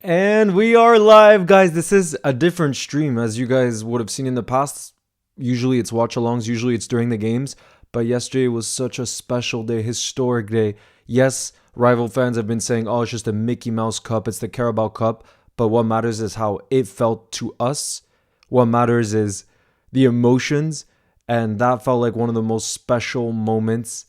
And we are live, guys. This is a different stream as you guys would have seen in the past. Usually it's watch alongs, usually it's during the games. But yesterday was such a special day, historic day. Yes, rival fans have been saying, oh, it's just a Mickey Mouse Cup, it's the Carabao Cup. But what matters is how it felt to us. What matters is the emotions. And that felt like one of the most special moments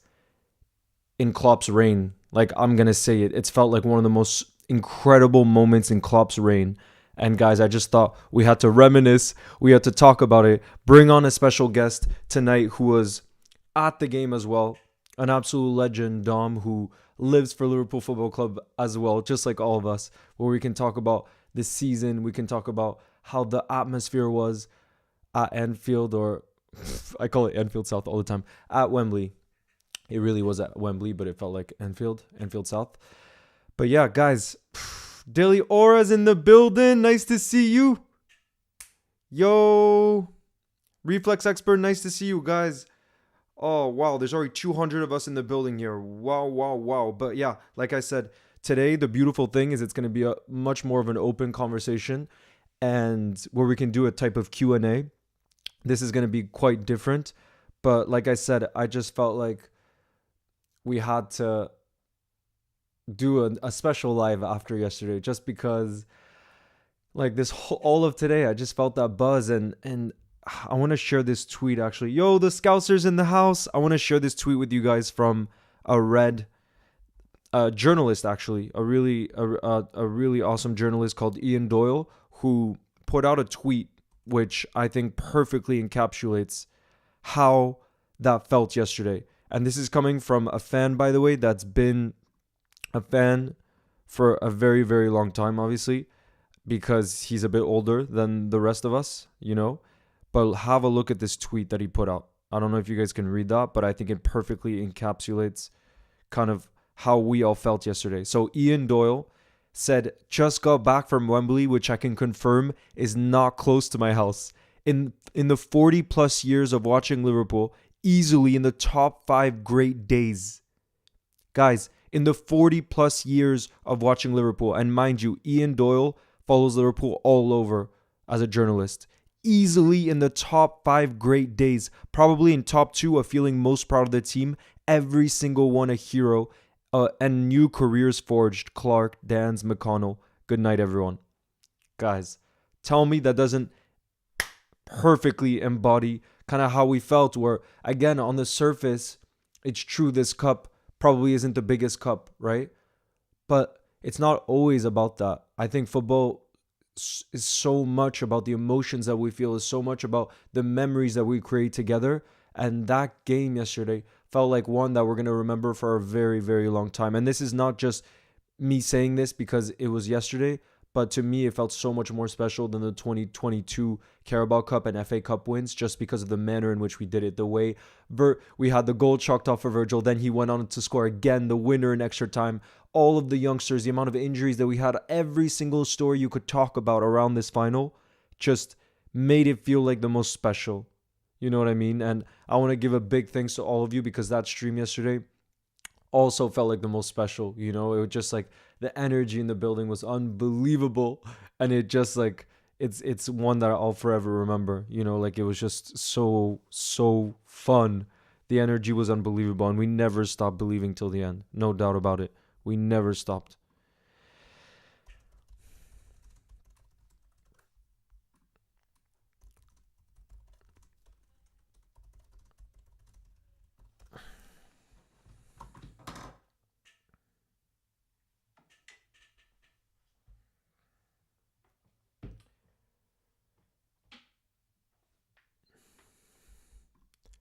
in Klopp's reign. Like, I'm going to say it. It's felt like one of the most incredible moments in Klopp's reign. And guys, I just thought we had to reminisce. We had to talk about it. Bring on a special guest tonight who was at the game as well. An absolute legend, Dom, who lives for Liverpool Football Club as well, just like all of us, where we can talk about the season. We can talk about how the atmosphere was at Anfield, or I call it Anfield South all the time, at Wembley. It really was at Wembley, but it felt like Anfield South. But yeah, guys, Daily Aura's in the building. Nice to see you. Yo, Reflex Expert, nice to see you, guys. Oh, wow, there's already 200 of us in the building here. Wow, wow, wow. But yeah, like I said, today the beautiful thing is it's going to be a much more of an open conversation and where we can do a type of Q&A. This is going to be quite different. But like I said, I just felt like we had to do a special live after yesterday just because like all of today I just felt that buzz, and I want to share this tweet actually. Yo, the Scousers in the house. I want to share this tweet with you guys from a red journalist, actually, a really awesome journalist called Ian Doyle, who put out a tweet which I think perfectly encapsulates how that felt yesterday. And this is coming from a fan, by the way, that's been a fan for a very, very long time, obviously, because he's a bit older than the rest of us, you know. But have a look at this tweet that he put out. I don't know if you guys can read that, but I think it perfectly encapsulates kind of how we all felt yesterday. So Ian Doyle said, just got back from Wembley, which I can confirm is not close to my house. In the 40 plus years of watching Liverpool, easily in the top 5 great days. Guys, in the 40 plus years of watching Liverpool, and mind you, Ian Doyle follows Liverpool all over as a journalist. Easily in the top 5 great days, probably in top 2 of feeling most proud of the team. Every single one a hero, and new careers forged. Clark, Dans, McConnell. Good night, everyone. Guys, tell me that doesn't perfectly embody kind of how we felt, where, again, on the surface, it's true this cup probably isn't the biggest cup, right? But it's not always about that. I think football is so much about the emotions that we feel, is so much about the memories that we create together. And that game yesterday felt like one that we're going to remember for a very, very long time. And this is not just me saying this because it was yesterday, but to me, it felt so much more special than the 2022 Carabao Cup and FA Cup wins, just because of the manner in which we did it. The way we had the goal chalked off for Virgil, then he went on to score again, the winner in extra time. All of the youngsters, the amount of injuries that we had, every single story you could talk about around this final just made it feel like the most special. You know what I mean? And I want to give a big thanks to all of you, because that stream yesterday also felt like the most special. You know, it was just like the energy in the building was unbelievable, and it just like it's one that I'll forever remember. You know, like it was just so fun. The energy was unbelievable, and we never stopped believing till the end. No doubt about it. We never stopped.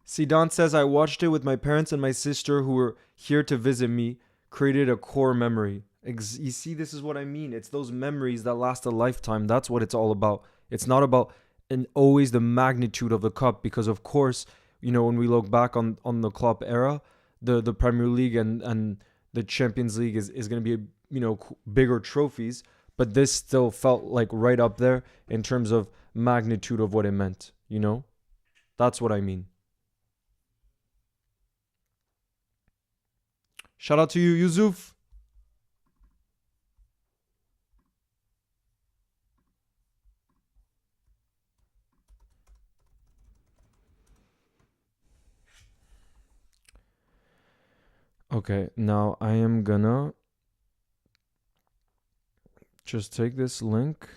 Sidan says, I watched it with my parents and my sister who were here to visit me, created a core memory. You see, this is what I mean. It's those memories that last a lifetime. That's what it's all about. It's not about and always the magnitude of the cup, because of course, you know, when we look back on the club era, the Premier League and the Champions League is going to be, you know, bigger trophies, but this still felt like right up there in terms of magnitude of what it meant, you know? That's what I mean. Shout out to you, Yusuf. Okay, now I am gonna just take this link.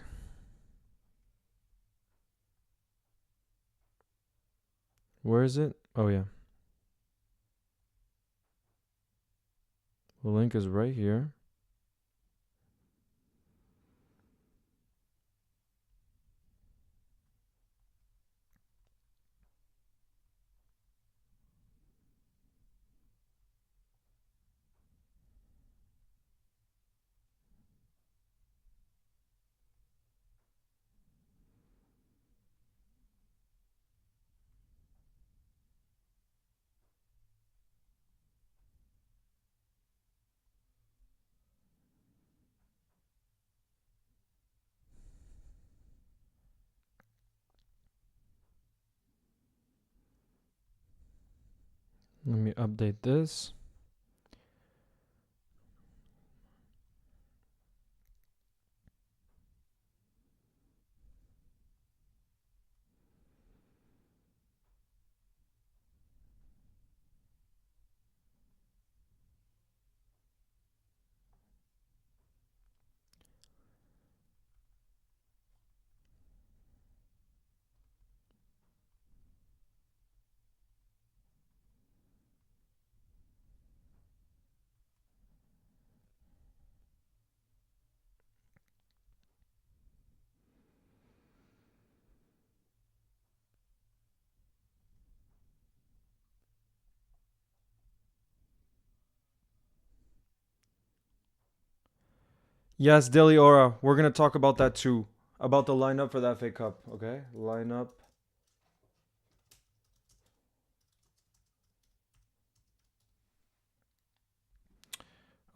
Where is it? Oh, yeah. The link is right here. Let me update this. Yes, Daily Aura. We're gonna talk about that too. About the lineup for that fake cup. Okay, lineup.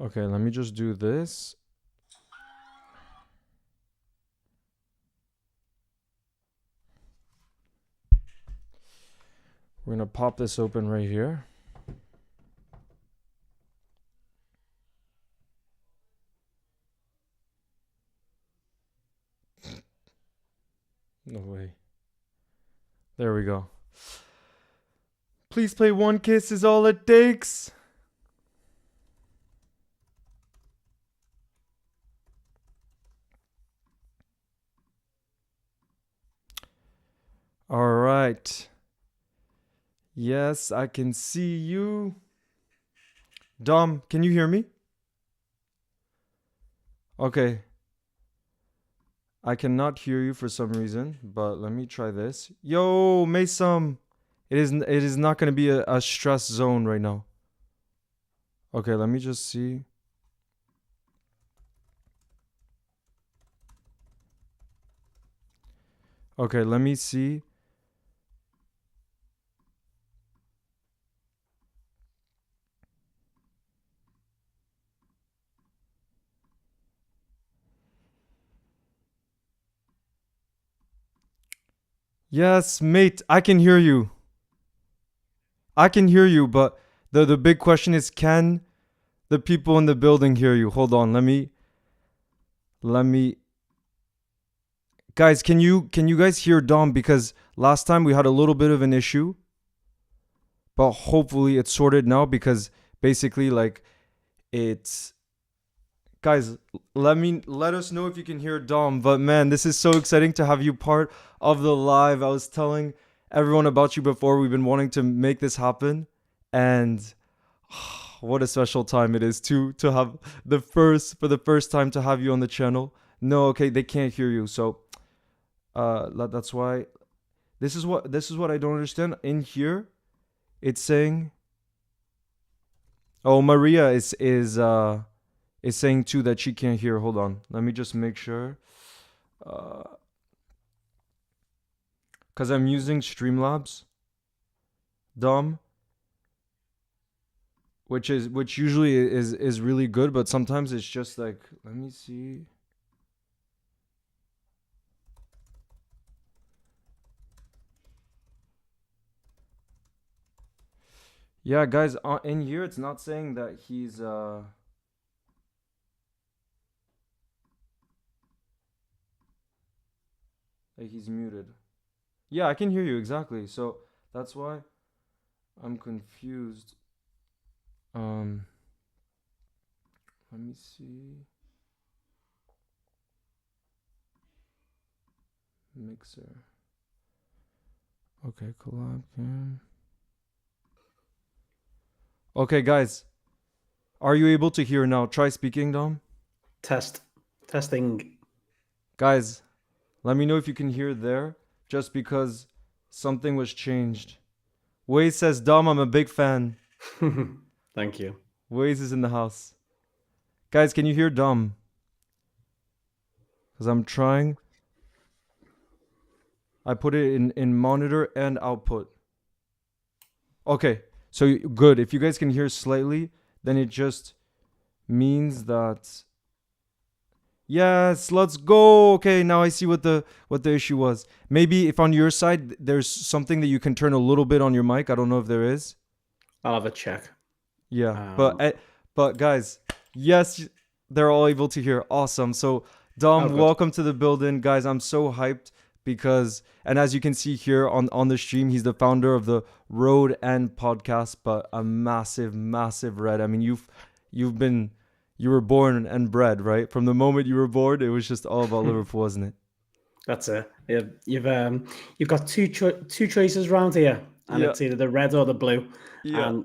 Okay, let me just do this. We're gonna pop this open right here. No way. There we go. Please play One Kiss is all it takes. All right. Yes, I can see you. Dom, can you hear me? Okay. I cannot hear you for some reason, but let me try this. Yo, Mason. It is not going to be a stress zone right now. Okay, let me just see. Okay, let me see. Yes, mate, I can hear you. I can hear you, but the big question is, can the people in the building hear you? Hold on, let me guys, can you guys hear Dom? Because last time we had a little bit of an issue, but hopefully it's sorted now because basically like it's guys, let us know if you can hear Dom. But man, this is so exciting to have you part of the live. I was telling everyone about you before. We've been wanting to make this happen, and what a special time it is to have the first time to have you on the channel. No, okay, they can't hear you, so that's why this is what I don't understand. In here, it's saying, oh, Maria is saying too that she can't hear. Hold on, let me just make sure. Cause I'm using Streamlabs, Dom, which usually is really good, but sometimes it's just like, let me see. Yeah, guys, in here it's not saying that he's muted. Yeah, I can hear you exactly. So that's why I'm confused. Let me see. Mixer. Okay, collab cam. Okay, guys. Are you able to hear now? Try speaking, Dom. Testing. Guys, let me know if you can hear there, just because something was changed. Waze says, Dom, I'm a big fan. Thank you. Waze is in the house. Guys, can you hear Dom? Because I'm trying. I put it in monitor and output. Okay, so good. If you guys can hear slightly, then it just means that yes, let's go. Okay, now I see what the issue was. Maybe if on your side there's something that you can turn a little bit on your mic. I don't know if there is. I'll have a check. Yeah, Um, but guys, yes, they're all able to hear. Awesome. So oh, Dom, good. welcome to the building, guys. I'm so hyped because, and as you can see here on the stream, he's the founder of the Road End podcast, but a massive, massive red. I mean, you've been you were born and bred, right? From the moment you were born, it was just all about Liverpool, wasn't it? That's it. You've got two choices around here, and Yeah, it's either the red or the blue. yeah. And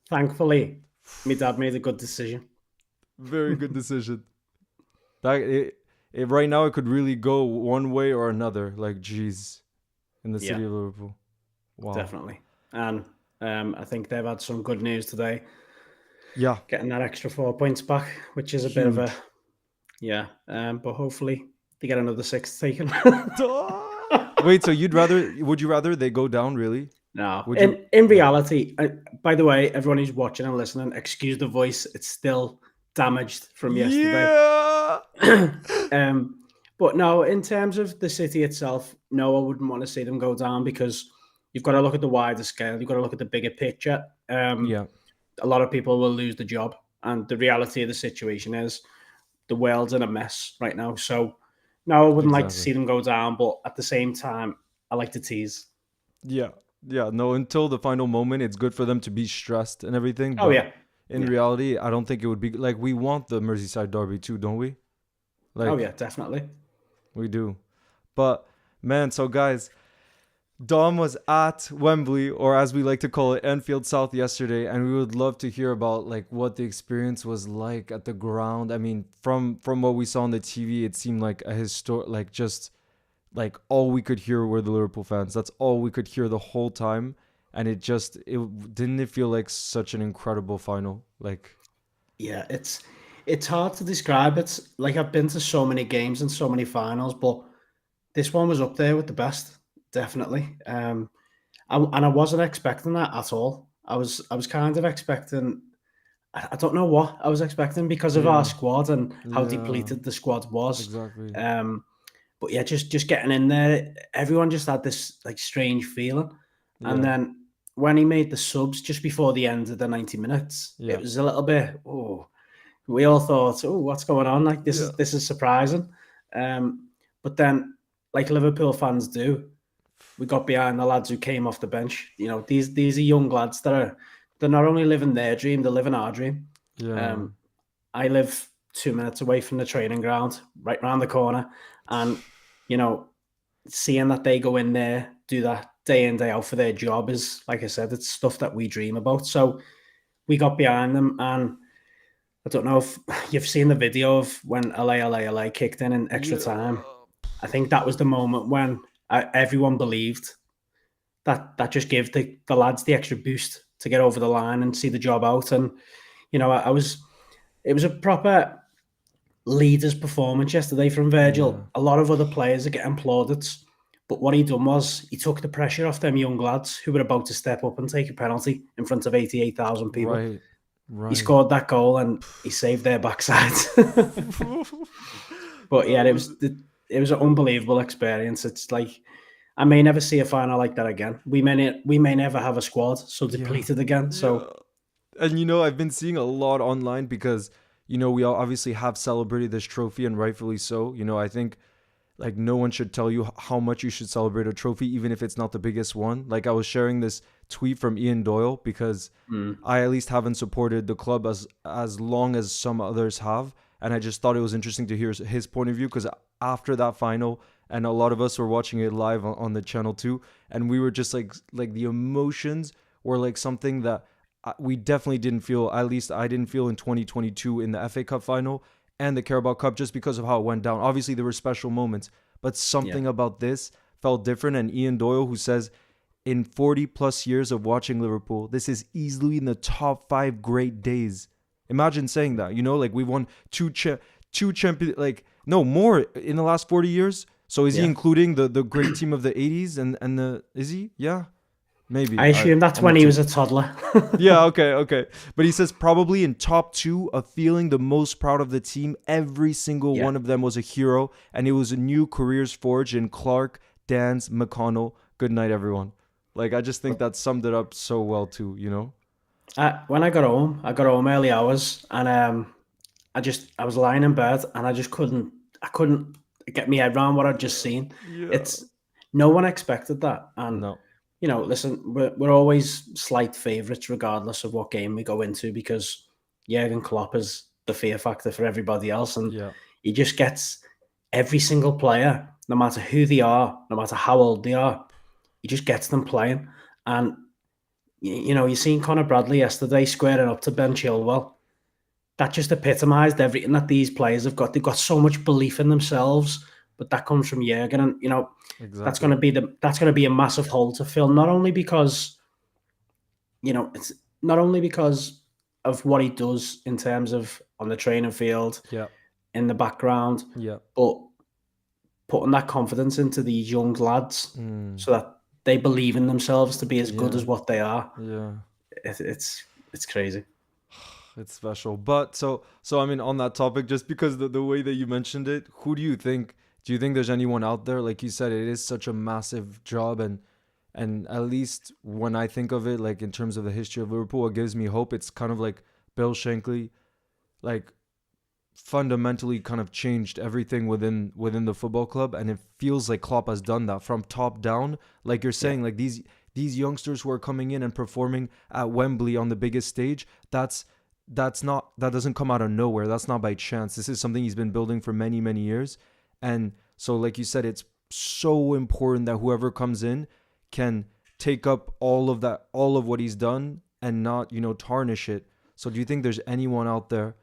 thankfully, my dad made a good decision. Very good decision. That it right now it could really go one way or another. Like, geez, in the Yeah, city of Liverpool. Wow. definitely. And I think they've had some good news today, Yeah, getting that extra 4 points back, which is a bit of a huge. yeah. But hopefully they get another six taken. Wait, so would you rather they go down, really? No, Would you? in Oh. reality, by the way, everyone who's watching and listening, excuse the voice; it's still damaged from yesterday. Yeah. um, but no, in terms of the city itself, no, I wouldn't want to see them go down because you've got to look at the wider scale. You've got to look at the bigger picture. Yeah, A lot of people will lose the job, and the reality of the situation is the world's in a mess right now. So, no, I wouldn't like to exactly. see them go down, but at the same time, I like to tease. Yeah. Yeah, no, until the final moment, it's good for them to be stressed and everything, Oh but yeah, in yeah. reality, I don't think it would be like we want the Merseyside derby too, don't we? Oh Like yeah, definitely. we do. But man, so guys, Dom was at Wembley, or as we like to call it, Anfield South yesterday, and we would love to hear about like what the experience was like at the ground. I mean, from what we saw on the TV, it seemed like a historic, like just like all we could hear were the Liverpool fans. That's all we could hear the whole time, and it didn't it feel like such an incredible final. Like Yeah, it's hard to describe. It's like I've been to so many games and so many finals, but this one was up there with the best, definitely. And I wasn't expecting that at all. I was kind of expecting. I don't know what I was expecting because of our yeah, squad and how yeah, depleted the squad was. exactly. Um, but yeah, just getting in there, everyone just had this like strange feeling. And Yeah, then when he made the subs just before the end of the 90 minutes, it yeah, was a little bit, oh, we all thought, oh, what's going on? Like yeah, this is surprising. But then, like Liverpool fans do, we got behind the lads who came off the bench. You know, these are young lads that are they're not only living their dream, they're living our dream. yeah, Um, I live 2 minutes away from the training ground, right round the corner, and you know, seeing that they go in there, do that day in day out for their job is, like I said, it's stuff that we dream about. So we got behind them, and I don't know if you've seen the video of when LA kicked in extra yeah. time. I think that was the moment when everyone believed that just gave the lads the extra boost to get over the line and see the job out. And I was it was a proper leader's performance yesterday from Yeah, Virgil. A lot of other players are getting plaudits, but what he done was he took the pressure off them young lads who were about to step up and take a penalty in front of 88,000 people. right, He right. scored that goal and he saved their backsides. But yeah, That was it was an unbelievable experience. It's like I may never see a final like that again. We may never have a squad so yeah, depleted again. yeah. So And I've been seeing a lot online because we all obviously have celebrated this trophy and rightfully so. I think like no one should tell you how much you should celebrate a trophy, even if it's not the biggest one. Like I was sharing this tweet from Ian Doyle because Mm, I at least haven't supported the club as long as some others have, and I just thought it was interesting to hear his point of view because after that final, and a lot of us were watching it live on the channel too, and we were just like the emotions were like something that we definitely didn't feel. At least I didn't feel in 2022 in the FA Cup final and the Carabao Cup just because of how it went down. Obviously, there were special moments, but yeah, something about this felt different. And Ian Doyle, who says in 40 plus years of watching Liverpool, this is easily in the top 5 great days. Imagine saying that, like we won two champion, like no more in the last 40 years. So is he yeah. including the great team of the 80s and is he? Yeah, maybe. I assume that's I'm when not he too. was a toddler. Yeah, okay, okay. But he says probably in top two of feeling the most proud of the team. Every single Yeah. one of them was a hero, and it was a new careers forged in Clark, Dans, McConnell. Good night, everyone. Like I just think that summed it up so well too. When I got home early hours, and I was lying in bed, and I couldn't get my head around what I'd just seen. Yeah. It's no one expected that, and No. listen, we're always slight favourites regardless of what game we go into because Jurgen Klopp is the fear factor for everybody else, and Yeah. he just gets every single player, no matter who they are, no matter how old they are, he just gets them playing, and you seen Conor Bradley yesterday squaring up to Ben Chilwell. That just epitomised everything that these players have got. They've got so much belief in themselves, but that comes from Jurgen, and Exactly. that's going to be a massive hole to fill. Not only because it's not only because of what he does in terms of on the training field, Yeah. in the background, Yeah. but putting that confidence into these young lads Mm. so that they believe in themselves to be as good Yeah. as what they are. Yeah. It's crazy. It's special. But so I mean on that topic, just because the way that you mentioned it, who do you think? Do you think there's anyone out there? Like you said, it is such a massive job, and at least when I think of it, like in terms of the history of Liverpool, it gives me hope. It's kind of like Bill Shankly, like fundamentally kind of changed everything within the football club, and it feels like Klopp has done that from top down. Like you're Yeah, saying, like these youngsters who are coming in and performing at Wembley on the biggest stage, that doesn't come out of nowhere. That's not by chance. This is something he's been building for many years. And so like you said, it's so important that whoever comes in can take up all of what he's done and not, tarnish it. So do you think there's anyone out there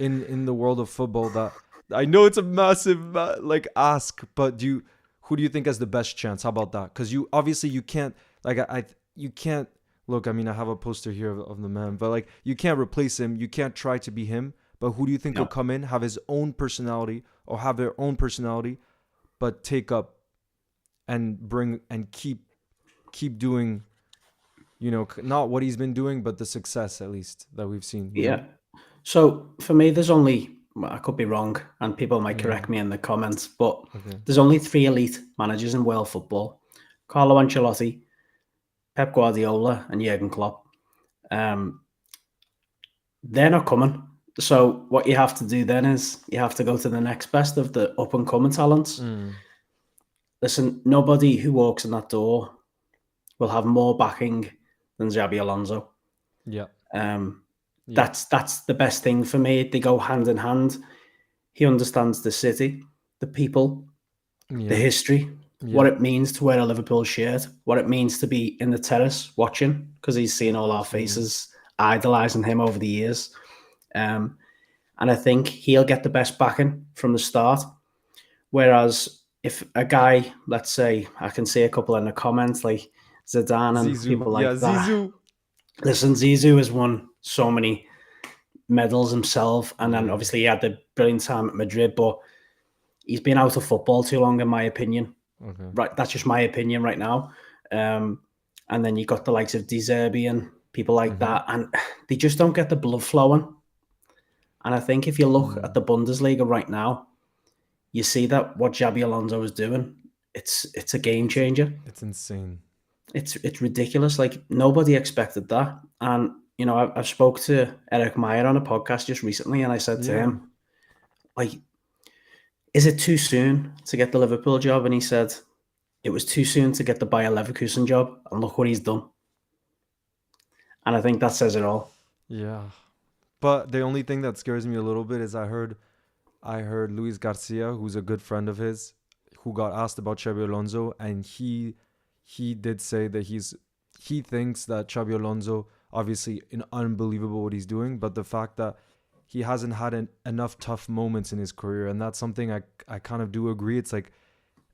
in the world of football that I know it's a massive like ask, but who do you think has the best chance? How about that? Because you obviously you can't like you can't look. I mean, I have a poster here of the man, but like you can't replace him. You can't try to be him. But who do you think no, could come in, have his own personality or have their own personality, but take up and bring and keep doing, not what he's been doing, but the success at least that we've seen. yeah. So for me, there's only I could be wrong, and people might Yeah. correct me in the comments, but Okay. there's only three elite managers in world football: Carlo Ancelotti, Pep Guardiola, and Jurgen Klopp. Um, they're not coming. So what you have to do then is you have to go to the next best of the up and coming talents. Mm. Listen, nobody who walks in that door will have more backing than Xabi Alonso. Yeah. Um, Yeah. that's the best thing for me. They go hand in hand. He understands the city, the people, the Yeah. history, what Yeah. it means to wear a Liverpool shirt, what it means to be in the terrace watching because he's seen all our Mm. faces idolizing him over the years. Um, and I think he'll get the best backing from the start. Whereas if a guy, let's say, I can see a couple in the comments like Zidane and Zizou. people Yeah, like that. Zizou. Listen, Zizou has won so many medals himself, and then Yeah. obviously he had the brilliant time at Madrid, but he's been out of football too long, in my opinion. Okay. Right, that's just my opinion right now. And then you got the likes of De Zerbi and people like Mm-hmm. that, and they just don't get the blood flowing. And I think if you look at Mm. the Bundesliga right now, you see that what Xabi Alonso is doing, it's a game It's changer. it's insane. It's ridiculous. Like nobody expected that. And I've spoke to Eric Meyer on a podcast just recently, and I said to Yeah. him, like, is it too soon to get the Liverpool job? And he said, it was too soon to get the Bayer Leverkusen job. And look what he's done. And I think that says it all. Yeah. But the only thing that scares me a little bit is I heard Luis Garcia, who's a good friend of his, who got asked about Xabi Alonso, and he did say that he thinks that Xabi Alonso, obviously an unbelievable what he's doing, but the fact that he hasn't had enough tough moments in his career, and that's something I kind of do agree. It's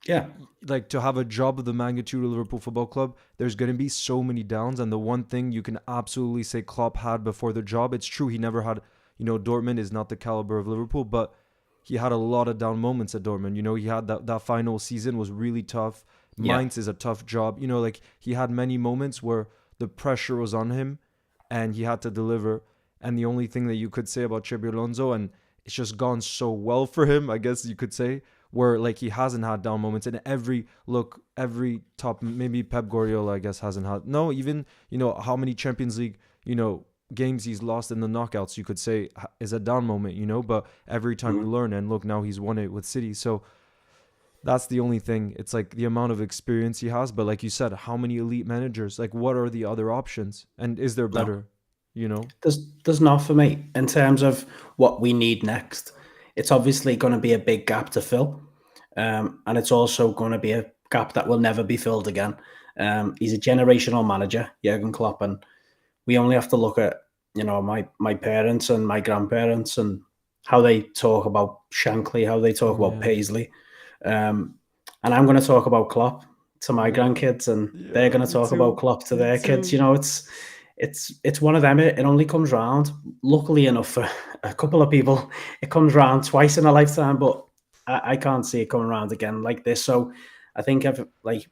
Yeah. like to have a job of the magnitude of Liverpool Football Club, there's going to be so many downs. And the one thing you can absolutely say Klopp had before the job, it's true, he never had, Dortmund is not the caliber of Liverpool, but he had a lot of down moments at Dortmund. He had that final season was really tough. Yeah. Mainz is a tough job. Like he had many moments where the pressure was on him and he had to deliver. And the only thing that you could say about Xabi Alonso, and it's just gone so well for him, I guess you could say, where like he hasn't had down moments. And every top, maybe Pep Guardiola, I guess, hasn't had. No, even how many Champions League games he's lost in the knockouts, you could say is a down moment. But every time you Mhm. learn, and look, now he's won it with City. So that's the only thing. It's like the amount of experience he has. But like you said, how many elite managers? Like, what are the other options? And is there No, better? You know? there's not for me in terms of what we need next. It's obviously going to be a big gap to fill, and it's also going to be a gap that will never be filled again. He's a generational manager, Jurgen Klopp, and we only have to look at my parents and my grandparents and how they talk about Shankly, how they talk about Yeah. Paisley, um, and I'm going to talk about Klopp to my Yeah. grandkids, and they're Yeah. going to Me talk about too. Klopp to Me their kids. too. It's one of them. It only comes round. Luckily enough for a couple of people, it comes round twice in a lifetime, but I can't see it coming around again like this. So I think I've like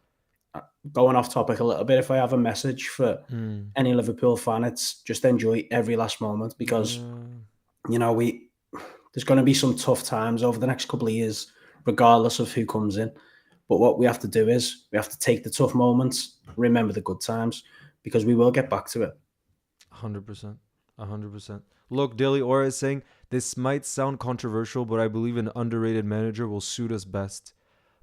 going off topic a little bit. If I have a message for Mm. any Liverpool fan, it's just enjoy every last moment because Yeah. we there's going to be some tough times over the next couple of years, regardless of who comes in. But what we have to do is we have to take the tough moments, remember the good times, because we will get back to it. 100%. 100%. Look, Daily Aura is saying this might sound controversial, but I believe an underrated manager will suit us best.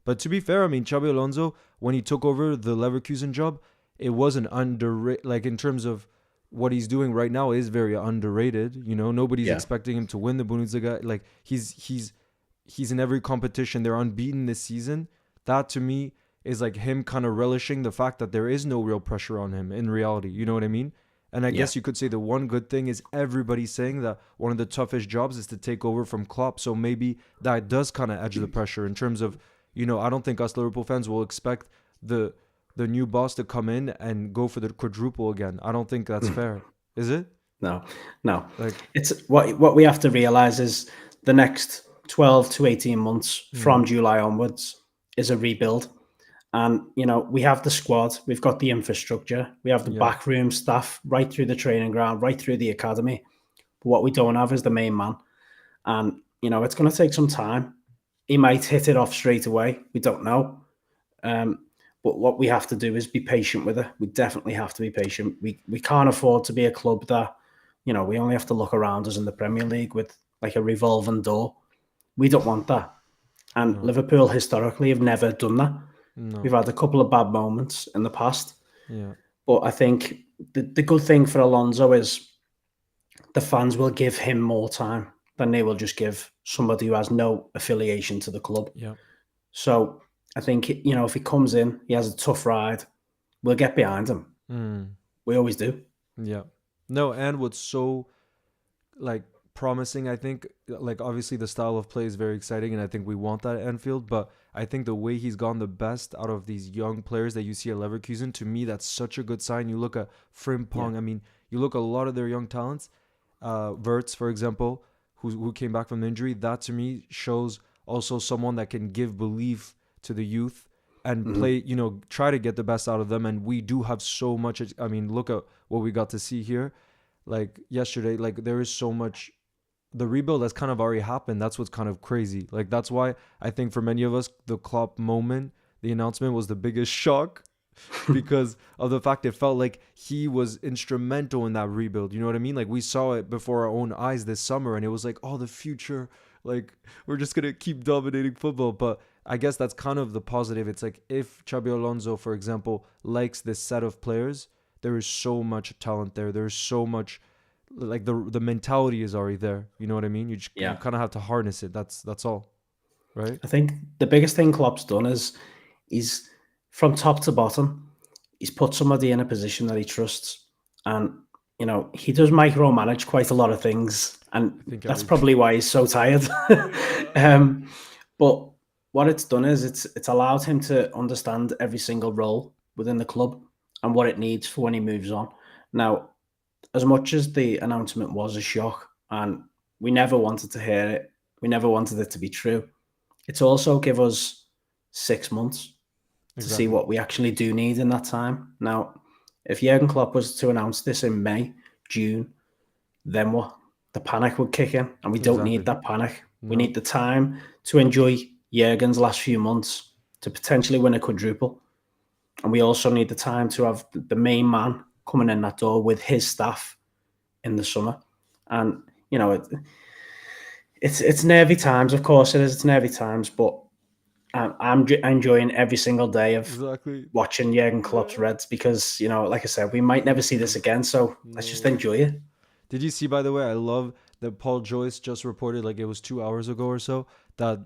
But to be fair, I mean, Xabi Alonso, when he took over the Leverkusen job, it wasn't underrated. Like in terms of what he's doing right now, is very underrated. Nobody's Yeah. expecting him to win the Bundesliga. Like he's in every competition. They're unbeaten this season. That to me is like him kind of relishing the fact that there is no real pressure on him in reality. You know what I mean? And I Yeah. guess you could say the one good thing is everybody's saying that one of the toughest jobs is to take over from Klopp. So maybe that does kind of edge the pressure in terms of, I don't think us Liverpool fans will expect the the new boss to come in and go for the quadruple again. I don't think that's fair. Is it? No, no. Like, It's what we have to realize is the next 12 to 18 months from mm, July onwards is a rebuild. And, we have the squad, we've got the infrastructure, we have the yeah, backroom staff right through the training ground, right through the academy. But what we don't have is the main man. And, it's going to take some time. He might hit it off straight away. We don't know. Um, but what we have to do is be patient with it. We definitely have to be patient. We can't afford to be a club that, we only have to look around us in the Premier League with like a revolving door. We don't want that. And no, Liverpool historically have never done that. We've no, had a couple of bad moments in the past. yeah, But I think the good thing for Alonso is the fans will give him more time than they will just give somebody who has no affiliation to the club. yeah, So I think, if he comes in, he has a tough ride, we'll get behind him. mm, We always do. yeah. No, and what's so like promising, I think, like obviously the style of play is very exciting, and I think we want that at Anfield. But I think the way he's gone the best out of these young players that you see at Leverkusen, to me, that's such a good sign. You look at Yeah. Frimpong. I mean, you look at a lot of their young talents. Verts, for example, who came back from injury. That to me shows also someone that can give belief to the youth and Mhm. play. Try to get the best out of them. And we do have so much. I mean, look at what we got to see here like yesterday. Like there is so much. The rebuild has kind of already happened. That's what's kind of crazy. Like that's why I think for many of us the Klopp moment, the announcement was the biggest shock because of the fact it felt like he was instrumental in that rebuild. You know what I mean? Like we saw it before our own eyes this summer and it was like, oh, the future, Like we're just gonna keep dominating football. But I guess that's kind of the positive. It's like if Xabi Alonso, for example, likes this set of players, there is so much talent there. There's so much like the mentality is already there. You know what I mean? You Yeah. kind of have to harness it. That's all, right? I think the biggest thing Klopp's done is he's from top to bottom, he's put somebody in a position that he trusts. And, he does micromanage quite a lot of things. And I think that's everything. probably why he's so tired. Yeah. um, but what it's done is it's allowed him to understand every single role within the club and what it needs for when he moves on. Now, as much as the announcement was a shock and we never wanted to hear it, we never wanted it to be true, it's also give us 6 months to see Exactly. what we actually do need in that time. Now, if Jurgen Klopp was to announce this in May, June, then what? The panic would kick in, and we don't need Exactly. that panic. We No. need the time to enjoy Jurgen's last few months to potentially win a quadruple. And we also need the time to have the main man coming in that door with his staff in the summer. And, it's nervy times, of course it is. It's nervy times, but I'm enjoying every single day of Exactly. watching Jurgen Klopp's Yeah. Reds because, like I said, we might never see this again. So let's just No. enjoy it. Did you see, by the way, I love that Paul Joyce just reported, like it was 2 hours ago or so, that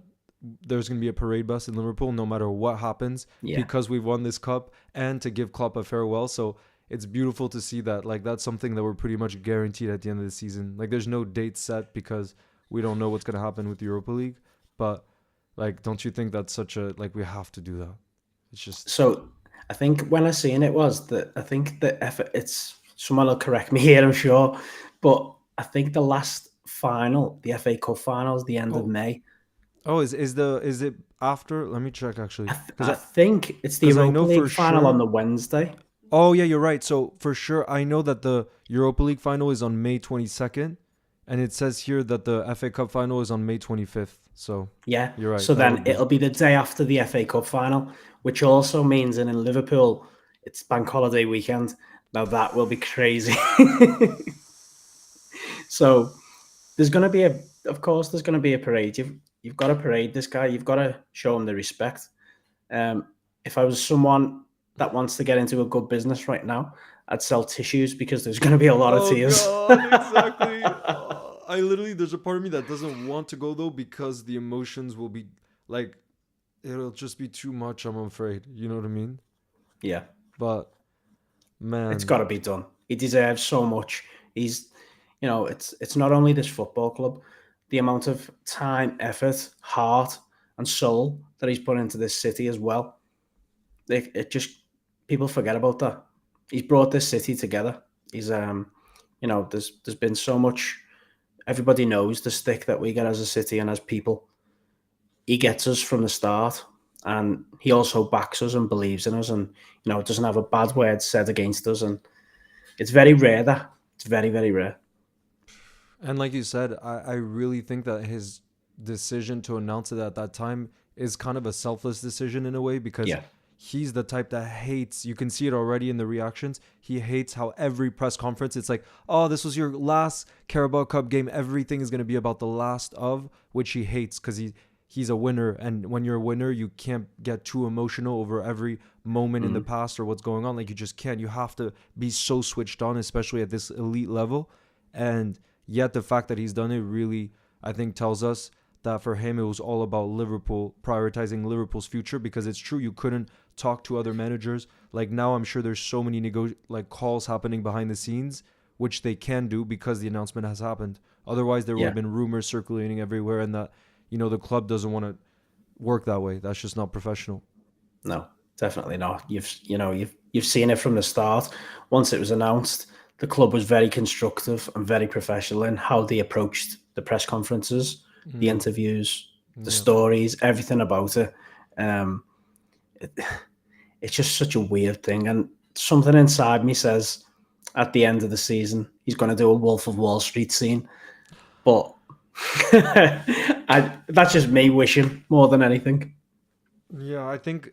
there's going to be a parade bus in Liverpool no matter what happens Yeah. because we've won this cup and to give Klopp a farewell. So it's beautiful to see that. Like that's something that we're pretty much guaranteed at the end of the season. Like there's no date set because we don't know what's going to happen with the Europa League. But like, don't you think that's such a, like, we have to do that? It's just, So I think when I seen it was that I think the effort, it's someone will correct me here, I'm sure, but I think the last final, the FA Cup final, is the end of oh, May. oh, is it after? Let me check actually. I think it's the Because I Europa know for League final on sure. the Wednesday. Oh yeah, you're right. So for sure, I know that the Europa League final is on May 22nd, and it says here that the FA Cup final is on May 25th. So Yeah. you're right. So That then would be it'll be the day after the FA Cup final, which also means that in Liverpool, it's bank holiday weekend. Now that will be crazy. So there's going to be of course, there's going to be a parade. You've got to parade this guy. You've got to show him the respect. If I was someone that wants to get into a good business right now, I'd sell tissues because there's going to be a lot of Oh tears. God, exactly. I literally, there's a part of me that doesn't want to go though because the emotions will be like, it'll just be too much. I'm afraid. You know what I mean? Yeah, But it's man, got to be done. He deserves so much. He's, it's not only this football club, the amount of time, effort, heart, and soul that he's put into this city as well. It just people forget about that. He's brought this city together. He's there's been so much. Everybody knows the stick that we get as a city and as people. He gets us from the start, and he also backs us and believes in us, and doesn't have a bad word said against us. And it's very rare that it's very very rare. and like you said, I really think that his decision to announce it at that time is kind of a selfless decision in a way because Yeah, he's the type that hates, you can see it already in the reactions. He hates how every press conference it's like, oh, this was your last Carabao Cup game. Everything is going to be about the last of, which he hates because he's a winner. And when you're a winner, you can't get too emotional over every moment in the mm, past or what's going on. Like you just can't. You have to be so switched on, especially at this elite level. And yet the fact that he's done it really, I think, tells us that for him it was all about Liverpool, prioritizing Liverpool's future, because it's true you couldn't talk to other managers. Like now I'm sure there's so many like calls happening behind the scenes, which they can do because the announcement has happened. Otherwise there would have yeah, been rumors circulating everywhere, and that, the club doesn't want to work that way. That's just not professional. no, definitely not. You've seen it from the start. Once it was announced, the club was very constructive and very professional in how they approached the press conferences, the Yeah. interviews, the Yeah. stories, everything about it. Um, it it's just such a weird thing. And something inside me says at the end of the season, he's going to do a Wolf of Wall Street scene. But that's just me wishing more than anything. Yeah, I think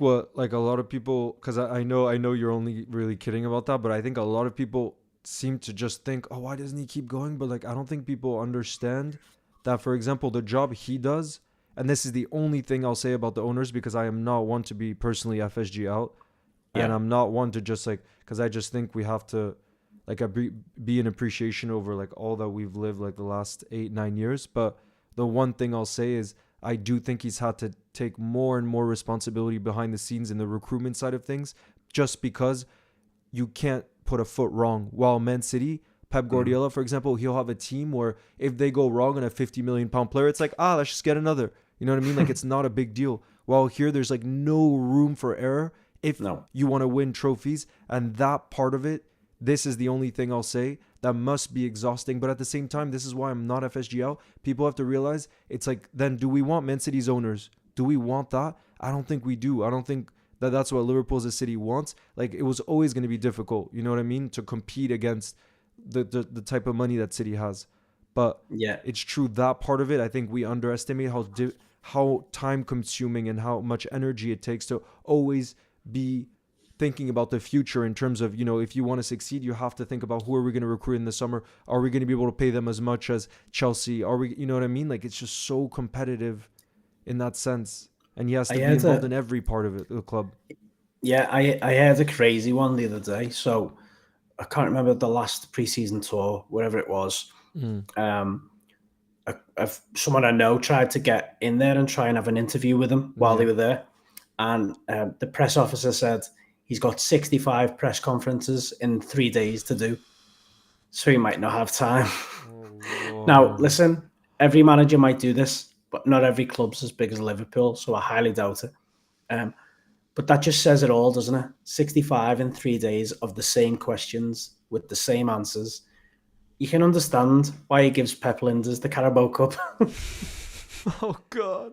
what, like, a lot of people, because I know you're only really kidding about that, but I think a lot of people seem to just think, oh, why doesn't he keep going? But like I don't think people understand that, for example, the job he does, and this is the only thing I'll say about the owners because I am not one to be personally FSG out, and Yeah. I'm not one to just like because I just think we have to like be an appreciation over like all that we've lived like the last 8 9 years. But the one thing I'll say is I do think he's had to take more and more responsibility behind the scenes in the recruitment side of things, just because you can't put a foot wrong. While Man City, Pep Mm. Guardiola, for example, he'll have a team where if they go wrong on a 50 million pound player, it's like, let's just get another. You know what I mean? Like it's not a big deal. While here, there's like no room for error if No. you want to win trophies. And that part of it, this is the only thing I'll say that must be exhausting. But at the same time, this is why I'm not FSGL. People have to realize it's like, then do we want Man City's owners? Do we want that? I don't think we do. I don't think that's what Liverpool as a city wants. Like it was always going to be difficult, you know what I mean, to compete against the type of money that City has. But Yeah. it's true that part of it. I think we underestimate how time consuming and how much energy it takes to always be thinking about the future in terms of, if you want to succeed, you have to think about who are we going to recruit in the summer? Are we going to be able to pay them as much as Chelsea? Are we, you know what I mean? Like it's just so competitive in that sense. And he has I to be heard involved a in every part of it, the club. yeah, I heard a crazy one the other day. So I can't remember the last preseason tour, whatever it was. Mm. Um, someone I know tried to get in there and try and have an interview with him while they Yeah. were there, and the press officer said he's got 65 press conferences in 3 days to do, so he might not have time. Oh Now, Lord. listen, every manager might do this, but not every club's as big as Liverpool, so I highly doubt it. Um, but that just says it all, doesn't it? 65 in 3 days of the same questions with the same answers. You can understand why he gives Pep Linders the Carabao Cup. Oh God.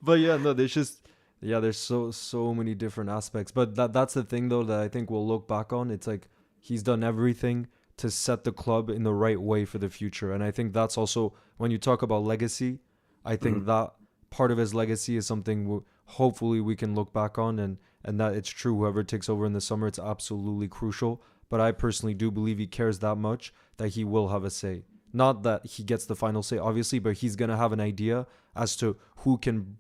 But yeah, no, there's so many different aspects. But that's the thing though that I think we'll look back on. It's like he's done everything to set the club in the right way for the future. And I think that's also when you talk about legacy, I think Mhm. that part of his legacy is something hopefully we can look back on, and that it's true whoever takes over in the summer, it's absolutely crucial. But I personally do believe he cares that much that he will have a say. Not that he gets the final say, obviously, but he's going to have an idea as to who can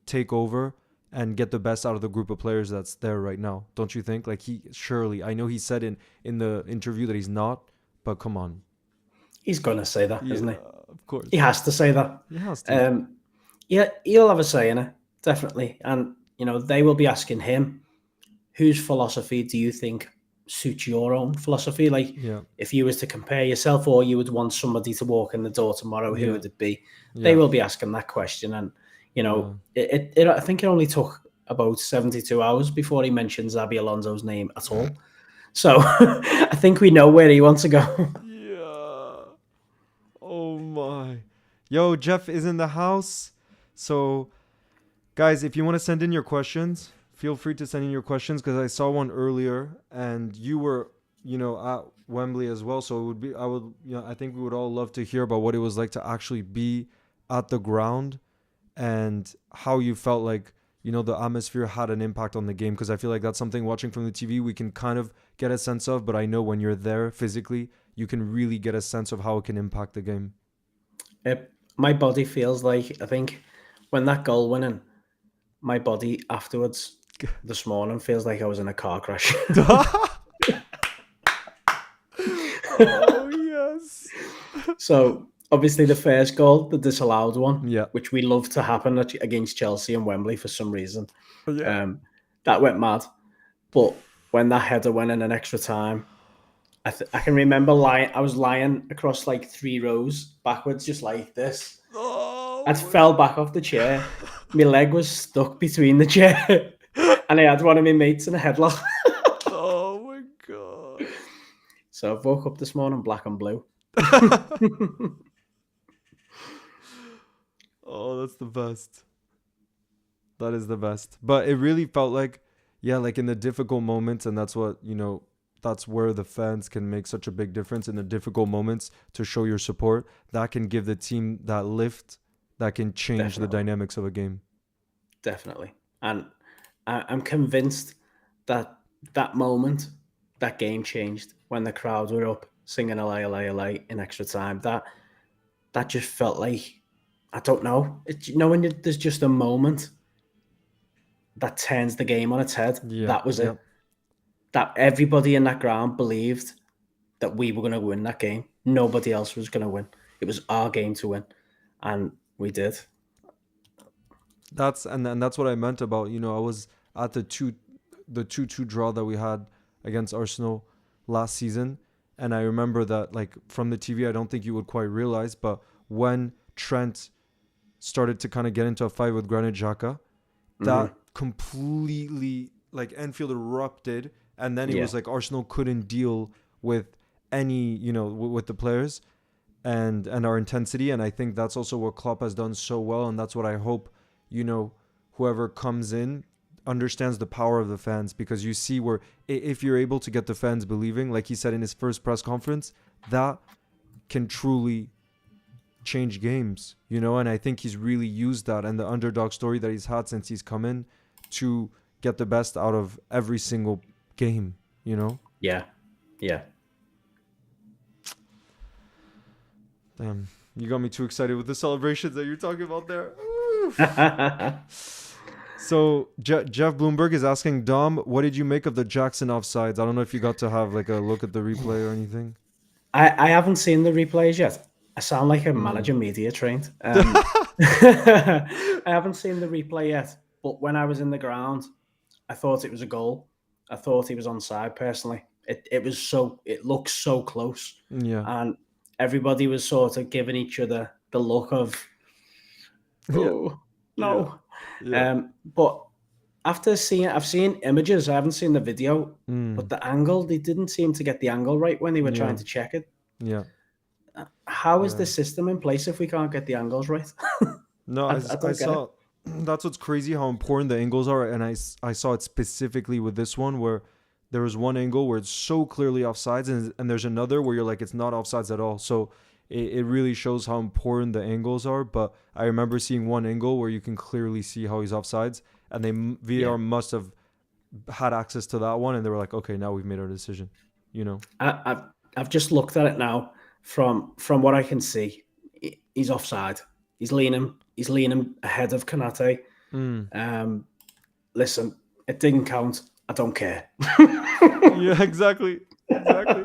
take over and get the best out of the group of players that's there right now. Don't you think? Like he surely, I know he said in the interview that he's not, but come on. He's going to say that, isn't Yeah, he? of course. He has to say that. He has to. Um, yeah, he'll have a say in it, definitely. And, they will be asking him, whose philosophy do you think suits your own philosophy? Like, Yeah. if you was to compare yourself or you would want somebody to walk in the door tomorrow, who Yeah. would it be? They Yeah. will be asking that question. And, Yeah. I think it only took about 72 hours before he mentioned Zabi Alonso's name at all. So I think we know where he wants to go. Yeah. Oh my. Yo, Jeff is in the house. So, guys, if you want to send in your questions, feel free to send in your questions because I saw one earlier and you were, at Wembley as well. So it would be, I think we would all love to hear about what it was like to actually be at the ground and how you felt like, the atmosphere had an impact on the game. Because I feel like that's something watching from the TV we can kind of get a sense of. But I know when you're there physically, you can really get a sense of how it can impact the game. My body feels like, I think, when that goal went in, my body afterwards this morning feels like I was in a car crash. Oh, yes. So obviously the first goal, the disallowed one, Yeah. which we love to happen against Chelsea and Wembley for some reason, Yeah. that went mad. But when that header went in an extra time, I can remember lying. I was lying across like 3 rows backwards, just like this. I Oh, fell back off the chair. My leg was stuck between the chair, and I had one of my mates in a headlock. oh my God. So I woke up this morning black and blue. Oh, that's the best. That is the best. But it really felt like, yeah, like in the difficult moments, and that's what, that's where the fans can make such a big difference in the difficult moments to show your support. That can give the team that lift that can change the Definitely, dynamics of a game. definitely, and I'm convinced that that moment, that game changed when the crowd were up singing "Alay, Alay, Alay" in extra time. That just felt like I don't know. When there's just a moment that turns the game on its head. Yeah, That was yeah. it. That everybody in that ground believed that we were going to win that game. Nobody else was going to win. It was our game to win, and we did. And that's what I meant about, I was at the 2-2 draw that we had against Arsenal last season, and I remember that, like, from the TV, I don't think you would quite realize, but when Trent started to kind of get into a fight with Granit Xhaka, Hmm. that completely, like, Anfield erupted, and then it Yeah, was like Arsenal couldn't deal with any, with the players and our intensity. And I think that's also what Klopp has done so well, and that's what I hope, you know, whoever comes in understands the power of the fans, because you see where if you're able to get the fans believing, like he said in his first press conference, that can truly change games, and I think he's really used that and the underdog story that he's had since he's come in to get the best out of every single game. yeah, yeah. Damn, you got me too excited with the celebrations that you're talking about there. So Jeff Bloomberg is asking Dom, what did you make of the Jackson offsides? I don't know if you got to have like a look at the replay or anything. I haven't seen the replays yet. I sound like a Mm. manager media trained. I haven't seen the replay yet, but when I was in the ground, I thought it was a goal. I thought he was onside personally. It looks so close, Yeah. and everybody was sort of giving each other the look of Yeah. oh Yeah. no. Yeah. But I've seen images. I haven't seen the video, but Mm. the angle they didn't seem to get the angle right when they were trying Yeah. to check it. Yeah. How is Yeah. the system in place if we can't get the angles right? No, I I don't get it. saw. That's what's crazy how important the angles are, and I saw it specifically with this one where there was one angle where it's so clearly offsides, and there's another where you're like it's not offsides at all. So it really shows how important the angles are. But I remember seeing one angle where you can clearly see how he's offsides, and Yeah, VAR must have had access to that one, and they were like, okay, now we've made our decision. You know? I've just looked at it now. From what I can see, he's offside. He's leaning ahead of Kanate. Mm. Um, listen, it didn't count. I don't care. Yeah, exactly, exactly.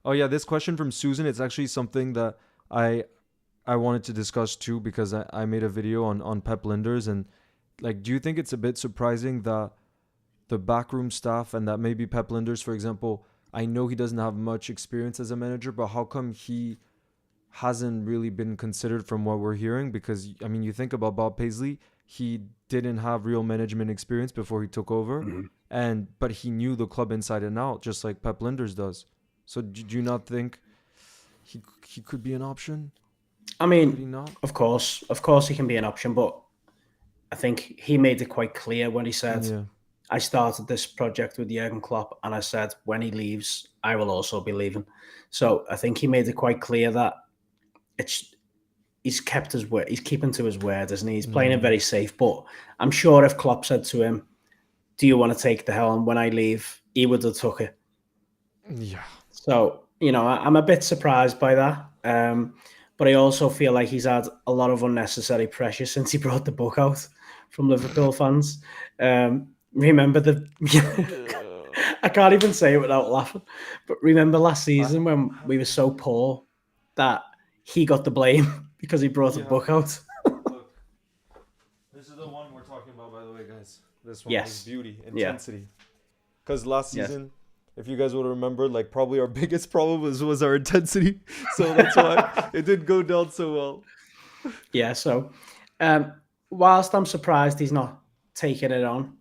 Oh yeah, this question from Susan, it's actually something that I I wanted to discuss too, because I made a video on Pep Linders, and like, do you think it's a bit surprising that the backroom staff and that maybe Pep Linders, for example, I know he doesn't have much experience as a manager, but how come he hasn't really been considered from what we're hearing? Because I mean, you think about Bob Paisley, he didn't have real management experience before he took over, Mhm. and but he knew the club inside and out, just like Pep Linders does. So do you not think he could be an option? I Could he mean, not? of course, he can be an option, but I think he made it quite clear when he said, Yeah. I started this project with Jurgen Klopp, and I said, when he leaves, I will also be leaving. So I think he made it quite clear that it's he's kept his word. He's keeping to his word, isn't he? He's playing it Yeah. very safe. But I'm sure if Klopp said to him, do you want to take the helm when I leave, he would have took it. Yeah. So, I'm a bit surprised by that. But I also feel like he's had a lot of unnecessary pressure since he brought the book out from Liverpool fans. Remember the. Yeah. I can't even say it without laughing. But remember last I season when have we were the so video. poor that he got the blame because he brought a Yeah. book out? Look, this is the one we're talking about, by the way, guys. This one, this Yes. beauty, Yeah. intensity. Because last Yes. season, if you guys would remember, like, probably our biggest problem was our intensity. So that's why it didn't go down so well. Yeah. So, um, whilst I'm surprised he's not taking it on,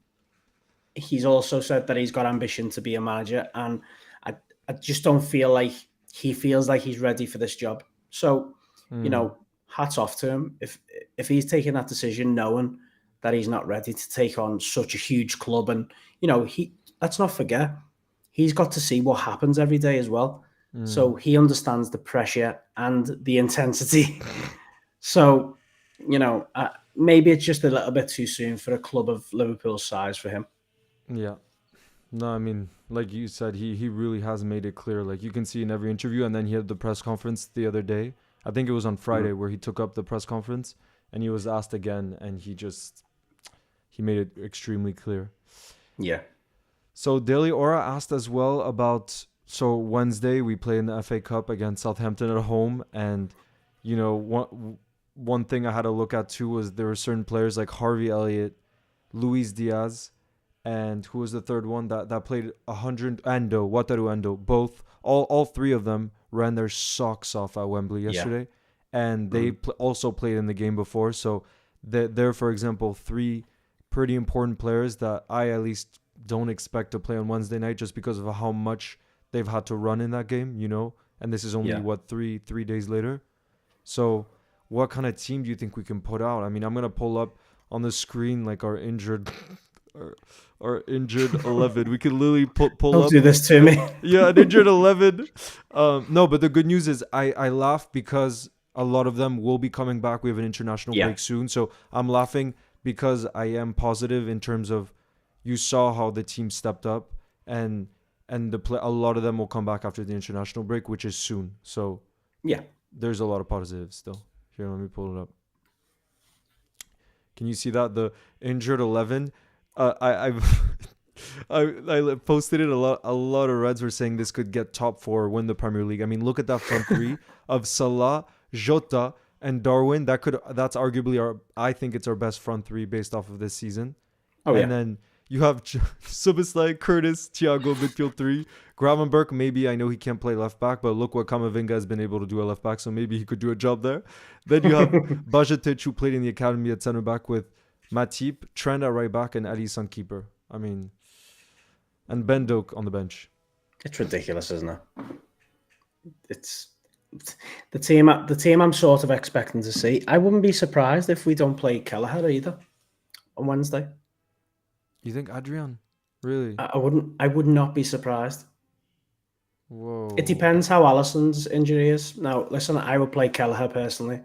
he's also said that he's got ambition to be a manager, and I, I just don't feel like he feels like he's ready for this job. So, Mm. hats off to him if he's taking that decision, knowing that he's not ready to take on such a huge club, and he let's not forget he's got to see what happens every day as well. Mm. So he understands the pressure and the intensity. So, maybe it's just a little bit too soon for a club of Liverpool's size for him. Yeah. No, I mean, like you said, he really has made it clear. Like you can see in every interview, and then he had the press conference the other day. I think it was on Friday Mm. where he took up the press conference, and he was asked again, and he made it extremely clear. Yeah. So Daily Aura asked as well about, so Wednesday we play in the FA Cup against Southampton at home, and one thing I had to look at too was there were certain players like Harvey Elliott, Luis Diaz, and who was the third one that played 100, Endo, Wataru Endo, both, all three of them ran their socks off at Wembley Yeah. yesterday, and they Mm. also played in the game before. So they're, for example, three pretty important players that I at least don't expect to play on Wednesday night just because of how much they've had to run in that game. And this is only Yeah. what three days later. So what kind of team do you think we can put out? I mean, I'm gonna pull up on the screen like our injured our, our injured 11. We could literally pull Don't up, do this to me. yeah, an injured 11. No, but the good news is I laugh because a lot of them will be coming back. We have an international Yeah. break soon, so I'm laughing because I am positive in terms of you saw how the team stepped up, and a lot of them will come back after the international break, which is soon. So Yeah. there's a lot of positives still. Here, let me pull it up. Can you see that the injured 11? I've I posted it a lot. A lot of Reds were saying this could get top four, win the Premier League. I mean, look at that front three of Salah, Jota, and Darwin. That's arguably our. I think it's our best front three based off of this season. Oh And yeah. then you have Subislai, Curtis, Thiago, midfield three. Gravenberg, maybe I know he can't play left back, but look what Kamavinga has been able to do at left back, so maybe he could do a job there. Then you have Bajatic, who played in the academy at center back with Matip, Trent at right back, and Alisson keeper. I mean, and Ben Doak on the bench. It's ridiculous, isn't it? It's the team I'm sort of expecting to see. I wouldn't be surprised if we don't play Kelleher either on Wednesday. You think Adrian? Really? I wouldn't. I would not be surprised. Whoa. It depends how Alisson's injury is. Now, listen, I would play Kelleher personally.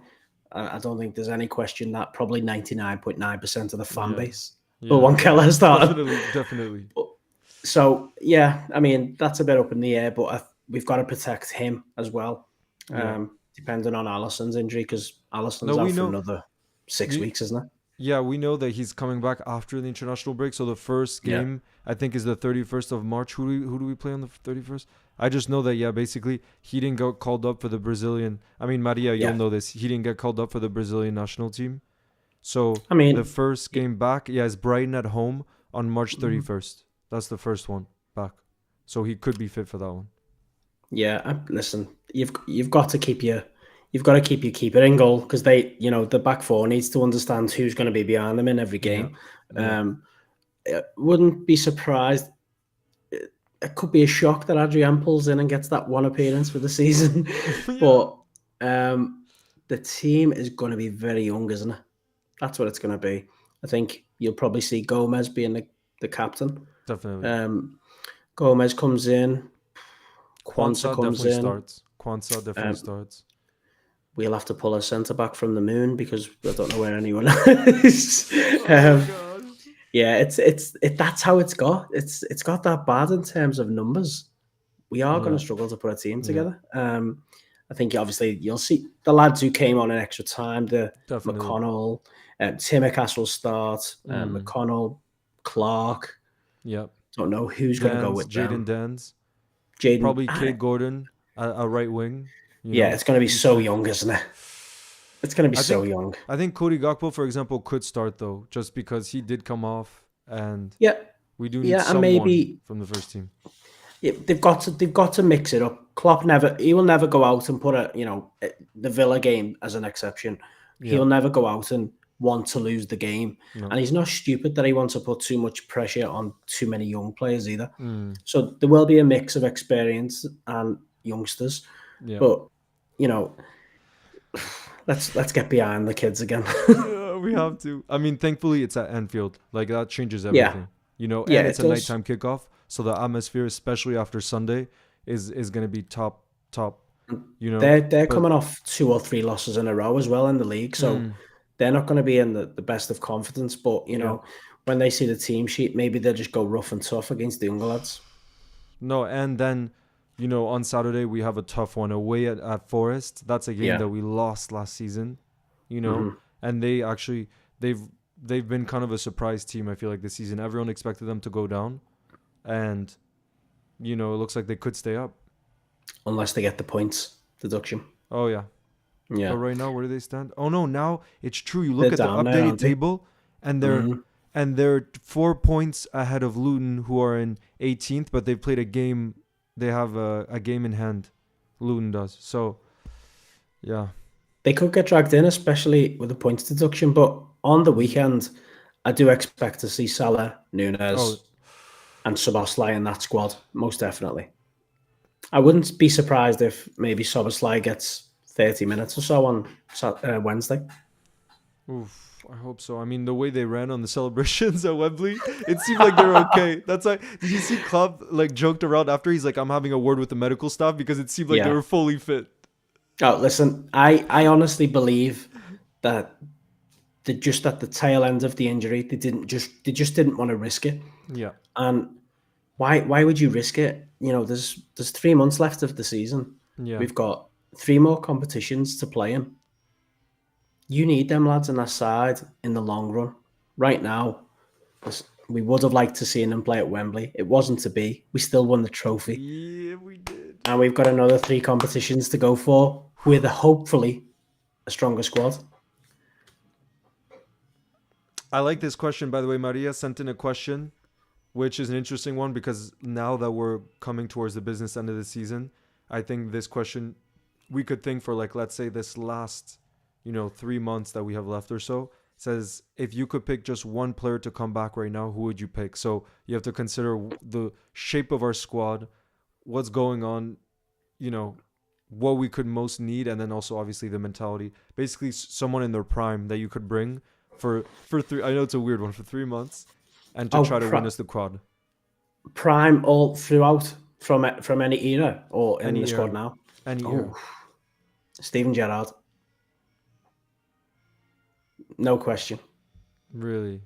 I don't think there's any question that probably 99.9% of the fan Yeah. base will Yeah. want Kelleher starting. Definitely. So, yeah, I mean, that's a bit up in the air, but we've got to protect him as well, Yeah. depending on Alisson's injury, because Alisson's No, we out for know. another 6 You, weeks, isn't it? Yeah, we know that he's coming back after the international break. So the first Yeah. game, I think, is the 31st of March. Who do we play on the 31st? I just know that, yeah, basically, he didn't get called up for the Brazilian. I mean, Maria, you'll Yeah. know this. He didn't get called up for the Brazilian national team. So I mean, the first game back, yeah, is Brighton at home on March 31st. That's the first one back. So he could be fit for that one. yeah, listen, you've got to keep your keeper in goal because the back four needs to understand who's going to be behind them in every game. Yeah. I wouldn't be surprised. It could be a shock that Adrian pulls in and gets that one appearance for the season, but the team is going to be very young, isn't it? That's what it's going to be. I think you'll probably see Gomez being the captain. Definitely. Gomez comes in. Quansah Kwanzaa comes definitely in. starts. Kwanzaa definitely starts. We'll have to pull a centre back from the moon because I don't know where anyone is. Yeah, it's that's how it's got. It's got that bad in terms of numbers. We are going to struggle to put a team together. I think obviously you'll see the lads who came on in extra time. The Definitely. McConnell, Timicas will start. McConnell, Clark. Yep. Don't know who's going to go with Jaden them. Dans. Jaden, Probably Kate Gordon, a right wing. It's going to be so young, isn't it? It's going to be so young. I think Cody Gakpo, for example, could start though, just because he did come off, and we do need someone maybe from the first team. Yeah, they've got to mix it up. Klopp he will never go out and put the Villa game as an exception. He'll never go out and want to lose the game, and he's not stupid that he wants to put too much pressure on too many young players either. So there will be a mix of experience and youngsters, but let's get behind the kids again. We have to. I mean, thankfully it's at Anfield. Like that changes everything. And it's a nighttime kickoff, so the atmosphere, especially after Sunday, is going to be top. They're coming off 2 or 3 losses in a row as well in the league, so they're not going to be in the best of confidence. But when they see the team sheet, maybe they'll just go rough and tough against the younger lads. No, and then, on Saturday we have a tough one away at Forest. That's a game Yeah. that we lost last season, you know, Hmm. and they've they've been kind of a surprise team. I feel like this season everyone expected them to go down, and it looks like they could stay up. Unless they get the points deduction. Oh yeah, but Yeah. right now where do they stand? Oh no, now it's true. You They're look at the down there, updated aren't they? table, and they're Hmm. and they're 4 points ahead of Luton, who are in 18th, but they've played a game. They have a game in hand. Luton does. So yeah. They could get dragged in, especially with the points deduction. But on the weekend, I do expect to see Salah, Oh, Nunes, and Szoboszlai in that squad, most definitely. I wouldn't be surprised if maybe Szoboszlai gets 30 minutes or so on Wednesday. oof. I hope so. I mean, the way they ran on the celebrations at Wembley, it seemed like they were okay. That's why. Did you see Klopp like joked around after? He's like, "I'm having a word with the medical staff," because it seemed like they Yeah. were fully fit. Oh, listen, I honestly believe that they just at the tail end of the injury, they just didn't want to risk it. Yeah. And why would you risk it? There's 3 months left of the season. Yeah. We've got three more competitions to play in. You need them lads on that side in the long run. Right now, we would have liked to see them play at Wembley. It wasn't to be. We still won the trophy. Yeah, we did. And we've got another three competitions to go for with hopefully a stronger squad. I like this question, by the way. Maria sent in a question, which is an interesting one because now that we're coming towards the business end of the season, I think this question we could think for, like, let's say this last, 3 months that we have left or so. Says, if you could pick just one player to come back right now, who would you pick? So you have to consider the shape of our squad, what's going on, you know, what we could most need, and then also obviously the mentality. Basically, someone in their prime that you could bring for three. I know it's a weird one, for 3 months, and to Oh, try to win us the quad. prime all throughout from any era or in Any the squad era, now. any era. Oh, Steven Gerrard, no question. Really?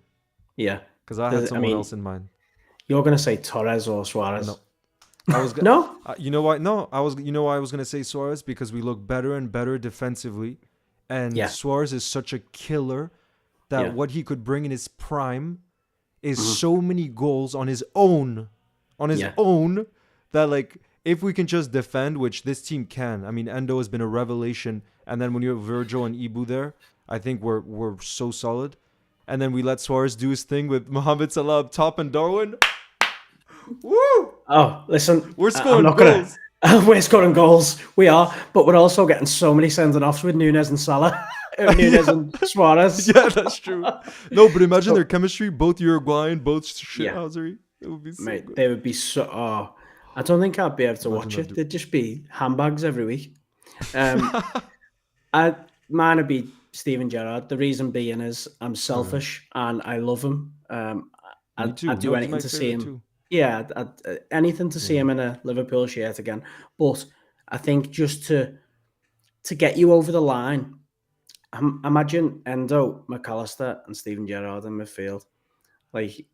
Yeah, Because I had I someone mean, else in mind. you're gonna say Torres or Suarez? No, I was. No. You know why? No, I was. You know why I was gonna say Suarez, because we look better and better defensively, and Yeah. Suarez is such a killer that Yeah. what he could bring in his prime is Mhm. so many goals on his Yeah. own, that, like, if we can just defend, which this team can. I mean, Endo has been a revelation, and then when you have Virgil and Ibu there, I think we're so solid. And then we let Suarez do his thing with Mohamed Salah up top and Darwin. Woo! Oh, listen, We're I'm scoring not gonna. goals. We're scoring goals. We are, but we're also getting so many sending offs with Nunes and Salah, Nunes Yeah, and Suarez. yeah, that's true. No, but imagine their So chemistry, both Uruguayan, both yeah, shithousery. It would be so mate, good. they would be so. Oh, I don't think I'd be able to Imagine watch that. it. They'd just be handbags every week. Um, I Mine would be Steven Gerrard. The reason being is I'm Okay. selfish and I love him. Me I'd too. do No, he's anything my to see favorite him. too. Yeah, anything to see Yeah. him in a Liverpool shirt again. But I think just to get you over the line, imagine Endo, McAllister, and Steven Gerrard in midfield. Like,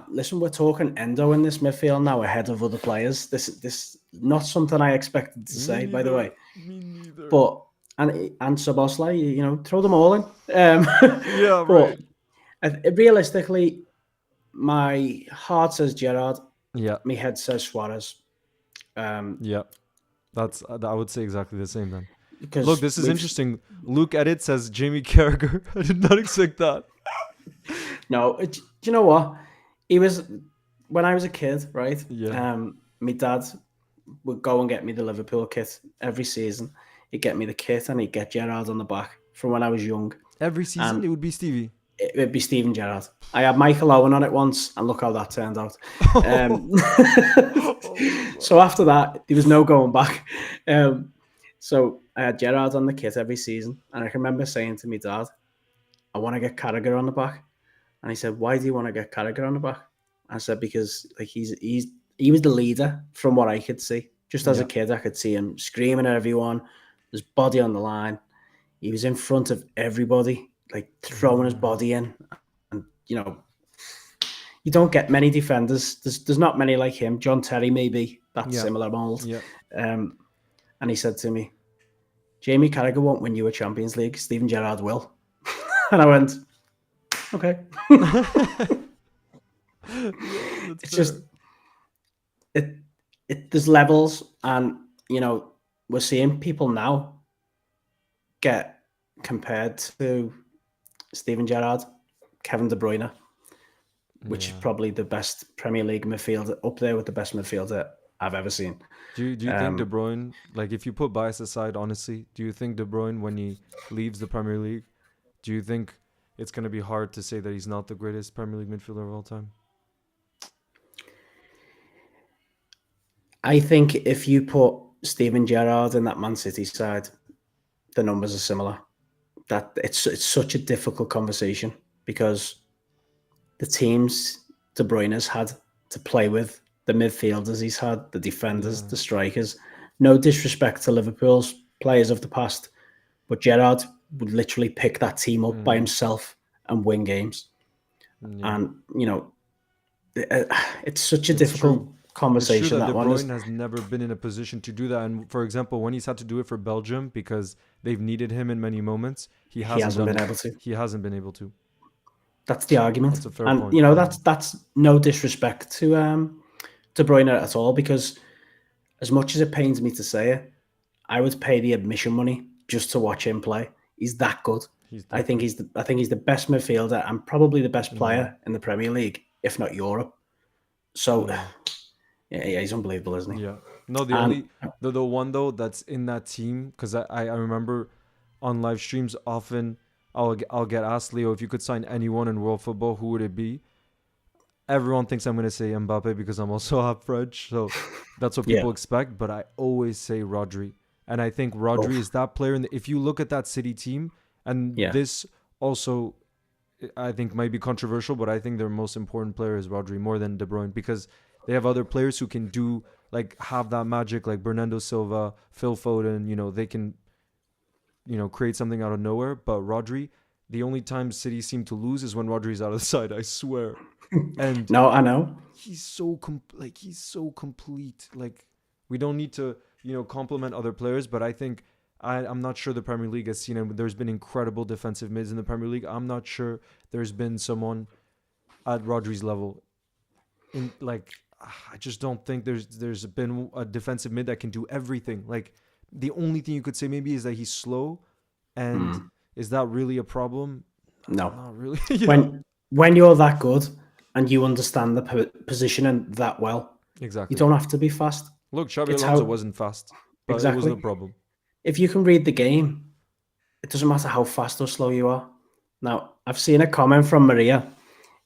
listen, we're talking Endo in this midfield now ahead of other players. This not something I expected to Me say, by the neither. way. Me neither. But and Szoboszlai, throw them all in. Yeah, But right. realistically, my heart says Gerrard, Yeah. my head says Suarez. Um, Yeah. I would say exactly the same then. Look, because this is we've interesting. Luke Edit says Jamie Carragher. I did not expect that. no, do you know what? He was when I was a kid, right? Yeah. My dad would go and get me the Liverpool kit every season. He'd get me the kit and he'd get Gerrard on the back from when I was young. Every season And it would be Stevie. it would be Steven Gerrard. I had Michael Owen on it once, and look how that turned out. Um, Oh my so after that, there was no going back. So I had Gerrard on the kit every season, and I can remember saying to my dad, "I want to get Carragher on the back," and he said, "Why do you want to get Carragher on the back?" I said, "Because like he was the leader from what I could see. Just as a Yeah. kid, I could see him screaming at everyone, his body on the line. He was in front of everybody, like throwing his body in, and You don't get many defenders. There's not many like him. John Terry, maybe, that Yeah, similar mold. yeah. Um, and he said to me, Jamie Carragher won't win you a Champions League. Steven Gerrard will. And I went, okay. Yeah, that's It's fair. just it. There's levels, and we're seeing people now get compared to Steven Gerrard, Kevin De Bruyne, which is Yeah. probably the best Premier League midfielder, up there with the best midfielder I've ever seen. Do you think De Bruyne, like if you put bias aside, honestly, do you think De Bruyne when he leaves the Premier League, do you think it's gonna be hard to say that he's not the greatest Premier League midfielder of all time? I think if you put Steven Gerrard in that Man City side, the numbers are similar. That it's such a difficult conversation because the teams De Bruyne's had to play with, the midfielders he's had, the defenders, Yeah. the strikers. No disrespect to Liverpool's players of the past, but Gerrard would literally pick that team up by Mm-hmm. himself and win games. Yeah. And it's such a It's difficult true. It's true conversation, that De that one is. Bruyne has never been in a position to do that. And for example, when he's had to do it for Belgium because they've needed him in many moments, he He hasn't hasn't done been it. able to. He hasn't been able to. That's the argument. That's a fair And point. Yeah. that's no disrespect to De Bruyne at all, because as much as it pains me to say it, I would pay the admission money just to watch him play. He's that good. He's I that think good. he's the best midfielder and probably the best Mm-hmm. player in the Premier League, if not Europe. So Yeah. yeah, he's unbelievable, isn't he? Yeah. No, the And only the one though that's in that team because I remember on live streams often I'll get asked, Leo, if you could sign anyone in world football, who would it be? Everyone thinks I'm gonna say Mbappe because I'm also half French, so that's what yeah, people expect. But I always say Rodri, and I think Rodri oh is that player. And if you look at that City team, and yeah, this also I think might be controversial, but I think their most important player is Rodri more than De Bruyne because they have other players who can do like have that magic, like Bernardo Silva, Phil Foden. They can create something out of nowhere. But Rodri, the only time City seem to lose is when Rodri's out of the side. I swear. And no, I know. he's so complete. Like we don't need to compliment other players, but I think I'm not sure the Premier League has seen it. There's been incredible defensive mids in the Premier League. I'm not sure there's been someone at Rodri's level. In like, I just don't think there's been a defensive mid that can do everything. Like the only thing you could say maybe is that he's slow, and Mm, is that really a problem? no, Not really. Yeah, when you're that good and you understand the positioning that well, you exactly. don't have to be fast. Look, Xabi It's Alonso how wasn't fast, but it wasn't a exactly. problem. If you can read the game, it doesn't matter how fast or slow you are. Now, I've seen a comment from Maria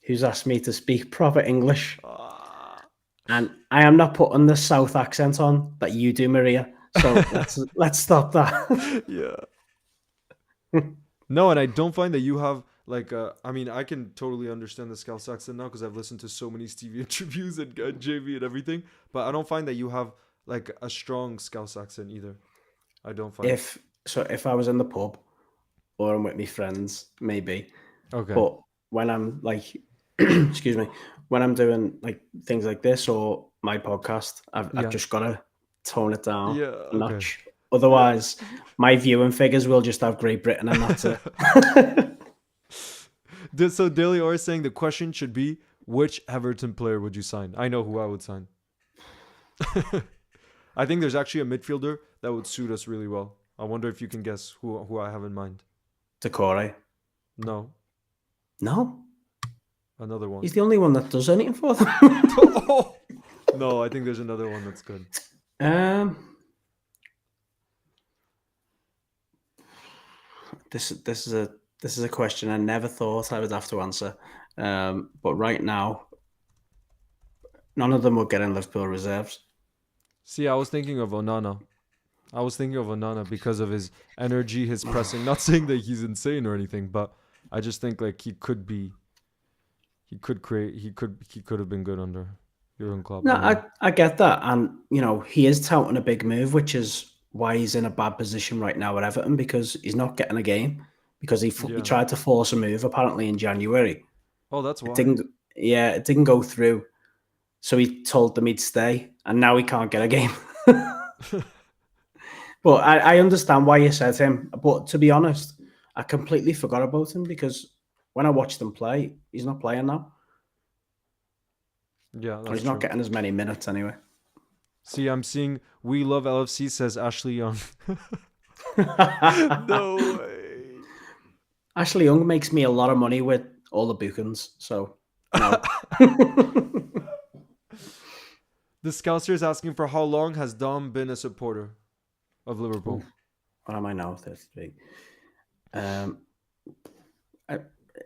who's asked me to speak proper English, Ah. and I am not putting the South accent on that you do, Maria. So let's stop that. Yeah. No, and I don't find that you have like I mean, I can totally understand the Scouse accent now because I've listened to so many Stevie interviews and JV and everything, but I don't find that you have like a strong Scouse accent either. I don't find. If I was in the pub or I'm with my friends, maybe. Okay. But when I'm like, excuse me, when I'm doing like things like this or my podcast, I've Yeah. just got to tone it down Yeah. a Okay. notch. Yeah. Otherwise, my viewing figures will just have Great Britain and that's it. So Daily R is saying the question should be which Everton player would you sign? I know who I would sign. I think there's actually a midfielder that would suit us really well. I wonder if you can guess who I have in mind. Decore. No, No, another one. he's the only one that does anything for them. Oh! No, I think there's another one that's good. um, this is a question I never thought I would have to answer. But right now, none of them would get in Liverpool reserves. See, I was thinking of Onana. I was thinking of Onana because of his energy, his pressing. Not saying that he's insane or anything, but I just think like he could create, he could have been good under Jurgen Klopp. No, I don't know. I get that, and he is touting a big move, which is why he's in a bad position right now at Everton, because he's not getting a game because he Yeah. tried to force a move apparently in January. Oh, that's It why. didn't yeah, it didn't go through. So he told them he'd stay, and now he can't get a game. But I understand why you said him. But to be honest, I completely forgot about him because when I watched him play, he's not playing now. Yeah, Or that's he's not true. getting as many minutes anyway. See, I'm seeing We Love LFC says Ashley Young. No way. Ashley Young makes me a lot of money with all the bookings, so no. The Scouser is asking for how long has Dom been a supporter of Ooh, Liverpool? what am I now? 33. Um, I,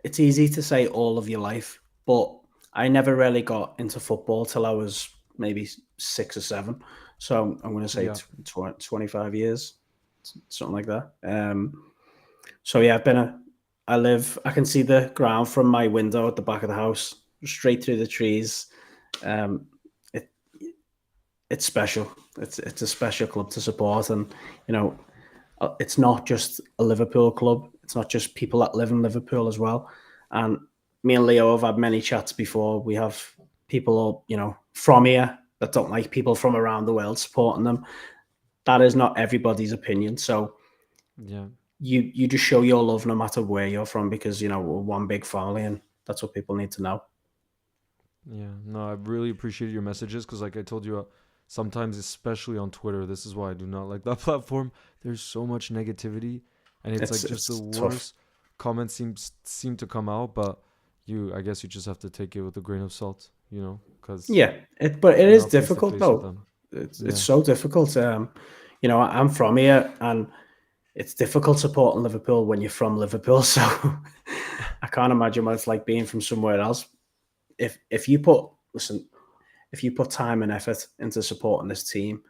it's easy to say all of your life, but I never really got into football till I was maybe 6 or 7. So I'm going to say Yeah. 25 years, something like that. So yeah, I can see the ground from my window at the back of the house, straight through the trees. Um, it, it's special. It's a special club to support, and you know, it's not just a Liverpool club. It's not just people that live in Liverpool as well. And me and Leo have had many chats before. We have people, from here that don't like people from around the world supporting them. That is not everybody's opinion. So Yeah. you just show your love no matter where you're from because we're one big family, and that's what people need to know. Yeah. No, I really appreciated your messages because, like I told you, sometimes, especially on Twitter, this is why I do not like that platform. There's so much negativity, and it's like just the It's tough. worst comments seem to come out. But I guess you just have to take it with a grain of salt, because Yeah, but it you're is not face to difficult face with though. them. It's Yeah. so difficult. I'm from here, and it's difficult supporting Liverpool when you're from Liverpool. So I can't imagine what it's like being from somewhere else. If you put listen, if you put time and effort into supporting this team,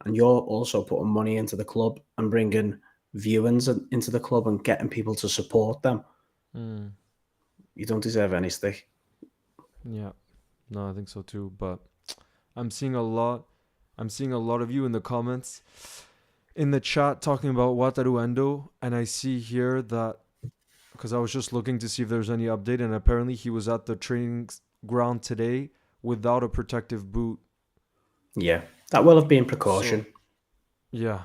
and you're also putting money into the club and bringing viewings into the club and getting people to support them, Mm, you don't deserve any stick. yeah. No, I think so too. But I'm seeing a lot. I'm seeing a lot of you in the comments, in the chat, talking about Wataru Endo, and I see here that because I was just looking to see if there's any update, and apparently he was at the training ground today without a protective boot. Yeah, that will have been So precaution. yeah,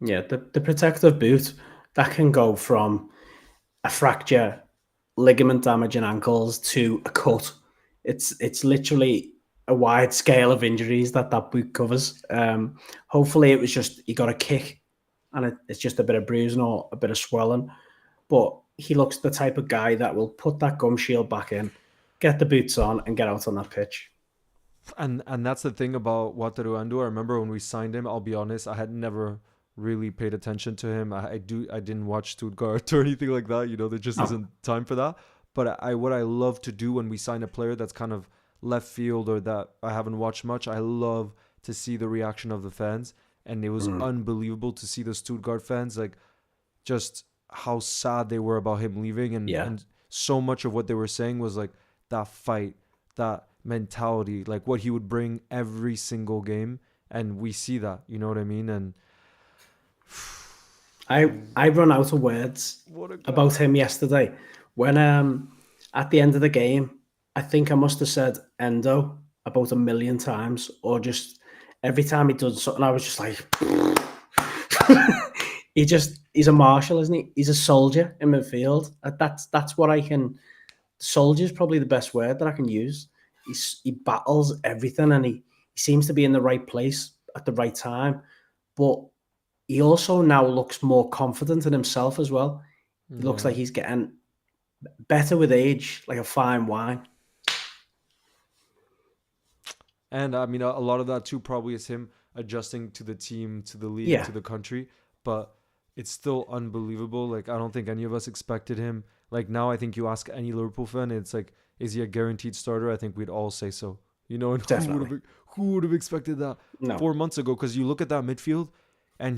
Yeah, the protective boot that can go from a fracture, ligament damage in ankles to a cut. It's literally a wide scale of injuries that boot covers. Hopefully, it was just he got a kick and it's just a bit of bruising or a bit of swelling. But he looks the type of guy that will put that gum shield back in, get the boots on, and get out on that pitch. and that's the thing about Wataru Endo. I remember when we signed him. I'll be honest, I had never really paid attention to him. I didn't watch Stuttgart or anything like that. There just No. isn't time for that. But what I love to do when we sign a player that's kind of left field or that I haven't watched much, I love to see the reaction of the fans. And it was Mm, unbelievable to see the Stuttgart fans, like, just how sad they were about him leaving, and yeah. and so much of what they were saying was like that fight, that mentality, like what he would bring every single game, and we see that, you know what I mean? And I run out of words what a about guy. him yesterday. When at the end of the game, I think I must have said Endo about a million times, or just every time he does something, I was just like, he's a marshal, isn't he? He's a soldier in midfield. That's what I can. Soldier is probably the best word that I can use. He battles everything, and he seems to be in the right place at the right time, but he also now looks more confident in himself as well. He looks like Yeah. he's getting better with age, like a fine wine. And I mean, a lot of that too probably is him adjusting to the team, to the league, Yeah. to the country. But it's still unbelievable. Like, I don't think any of us expected him. Like, now I think you ask any Liverpool fan, it's like, is he a guaranteed starter? I think we'd all say so. And Definitely. who would have expected that No. 4 months ago? Because you look at that midfield, and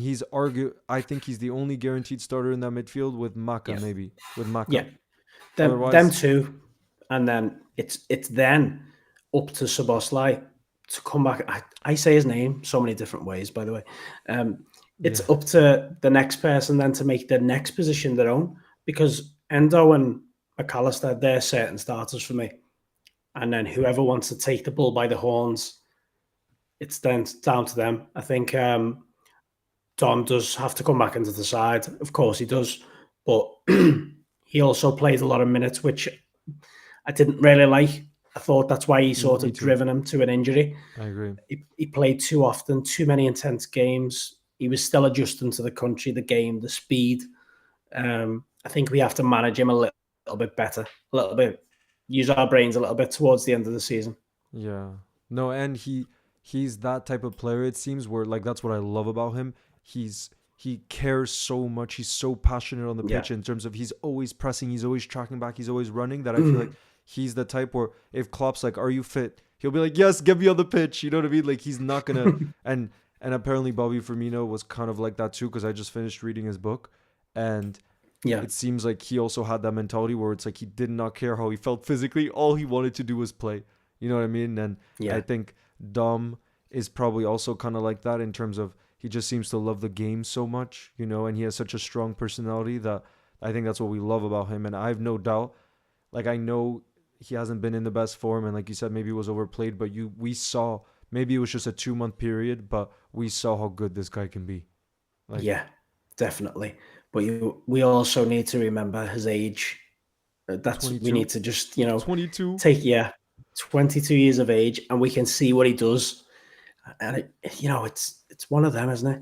I think he's the only guaranteed starter in that midfield with Maka, Yeah. maybe with Maka. Yeah. Them Otherwise, two, and then it's then up to Soboslai to come back. I say his name so many different ways, by the way. yeah, It's up to the next person then to make the next position their own, because Endo and McAllister, they're certain starters for me. and then whoever wants to take the bull by the horns, it's then down to them. I think Don does have to come back into the side. Of course he does. But he also played a lot of minutes, which I didn't really like. I thought that's why he sort Me of too. driven him to an injury. I agree. He played too often, too many intense games. He was still adjusting to the country, the game, the speed. I think we have to manage him a little bit better, a little bit, use our brains a little bit towards the end of the season. Yeah. No, and he's that type of player it seems where like that's what I love about him. He cares so much. He's so passionate on the Yeah. pitch in terms of he's always pressing, he's always tracking back, he's always running that I feel like he's the type where if Klopp's like, "Are you fit?" He'll be like, "Yes, get me on the pitch." You know what I mean? Like he's not going to and apparently Bobby Firmino was kind of like that too because I just finished reading his book and Yeah. it seems like he also had that mentality where it's like he did not care how he felt physically. All he wanted to do was play. You know what I mean? And I Yeah. think Dom is probably also kind of like that in terms of he just seems to love the game so much, you know, and he has such a strong personality that I think that's what we love about him. And I have no doubt, like I know he hasn't been in the best form, and like you said, maybe he was overplayed, but we saw maybe it was just a 2 month period, but we saw how good this guy can be. Like Yeah, definitely. But we also need to remember his age. We 22, need to just 22. take 22 years of age, and we can see what he does. And it's one of them, isn't it?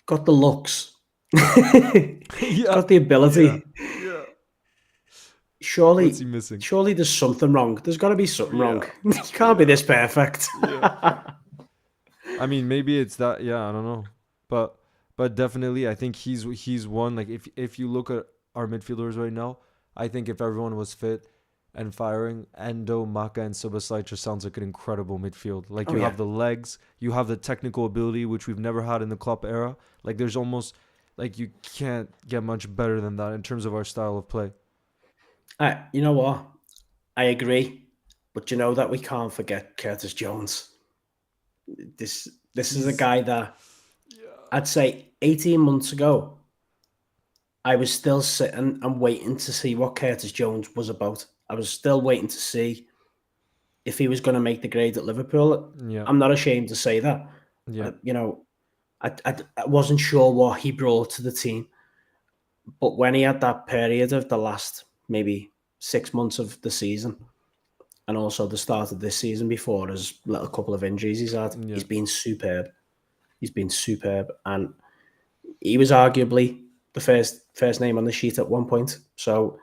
Got the looks, Yeah, got the yeah, ability. yeah. What's he Surely, missing? surely there's something wrong. There's got to be something wrong. Yeah, You can't be yeah, this perfect. yeah. I mean, maybe it's that. Yeah, I don't know, but definitely, I think he's one. Like if you look at our midfielders right now, I think if everyone was fit and firing, Endo, Maka, and Subasai just sounds like an incredible midfield. Like Oh you yeah. have the legs, you have the technical ability, which we've never had in the Klopp era. Like there's almost like you can't get much better than that in terms of our style of play. You know what? I agree, but you know that we can't forget Curtis Jones. This is a He's guy that yeah, I'd say 18 months ago, I was still sitting and waiting to see what Curtis Jones was about. I was still waiting to see if he was going to make the grade at Liverpool. yeah, I'm not ashamed to say that. yeah, I wasn't sure what he brought to the team, but when he had that period of the last maybe 6 months of the season, and also the start of this season before his little couple of injuries he's had, yeah. he's been superb. He's been superb, and he was arguably the first name on the sheet at one point. So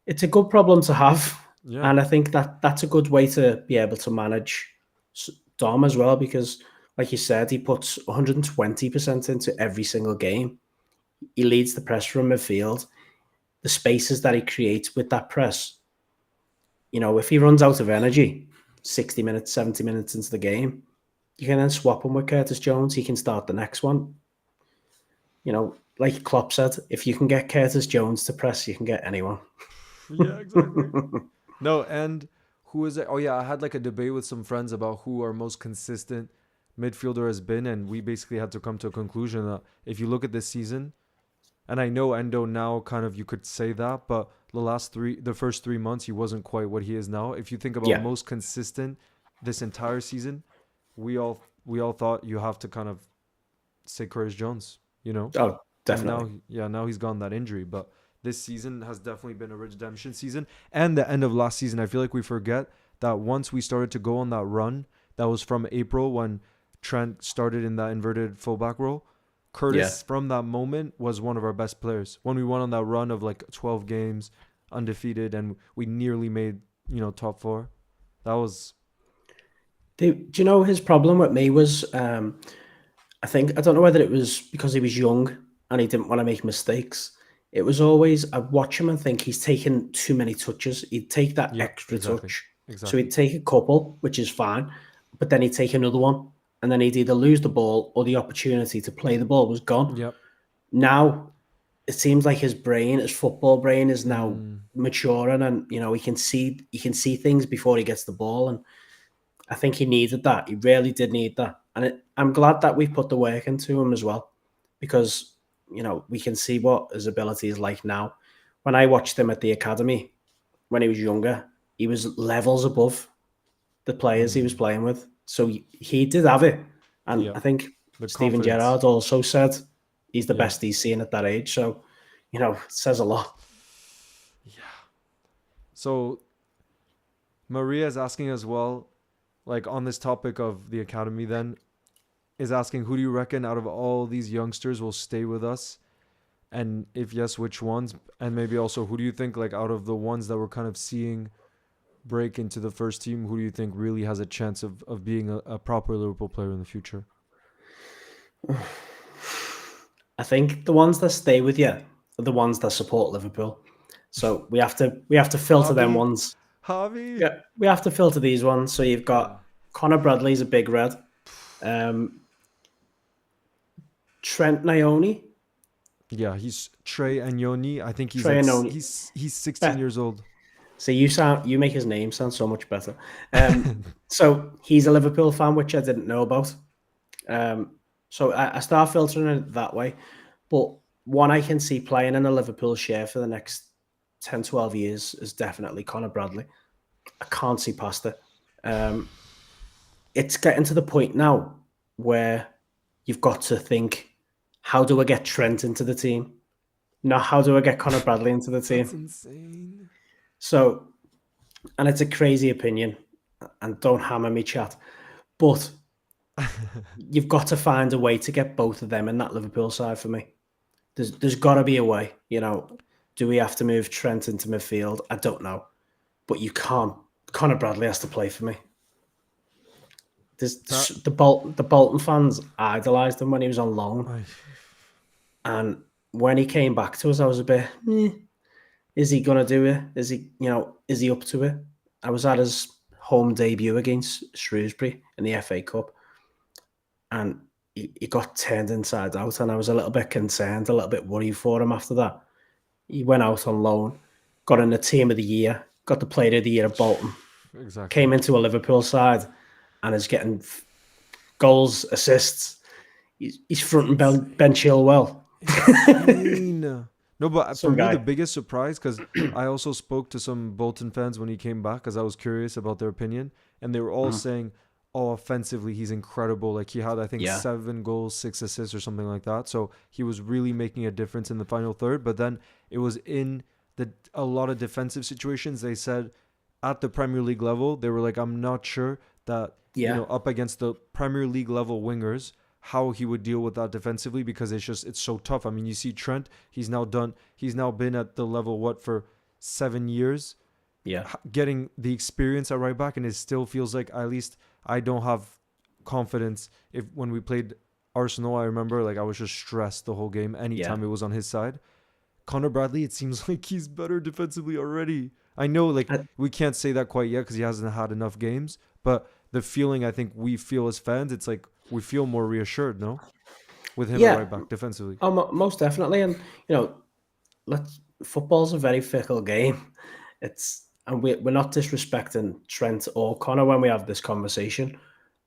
it's a good problem to have, Yeah. and I think that's a good way to be able to manage Dom as well because, like you said, he puts 120% into every single game. He leads the press from midfield. The spaces that he creates with that press, if he runs out of energy, 60 minutes, 70 minutes into the game, you can then swap him with Curtis Jones. He can start the next one. Like Klopp said, if you can get Curtis Jones to press, you can get anyone. Yeah, exactly. No, and who is it? Oh yeah, I had like a debate with some friends about who our most consistent midfielder has been, and we basically had to come to a conclusion that if you look at this season, and I know Endo now kind of you could say that, but the first 3 months, he wasn't quite what he is now. If you think about Yeah. most consistent this entire season, we all thought you have to kind of say Curtis Jones, you know? Oh, And definitely. now he's gone that injury, but this season has definitely been a redemption season. And the end of last season, I feel like we forget that once we started to go on that run, that was from April when Trent started in that inverted fullback role. Yeah. Curtis, from that moment, was one of our best players. When we went on that run of like 12 games undefeated and we nearly made, top four, that was, Do you know his problem with me was I don't know whether it was because he was young and he didn't want to make mistakes. It was always I'd watch him and think he's taking too many touches. He'd take that yep, extra exactly. touch. So Exactly. he'd take a couple, which is fine, but then he'd take another one. And then he'd either lose the ball or the opportunity to play the ball was gone. Yep. Now it seems like his football brain is now Mm, maturing and he can see things before he gets the ball. And I think he needed that. He really did need that. And I'm glad that we've put the work into him as well because, we can see what his ability is like now. When I watched him at the academy when he was younger, he was levels above the players he was playing with. So he did have it. And Yeah, I think the Steven confidence. Gerrard also said he's the Yeah. best he's seen at that age. So, it says a lot. Yeah. So Maria is asking as well, like on this topic of the academy, then is asking, who do you reckon out of all these youngsters will stay with us? And if yes, which ones? And maybe also, who do you think, like out of the ones that we're kind of seeing break into the first team, who do you think really has a chance of being a proper Liverpool player in the future? I think the ones that stay with you are the ones that support Liverpool. So we have to filter them Javi, ones. Javi. Yeah, we have to filter these ones. So you've Yeah. got Connor Bradley's a big red. Um, Trent Ione, Yeah, he's Trey Agnoni. I think he's Trey like Ione. he's 16 Bet. years old. So you make his name sound so much better. So he's a Liverpool fan, which I didn't know about. So I start filtering it that way. But one I can see playing in a Liverpool share for the next 10, 12 years is definitely Connor Bradley. I can't see past it. It's getting to the point now where you've got to think, how do I get Trent into the team? Not how do I get Connor Bradley into the That's team? insane. So, and it's a crazy opinion, and don't hammer me, chat, but you've got to find a way to get both of them in that Liverpool side for me. There's got to be a way. Do we have to move Trent into midfield? I don't know, but you can't. Connor Bradley has to play for me. That The Bolton fans idolised him when he was on loan, I, and when he came back to us, I was a bit. Is he gonna do it? Is he up to it? I was at his home debut against Shrewsbury in the FA Cup, and he got turned inside out, and I was a little bit concerned, a little bit worried for him after that. He went out on loan, got in the team of the year, got the player of the year at Bolton, exactly. came into a Liverpool side, and is getting goals, assists. He's It's fronting Ben insane. Chilwell. Insane. No, but for Some me, the guy. biggest surprise, because I also spoke to some Bolton fans when he came back, because I was curious about their opinion, and they were all Mhm. saying, "Oh, offensively, he's incredible. Like he had, I think, Yeah, 7 goals, 6 assists, or something like that. So he was really making a difference in the final third. But then it was in a lot of defensive situations. They said at the Premier League level, they were like, I'm not sure that yeah, up against the Premier League level wingers." How he would deal with that defensively because it's so tough. I mean, you see Trent, he's now been at the level for 7 years, yeah, getting the experience at right back, and it still feels like at least I don't have confidence. If when we played Arsenal, I remember like I was just stressed the whole game yeah. anytime it was on his side. Connor Bradley, it seems like he's better defensively already. I know like I, we can't say that quite yet because he hasn't had enough games, but the feeling I think we feel as fans, it's like we feel more reassured, no? With him at yeah, right back defensively. most definitely. And let's football's a very fickle game. And we're not disrespecting Trent or Connor when we have this conversation.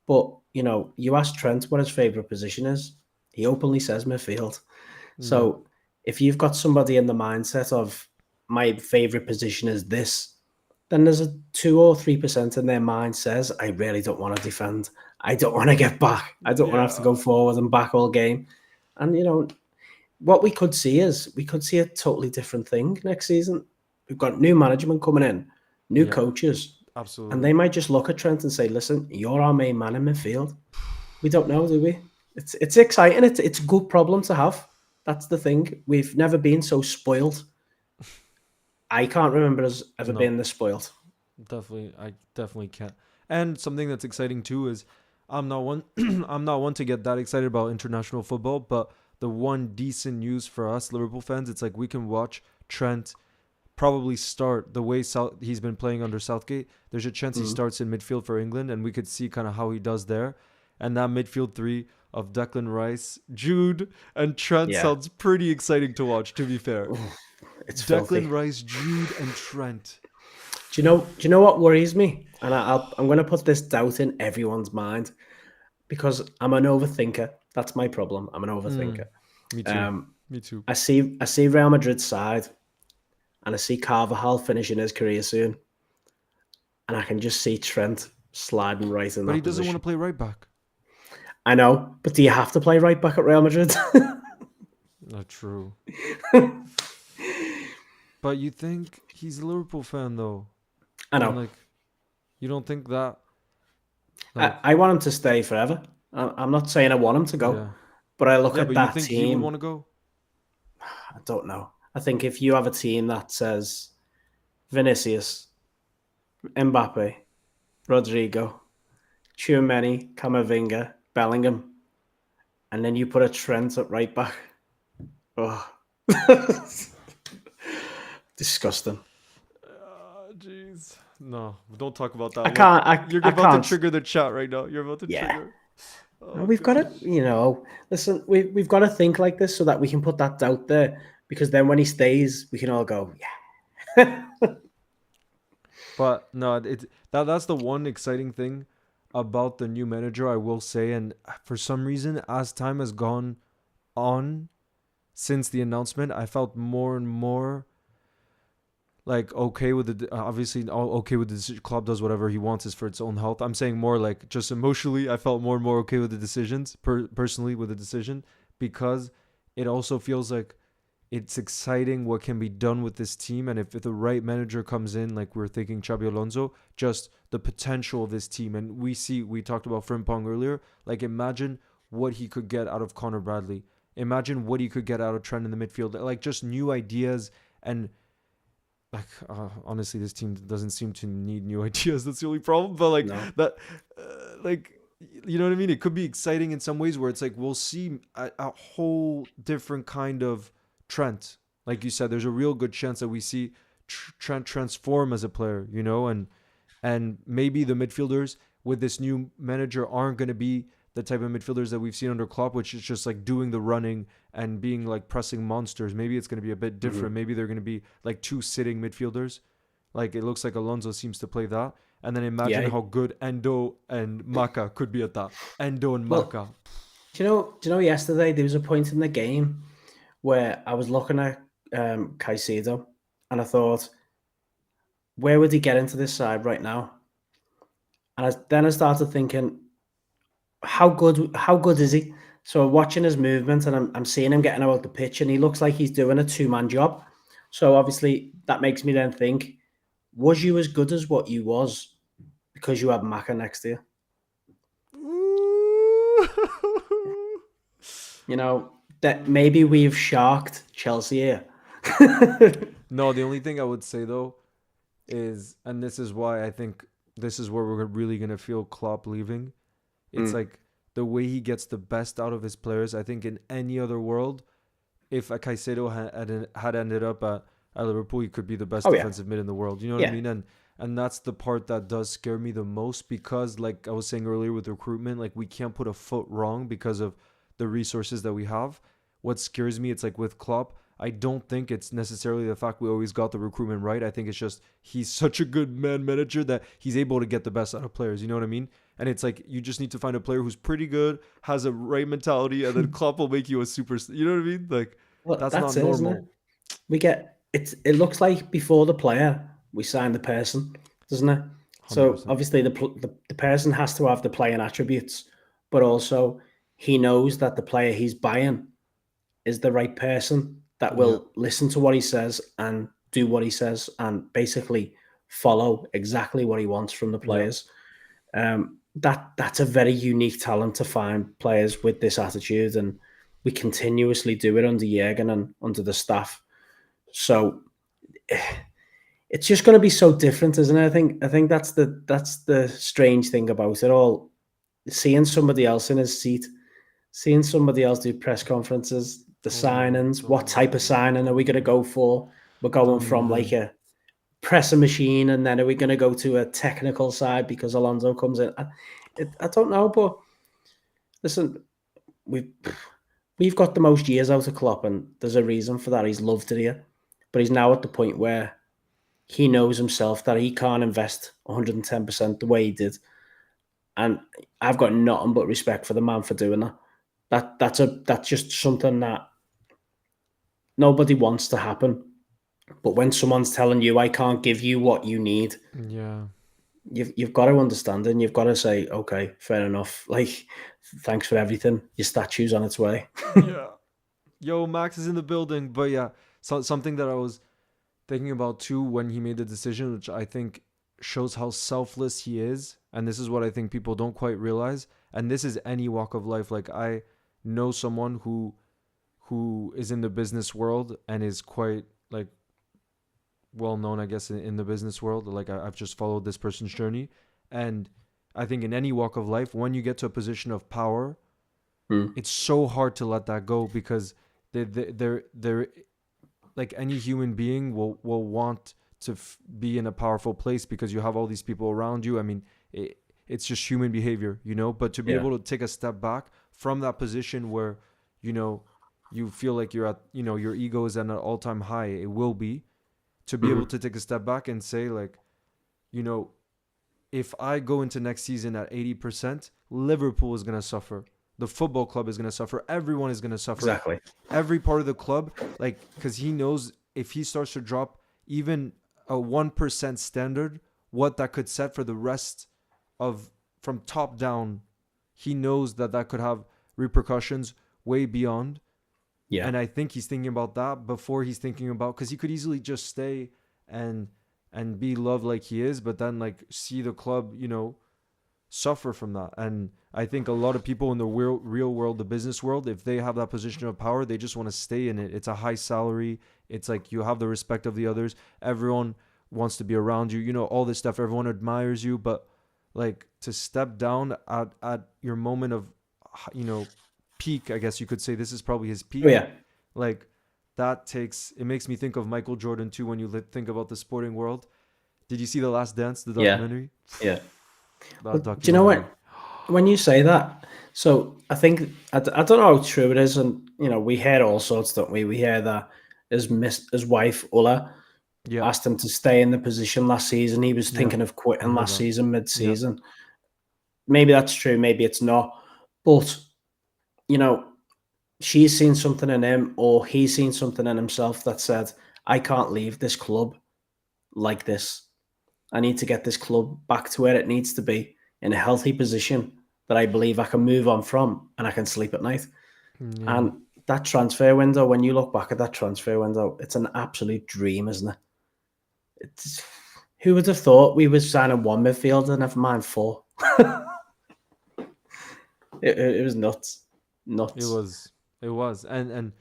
But you ask Trent what his favourite position is, he openly says midfield. Yeah. So if you've got somebody in the mindset of my favourite position is this, then there's a 2 or 3% in their mind says, I really don't want to defend. I don't want to get back. I don't want to have to go Yeah. forward and back all game. And what we could see a totally different thing next season. We've got new management coming in, new Yeah. coaches, and Absolutely. they might just look at Trent and say, "Listen, you're our main man in midfield." We don't know, do we? It's exciting. It's a good problem to have. That's the thing. We've never been so spoiled. I can't remember us ever No. being this spoiled. Definitely, I definitely can't. And something that's exciting too is I'm not one I'm not one to get that excited about international football, but the one decent news for us Liverpool fans, it's like we can watch Trent probably start the way he's been playing under Southgate. There's a chance he Mm. starts in midfield for England, and we could see kind of how he does there. And that midfield three of Declan Rice, Jude, and Trent Yeah, sounds pretty exciting to watch. To be fair, it's Declan filthy. Rice, Jude, and Trent. Do you know what worries me? And I'm going to put this doubt in everyone's mind because I'm an overthinker. That's my problem. I'm an Mm, overthinker. me too. Um, Me too. I see Real Madrid's side, and I see Carvajal finishing his career soon. and I can just see Trent sliding right in But he that doesn't want to position. play right back. I know, but do you have to play right back at Real Madrid? Not true. But you think he's a Liverpool fan though, I and know. like you don't think that like I want him to stay forever. I'm not saying I want him to go, yeah but I look yeah. at But you that think he would want team. to go? I don't know. I think if you have a team that says Vinicius, Mbappe, Rodrigo, Tchouameni, Camavinga, Bellingham, and then you put a Trent at right back. Oh, disgusting. Jeez. No, don't talk about I that. Look, can't. you're I about to can't. trigger the chat right now. You're about to Yeah. trigger. Oh We've got to, gosh. listen, we've got to think like this so that we can put that doubt there. Because then when he stays, we can all go, yeah. But no, that's the one exciting thing about the new manager, I will say. And for some reason, as time has gone on since the announcement, I felt more and more like okay with the obviously okay with the decision. Club does whatever he wants is for its own health. I'm saying more like just emotionally, I felt more and more okay with the decisions personally with the decision because it also feels like it's exciting what can be done with this team. And if the right manager comes in, like we're thinking Xabi Alonso, just the potential of this team. And we talked about Frimpong earlier. Like imagine what he could get out of Connor Bradley. Imagine what he could get out of Trent in the midfield. Like just new ideas and like honestly, this team doesn't seem to need new ideas. That's the only problem. But like No. that, like you know what I mean. It could be exciting in some ways where it's like we'll see a whole different kind of Trent. Like you said, there's a real good chance that we see Trent transform as a player. You know, and maybe the midfielders with this new manager aren't going to be the type of midfielders that we've seen under Klopp, which is just like doing the running and being like pressing monsters. Maybe it's going to be a bit different. Mm-hmm. Maybe they're going to be like two sitting midfielders. Like it looks like Alonso seems to play that. And then imagine Yeah. how good Endo and Maka could be at that. Endo and Well, Maka. yesterday there was a point in the game where I was looking at Caicedo and I thought, where would he get into this side right now? And then I started thinking, how good is he? So I'm watching his movement and I'm seeing him getting about the pitch and he looks like he's doing a two-man job. So obviously that makes me then think, was you as good as what you was because you had Maka next to you? You know, that maybe we've sharked Chelsea here. No, the only thing I would say though is, and this is why I think this is where we're really gonna feel Klopp leaving. It's Mm, like the way he gets the best out of his players. I think in any other world, if a Caicedo had ended up at Liverpool, he could be the best oh yeah, defensive mid in the world. You know what I yeah. mean? And that's the part that does scare me the most because, like I was saying earlier with recruitment, like we can't put a foot wrong because of the resources that we have. What scares me, it's like with Klopp, I don't think it's necessarily the fact we always got the recruitment right. I think it's just he's such a good man manager that he's able to get the best out of players. You know what I mean? And it's like you just need to find a player who's pretty good, has a right mentality, and then Klopp will make you a super. You know what I mean? Like Well, that's not that's it, isn't it? normal. We get it. It looks like before the player, we sign the person, doesn't it? 100%. So obviously the person has to have the playing attributes, but also he knows that the player he's buying is the right person that Yeah. will listen to what he says and do what he says and basically follow exactly what he wants from the Yeah. players. That's a very unique talent to find players with this attitude, and we continuously do it under Jurgen and under the staff. So it's just going to be so different, isn't it? I think that's the strange thing about it all. Seeing somebody else in his seat, seeing somebody else do press conferences, the Oh, signings, what don't type of even, signing are we don't going to even, go for? We're going don't from like even. a presser machine, and then are we going to go to a technical side because Alonso comes in? I don't know, but listen, we've we've got the most years out of Klopp, and there's a reason for that. He's loved it here, but he's now at the point where he knows himself that he can't invest 110% the way he did, and I've got nothing but respect for the man for doing that. That's just something that nobody wants to happen. But when someone's telling you, "I can't give you what you need," Yeah. you've got to understand it, and you've got to say, okay, fair enough. Like, thanks for everything. Your statue's on its way. Yeah. Yo, Max is in the building. But yeah, something that I was thinking about too when he made the decision, which I think shows how selfless he is. And this is what I think people don't quite realize. And this is any walk of life. Like I know someone who is in the business world and is quite like well known, I guess, in the business world. Like I've just followed this person's journey, and I think in any walk of life, when you get to a position of power, Mm. it's so hard to let that go because they're like any human being will want to be in a powerful place because you have all these people around you. I mean, it's just human behavior, you know. But to be Yeah. able to take a step back from that position where you know you feel like you're at your ego is at an all-time high, it will be to be able Hmm. to take a step back and say like, you know, if I go into next season at 80%, Liverpool is going to suffer. The football club is going to suffer. Everyone is going to suffer. Exactly. Every part of the club, like, because he knows if he starts to drop even a 1% standard, what that could set for the rest of from top down. He knows that that could have repercussions way beyond. Yeah. And I think he's thinking about that before he's thinking about, because he could easily just stay and be loved like he is, but then like see the club, suffer from that. And I think a lot of people in the real world, the business world, if they have that position of power, they just want to stay in it. It's a high salary. It's like you have the respect of the others. Everyone wants to be around you. You know, all this stuff. Everyone admires you. But like to step down at your moment of, peak, I guess you could say this is probably his Oh peak. yeah. Like it makes me think of Michael Jordan too when you think about the sporting world. Did you see The Last Dance, the Yeah. documentary? Yeah. That Well, do you know documentary. what? When you say that, so I think I don't know how true it is, and we hear all sorts, don't we? We hear that his wife Ulla Yeah. asked him to stay in the position last season. He was Yeah, thinking of I quitting heard last that. season, Yeah. mid-season. Maybe that's true, maybe it's not. But you know, she's seen something in him, or he's seen something in himself that said, "I can't leave this club like this. I need to get this club back to where it needs to be in a healthy position that I believe I can move on from and I can sleep at night." Yeah. And that transfer window, when you look back at that transfer window, it's an absolute dream, isn't it? It's, who would have thought we were signing one midfielder, never mind four? It was nuts. It Nuts. was. It was. And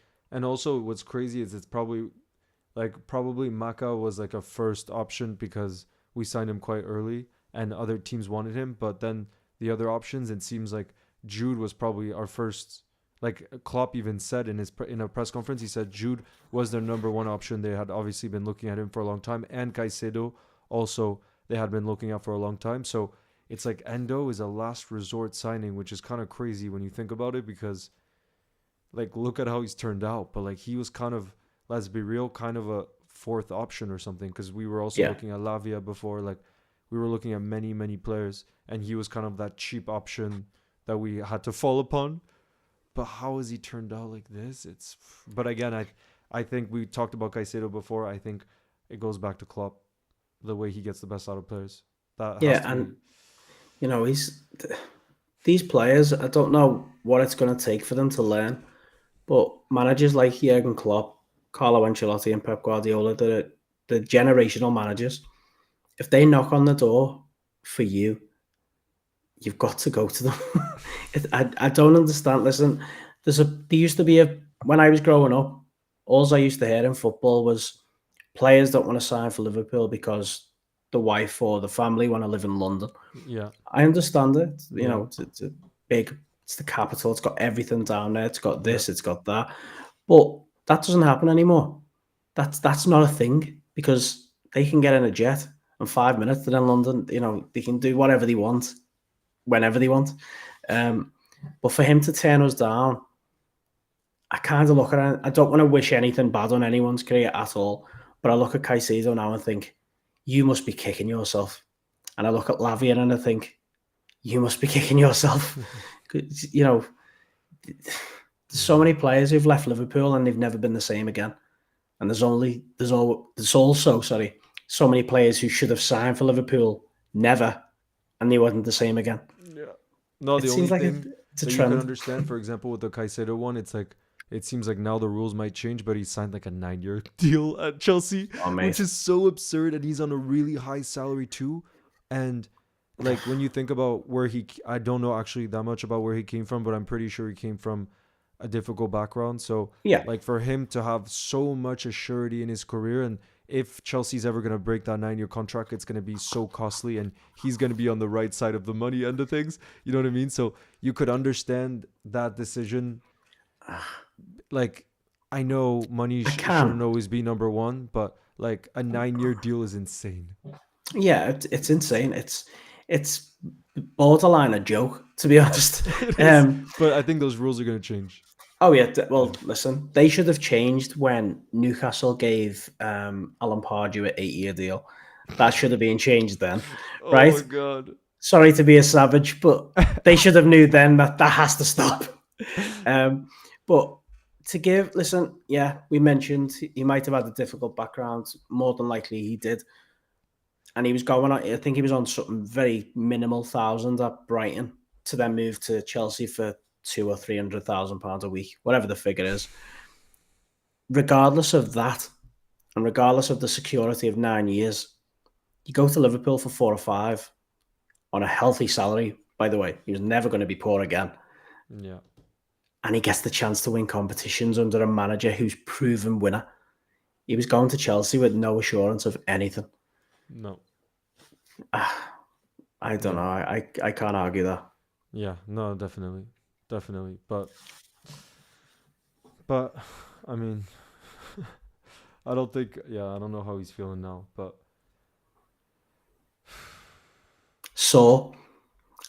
also what's crazy is it's probably Maka was like a first option because we signed him quite early and other teams wanted him, but then the other options, it seems like Jude was probably our first. Like Klopp even said in a press conference, he said Jude was their number one option. They had obviously been looking at him for a long time, and Caicedo also they had been looking at for a long time. So it's like Endo is a last resort signing, which is kind of crazy when you think about it because like look at how he's turned out. But like he was kind of, let's be real, kind of a fourth option or something because we were also Yeah. looking at Lavia before. Like we were looking at many players, and he was kind of that cheap option that we had to fall upon. But how has he turned out like this? It's but again, I think we talked about Caicedo before. I think it goes back to Klopp, the way he gets the best out of players. That has Yeah. to be. And, he's these players, I don't know what it's going to take for them to learn, but managers like Jurgen Klopp, Carlo Ancelotti, and Pep Guardiola, the generational managers, if they knock on the door for you, you've got to go to them. I don't understand. Listen, there used to be when I was growing up, all I used to hear in football was players don't want to sign for Liverpool because the wife or the family want to live in London. Yeah, I understand it. yeah, It's a big, it's the capital. It's got everything down there. It's got yeah, this. It's got that. But that doesn't happen anymore. That's not a thing because they can get in a jet in 5 minutes. They're in London. They can do whatever they want whenever they want. Um, but for him to turn us down, I kind of look at it. I don't want to wish anything bad on anyone's career at all. But I look at Caicedo now and think, you must be kicking yourself. And I look at Lavia and I think, you must be kicking yourself. 'Cause, there's so yeah, many players who've left Liverpool and they've never been the same again. And there's also so many players who should have signed for Liverpool never, and he wasn't the same again. Yeah. No, It the seems only like thing it's a that you could trend. understand, for example, with the Caicedo one, it's like it seems like now the rules might change, but he signed like a 9 year deal at Chelsea, Oh, which mate. is so absurd, and he's on a really high salary too. And like when you think about where I don't know actually that much about where he came from, but I'm pretty sure he came from a difficult background. So Yeah. like for him to have so much assurity in his career, and if Chelsea's ever gonna break that 9 year contract, it's gonna be so costly, and he's gonna be on the right side of the money end of things. You know what I mean? So you could understand that decision. Like I know money I shouldn't can. always be number one, but like a 9 year deal is insane. Yeah, it's insane. It's borderline a joke, to be honest. It is, Um, but I think those rules are gonna change. oh yeah, Yeah. well, listen, they should have changed when Newcastle gave Alan Pardew an 8 year deal. That should have been changed then, Oh my right? god. Sorry to be a savage, but they should have knew then that that has to stop. Um, but to give, listen, yeah, we mentioned he might have had a difficult background. More than likely, he did, and he was going on. I think he was on something very minimal thousand at Brighton to then move to Chelsea for 200,000 or 300,000 pounds a week, whatever the figure is. Regardless of that, and regardless of the security of 9 years, you go to Liverpool for 4 or 5 on a healthy salary. By the way, he was never going to be poor again, Yeah. and he gets the chance to win competitions under a manager who's proven winner. He was going to Chelsea with no assurance of anything. No. I don't Yeah. know. I can't argue that. Yeah. No, definitely. Definitely. But I mean, I don't think yeah, I don't know how he's feeling now, but So,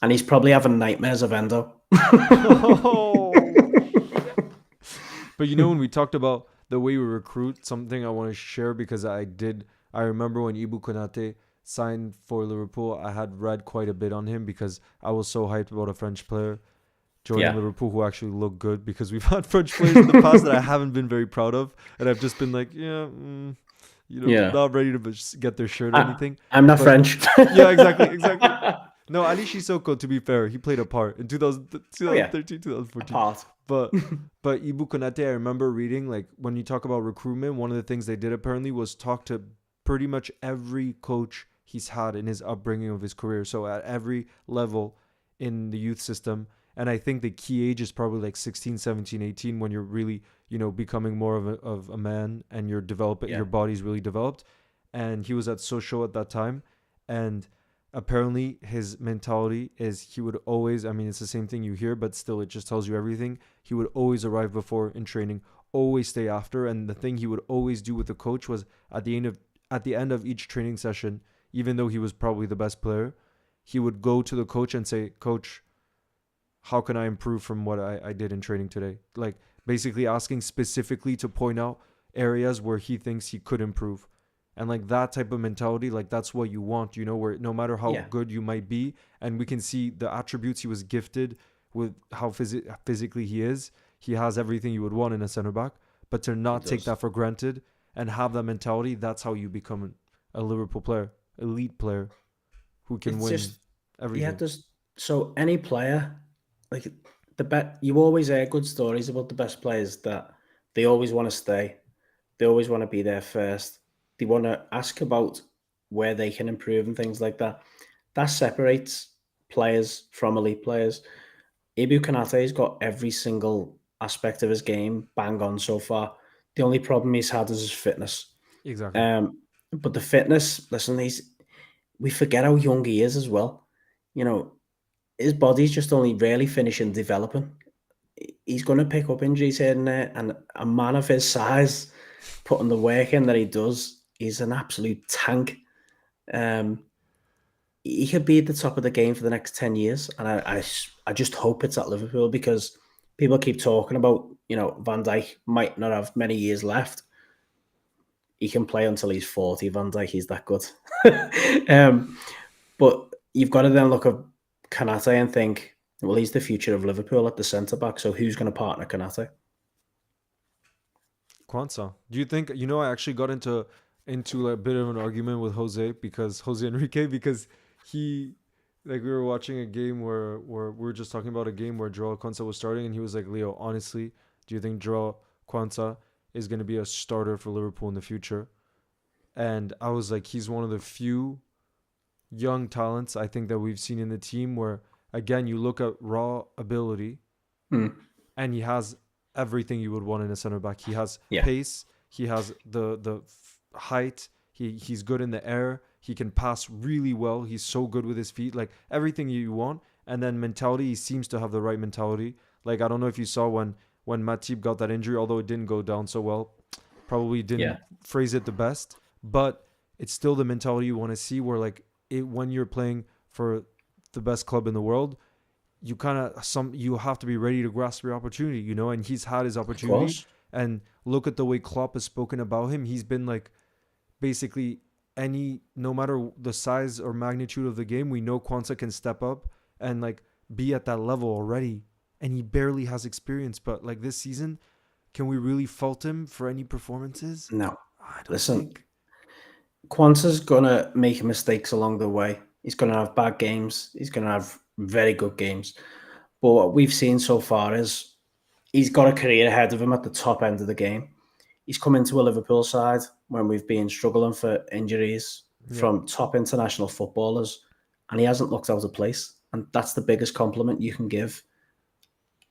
and he's probably having nightmares of Endo. oh shit. But you know when we talked about the way we recruit, something I want to share because I remember when Ibu Konate signed for Liverpool, I had read quite a bit on him because I was so hyped about a French player joining Yeah. Liverpool who actually looked good because we've had French players in the past that I haven't been very proud of, and I've just been like, yeah, Yeah. not ready to get their shirt or anything. I'm not But French. yeah, exactly, exactly. No, Ali Sissoko, to be fair, he played a part in 2000, Oh yeah, 2013, 2014. apart. But but Ibu Konate, I remember reading like when you talk about recruitment, one of the things they did apparently was talk to pretty much every coach he's had in his upbringing of his career. So at every level in the youth system. And I think the key age is probably like 16, 17, 18 when you're really, becoming more of a man and you're developing, Yeah. your body's really developed. And he was at Sochaux at that time. And apparently his mentality is he would always, I mean, it's the same thing you hear, but still it just tells you everything. He would always arrive before in training, always stay after. And the thing he would always do with the coach was at the end of each training session, even though he was probably the best player, he would go to the coach and say, Coach, how can I improve from what I did in training today? Like basically asking specifically to point out areas where he thinks he could improve. And like that type of mentality, like that's what you want, where no matter how Yeah. good you might be, and we can see the attributes he was gifted with, how physically he has everything you would want in a center back. But to He not take does. that for granted and have that mentality, that's how you become a Liverpool player, elite player who can It's win just yeah. everything. There's so any player like the bet. You always hear good stories about the best players that they always want to stay. They always want to be there first. They want to ask about where they can improve and things like that. That separates players from elite players. Ibu Konate's got every single aspect of his game bang on so far. The only problem he's had is his fitness. Exactly. But the fitness, listen, we forget how young he is as well. You know, his body's just only really finishing developing. He's going to pick up injuries here and there, and a man of his size, putting the work in that he does, he's an absolute tank. Um, he could be at the top of the game for the next 10 years. And I just hope it's at Liverpool because people keep talking about, Van Dijk might not have many years left. He can play until he's 40, Van Dijk, he's that good. um, but you've got to then look at Kanate and think, well, he's the future of Liverpool at the centre back. So who's going to partner Kanate? Kwanzaa. Do you think I actually got into a bit of an argument with Jose Enrique because he like we were watching a game where we were just talking about a game where Joel Quinta was starting, and he was like, Leo, honestly, do you think Joel Quinta is going to be a starter for Liverpool in the future? And I was like, he's one of the few young talents I think that we've seen in the team where, again, you look at raw ability Mm. and he has everything you would want in a center back. He has Yeah, pace, he has the height, he's good in the air, he can pass really well. He's so good with his feet, like everything you want. And then mentality, he seems to have the right mentality. Like I don't know if you saw when Matip got that injury, although it didn't go down so well. Probably yeah, didn't phrase it the best, but it's still the mentality you want to see where like it when you're playing for the best club in the world, you have to be ready to grasp your opportunity, and he's had his of opportunity. course. And look at the way Klopp has spoken about him. He's been like basically any no matter the size or magnitude of the game, we know Kwanzaa can step up and like be at that level already. And he barely has experience, but like this season, can we really fault him for any performances? No, I don't listen, think. Quanta's gonna make mistakes along the way. He's gonna have bad games. He's gonna have very good games. But what we've seen so far is he's got a career ahead of him at the top end of the game. He's come into a Liverpool side when we've been struggling for injuries Yeah, from top international footballers, and he hasn't looked out of place. And that's the biggest compliment you can give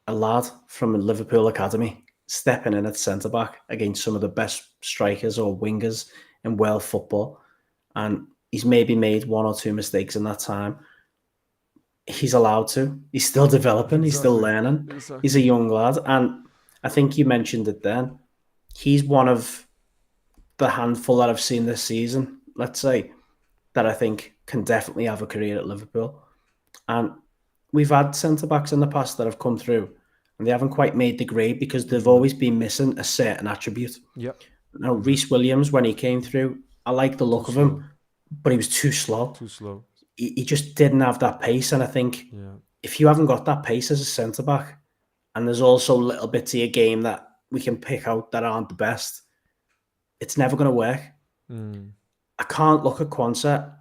a lad from a Liverpool academy stepping in at centre back against some of the best strikers or wingers in world football. And he's maybe made one or two mistakes in that time. He's allowed to. He's still developing. He's still exactly, learning. He's a exactly. young lad. And I think you mentioned it then. He's one of the handful that I've seen this season, let's say, that I think can definitely have a career at Liverpool. And we've had centre backs in the past that have come through and they haven't quite made the grade because they've No. always been missing a certain attribute. Yep. Now, Exactly. Reece Williams, when he came through, I like the Too look of him, slow. but he was too slow. Too slow. He just didn't have that pace. And I think Yeah. if you haven't got that pace as a centre back, and there's also little bits of your game that we can pick out that aren't the best, it's never going to work. Mm. I can't look at Quansah.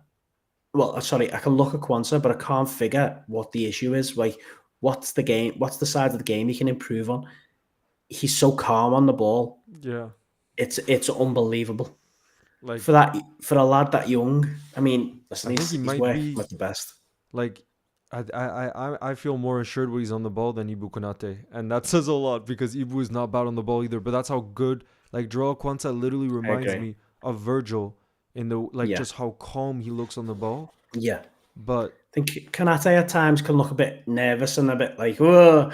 Well, sorry, I can look at Quansah, but I can't figure what the issue is. Like, what's the game? What's the side of the game he can improve on? He's so calm on the ball. Yeah. It's unbelievable Like for that for a lad that young. I mean, listen, I think he he's might working be with the best. like I feel more assured when he's on the ball than Ibu Konate, and that says a lot because Ibu is not bad on the ball either. But that's how good like Joao Quanta literally I reminds agree. me of Virgil in the like Yeah, just how calm he looks on the ball. yeah. But I think Kanate at times can look a bit nervous and a bit like, oh,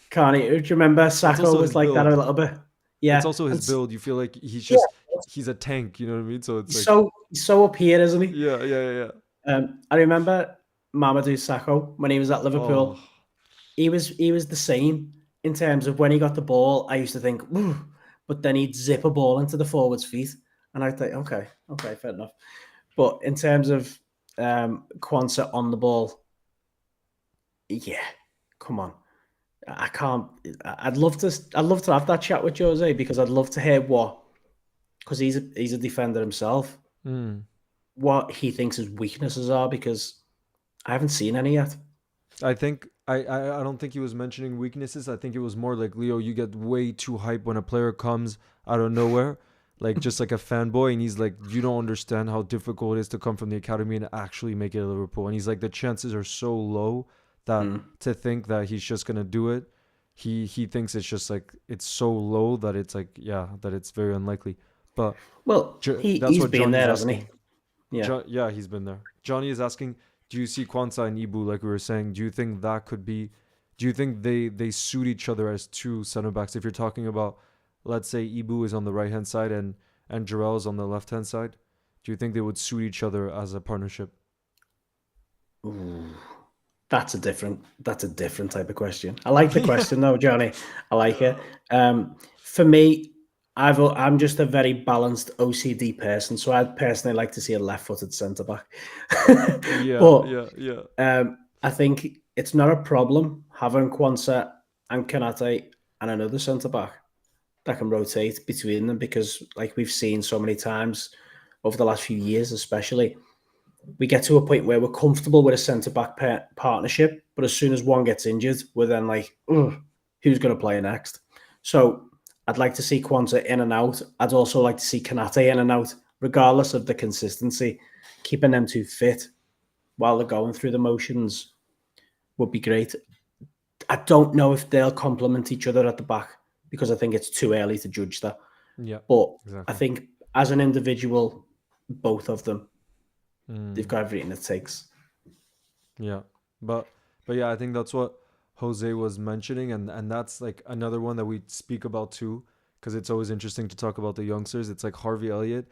can't he? Do you remember it's Sacco also his was like that a build. little bit? It's Yeah, also and his build. You feel like he's yeah, just he's a tank. You know what I mean? So it's like he's so up here, isn't he? yeah, yeah, yeah, yeah. I remember Mamadou Sakho when he was at Oh, Liverpool. He was the same in terms of when he got the ball. I used to think, ooh, but then he'd zip a ball into the forward's feet, and I think, okay, fair enough. But in terms of Quansah on the ball, yeah, come on. I can't. I'd love to. I'd love to have that chat with Jose because I'd love to hear what, because he's a defender himself. mm. What he thinks his weaknesses are because I haven't seen any yet. I think I don't think he was mentioning weaknesses. I think it was more like Leo, you get way too hype when a player comes out of nowhere, like just like a fanboy, and he's like, you don't understand how difficult it is to come from the academy and actually make it at Liverpool. And he's like, the chances are so low that Mm. to think that he's just gonna do it, he thinks it's just like it's so low that it's like yeah that it's very unlikely. But Well, that's he's what been Johnny's there, hasn't he? asking. Yeah. Yeah, he's been there. Johnny is asking, do you see Kwanzaa and Ibu like we were saying? Do you think that could be? Do you think they suit each other as two center backs? If you're talking about, let's say Ibu is on the right hand side and Jarrell's on the left hand side, do you think they would suit each other as a partnership? Ooh, that's a different type of question. I like the question though, Johnny. I like Yeah, it. For me, I'm just a very balanced OCD person, so I'd personally like to see a left-footed centre back. yeah, But yeah, yeah, I think it's not a problem having Quansah and Kanate and another centre back that can rotate between them because, like we've seen so many times over the last few years, especially we get to a point where we're comfortable with a centre back partnership, but as soon as one gets injured, we're then like, ugh, who's going to play next? So I'd like to see Quanta in and out. I'd also like to see Kanate in and out, regardless of the consistency. Keeping them two fit while they're going through the motions would be great. I don't know if they'll complement each other at the back because I think it's too early to judge that. Yeah, But I exactly. think as an individual, both of them, they've Mm, got everything it takes. yeah, but yeah, I think that's what Jose was mentioning, and that's like another one that we speak about too, because it's always interesting to talk about the youngsters. It's like Harvey Elliott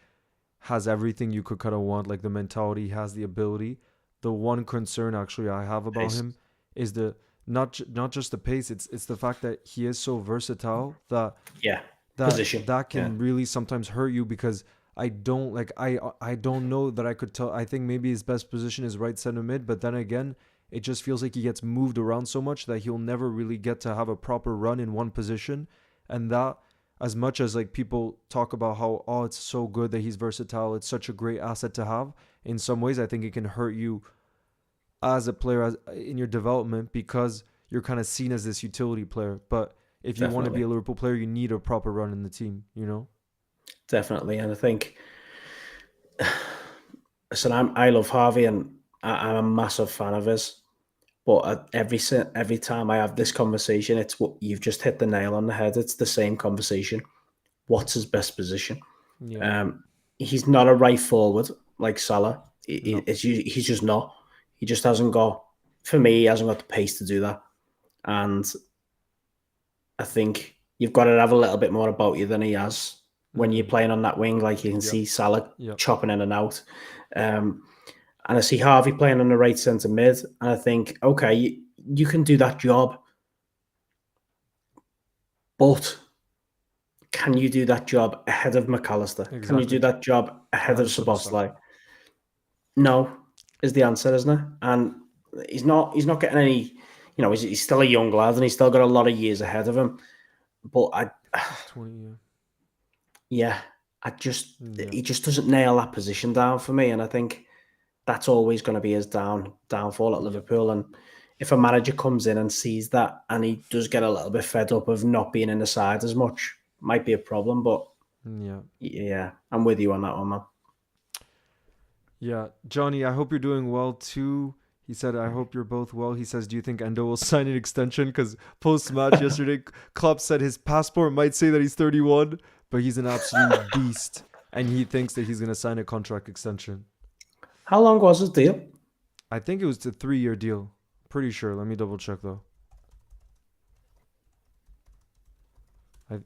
has everything you could kind of want, like the mentality, he has the ability. The one concern actually I have about Pace. him is the not just the pace. It's the fact that he is so versatile that Yeah. Position. that Yeah. can really sometimes hurt you because I don't know that I could tell. I think maybe his best position is right center mid, but then again, it just feels like he gets moved around so much that he'll never really get to have a proper run in one position, and that as much as like people talk about how oh it's so good that he's versatile, it's such a great asset to have. In some ways, I think it can hurt you as a player as in your development because you're kind of seen as this utility player. But if you want to be Definitely. a Liverpool player, you need a proper run in the team. You know? Definitely. And I think, listen, I love Harvey and I'm a massive fan of his. But every time I have this conversation, it's what you've just hit the nail on the head. It's the same conversation. What's his best position? Yeah. Um, he's not a right forward like Salah. No. He's just not. He just hasn't got. For me, he hasn't got the pace to do that. And I think you've got to have a little bit more about you than he has when you're Mm. playing on that wing. Like you can Yep. see Salah Yep. chopping in and out. Um, and I see Harvey playing on the right centre mid. And I think, okay, you can do that job, but can you do that job ahead of McAllister? Can you do Exactly. that job ahead of Ahead of Sabasai. Soboslai? No, is the answer, isn't it? And he's not getting any. He's still a young lad and he's still got a lot of years ahead of him. But He's 20. Yeah. yeah, I just Yeah. he just doesn't nail that position down for me, and I think that's always going to be his downfall at Yep. Liverpool. And if a manager comes in and sees that, and he does get a little bit fed up of not being in the side as much, might be a problem. But Yeah. yeah, I'm with you on that one, man. Yeah. Johnny, I hope you're doing well too. He said, I hope you're both well. He says, do you think Endo will sign an extension? Because post match yesterday, Klopp said his passport might say that he's 31, but he's an absolute beast. And he thinks that he's going to sign a contract extension. How long was his deal? I think it was a 3 year deal. Pretty sure. Let me double check though.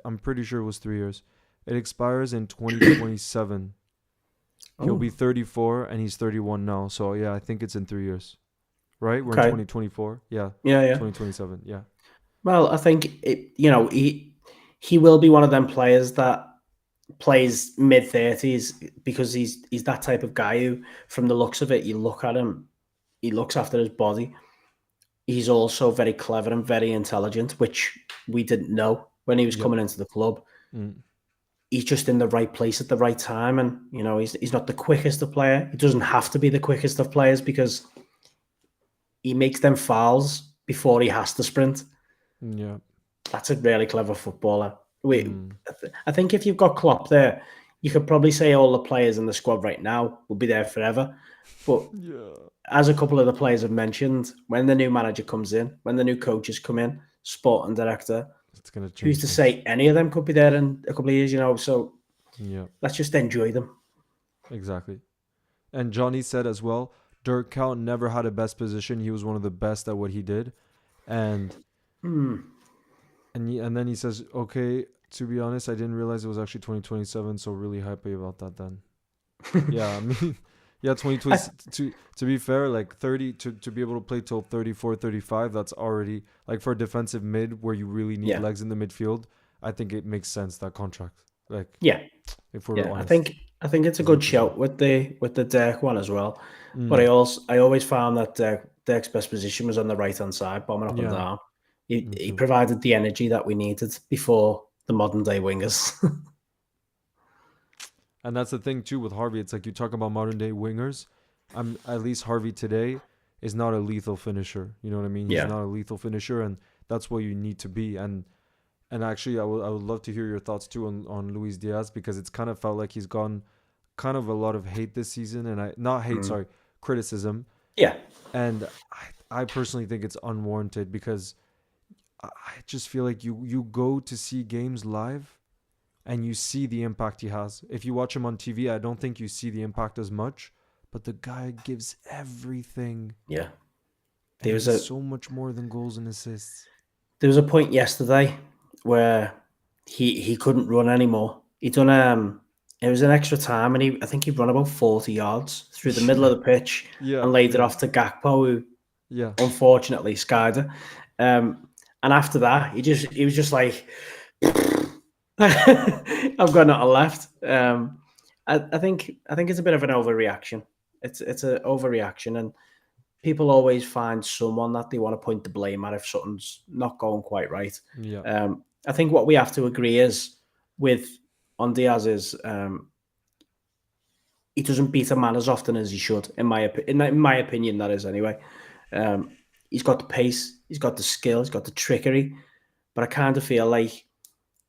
I'm pretty sure it was 3 years. It expires in 2027. He'll Oh, be 34 and he's 31 now. So yeah, I think it's in 3 years. Right? We're in okay. 2024. Yeah. Yeah, yeah. 2027. Yeah. Well, I think he will be one of them players that plays mid 30s because he's that type of guy who, from the looks of it, you look at him, he looks after his body. He's also very clever and very intelligent, which we didn't know when he was Yep. coming into the club. Mm. He's just in the right place at the right time, and he's not the quickest of player. He doesn't have to be the quickest of players because he makes them fouls before he has to sprint. Yeah. That's a really clever footballer. Mm. I think if you've got Klopp there, you could probably say all the players in the squad right now will be there forever. But Yeah. as a couple of the players have mentioned, when the new manager comes in, when the new coaches come in, sporting director, It's gonna who's change to things. say any of them could be there in a couple of years? So Yeah. let's just enjoy them. Exactly. And Johnny said as well, Dirk Kuyt never had a best position. He was one of the best at what he did. And Hmm. and then he says, "Okay, to be honest, I didn't realize it was actually 2027, so really happy about that then." Yeah, I mean, yeah, 2020 I, to be fair, like 30 to be able to play till 34, 35, that's already like for a defensive mid where you really need yeah, legs in the midfield, I think it makes sense that contract. Like yeah, if we're yeah. honest, I think it's a cuz he good deserves. shout with the Dirk one as well. But Mm, I always found that Dirk's best position was on the right hand side, bombing up and yeah, down. me He too. provided the energy that we needed before the modern day wingers. And that's the thing too with Harvey. It's like you talk about modern day wingers. I'm at least Harvey today is not a lethal finisher. You know what I mean? He's Yeah. not a lethal finisher, and that's what you need to be. And actually, I would love to hear your thoughts too on Luis Diaz, because it's kind of felt like he's gone kind of a lot of hate this season, and I not hate, Mm. sorry, criticism. Yeah. And I personally think it's unwarranted, because I just feel like you go to see games live and you see the impact he has. If you watch him on TV, I don't think you see the impact as much, but the guy gives everything, Yeah. There and was he's a so much more than goals and assists. there was a point yesterday where he couldn't run anymore. He done it was an extra time, and I think he run about 40 yards through the middle Yeah, of the pitch yeah, and laid it yeah, off to Gakpo, who yeah, unfortunately skied it. And after that, he was just like, I've got nothing left. I think it's a bit of an overreaction. It's an overreaction, and people always find someone that they want to point the blame at if something's not going quite right. yeah, I think what we have to agree is with on Diaz is he doesn't beat a man as often as he should. In my opinion, that is anyway. He's got the pace, he's got the skill, he's got the trickery, but I kind of feel like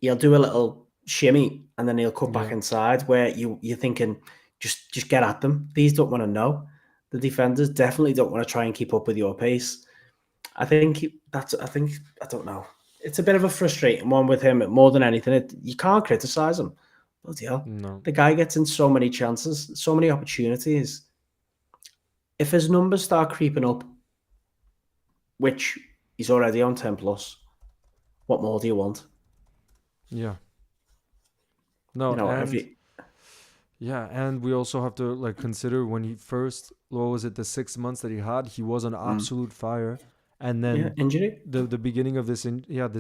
he'll do a little shimmy and then he'll cut back yeah. inside where you're thinking just get at them. These don't want to know. The defenders definitely don't want to try and keep up with your pace. I think I don't know. It's a bit of a frustrating one with him more than anything. You can't criticize him. Bloody hell. No, The guy gets in so many chances, so many opportunities. If his numbers start creeping up, which he's already on 10 plus, what more do you want? yeah, You no, know, and every yeah, and we also have to like consider when he first, what was it, the 6 months that he was on mm, absolute fire, and yeah, then injury. the beginning of this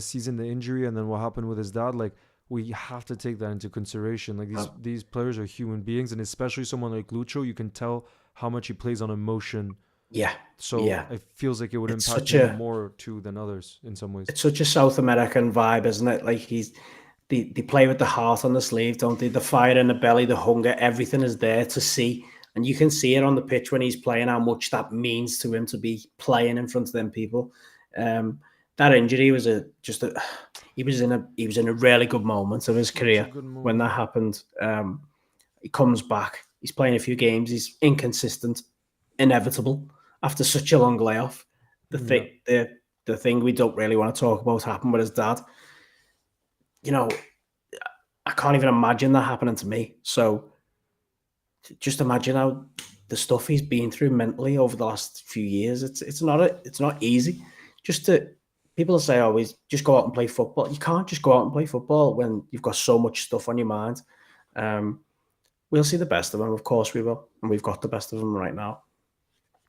season, the injury, and then what happened with his dad, like we have to take that into consideration. Like Uh, these players are human beings, and especially someone like Lucho, you can tell how much he plays on emotion. yeah, So yeah. it feels like it would It's impact such him a more too than others in some ways. it's such a South American vibe, isn't it? Like they play with the heart on the sleeve, don't they? The fire in the belly, the hunger, everything is there to see. And you can see it on the pitch when he's playing how much that means to him to be playing in front of them people. Um, that injury was he was in a really good moment of his Such a career good when that moment. happened. He comes back, he's playing a few games, he's inconsistent, inevitable after such a long layoff. The Yeah, thing the thing we don't really want to talk about happened with his dad. You know, I can't even imagine that happening to me. So just imagine how the stuff he's been through mentally over the last few years. It's not easy. Just to People say always just go out and play football. You can't just go out and play football when you've got so much stuff on your mind. Um, we'll see the best of him, of course we will, and we've got the best of him right now.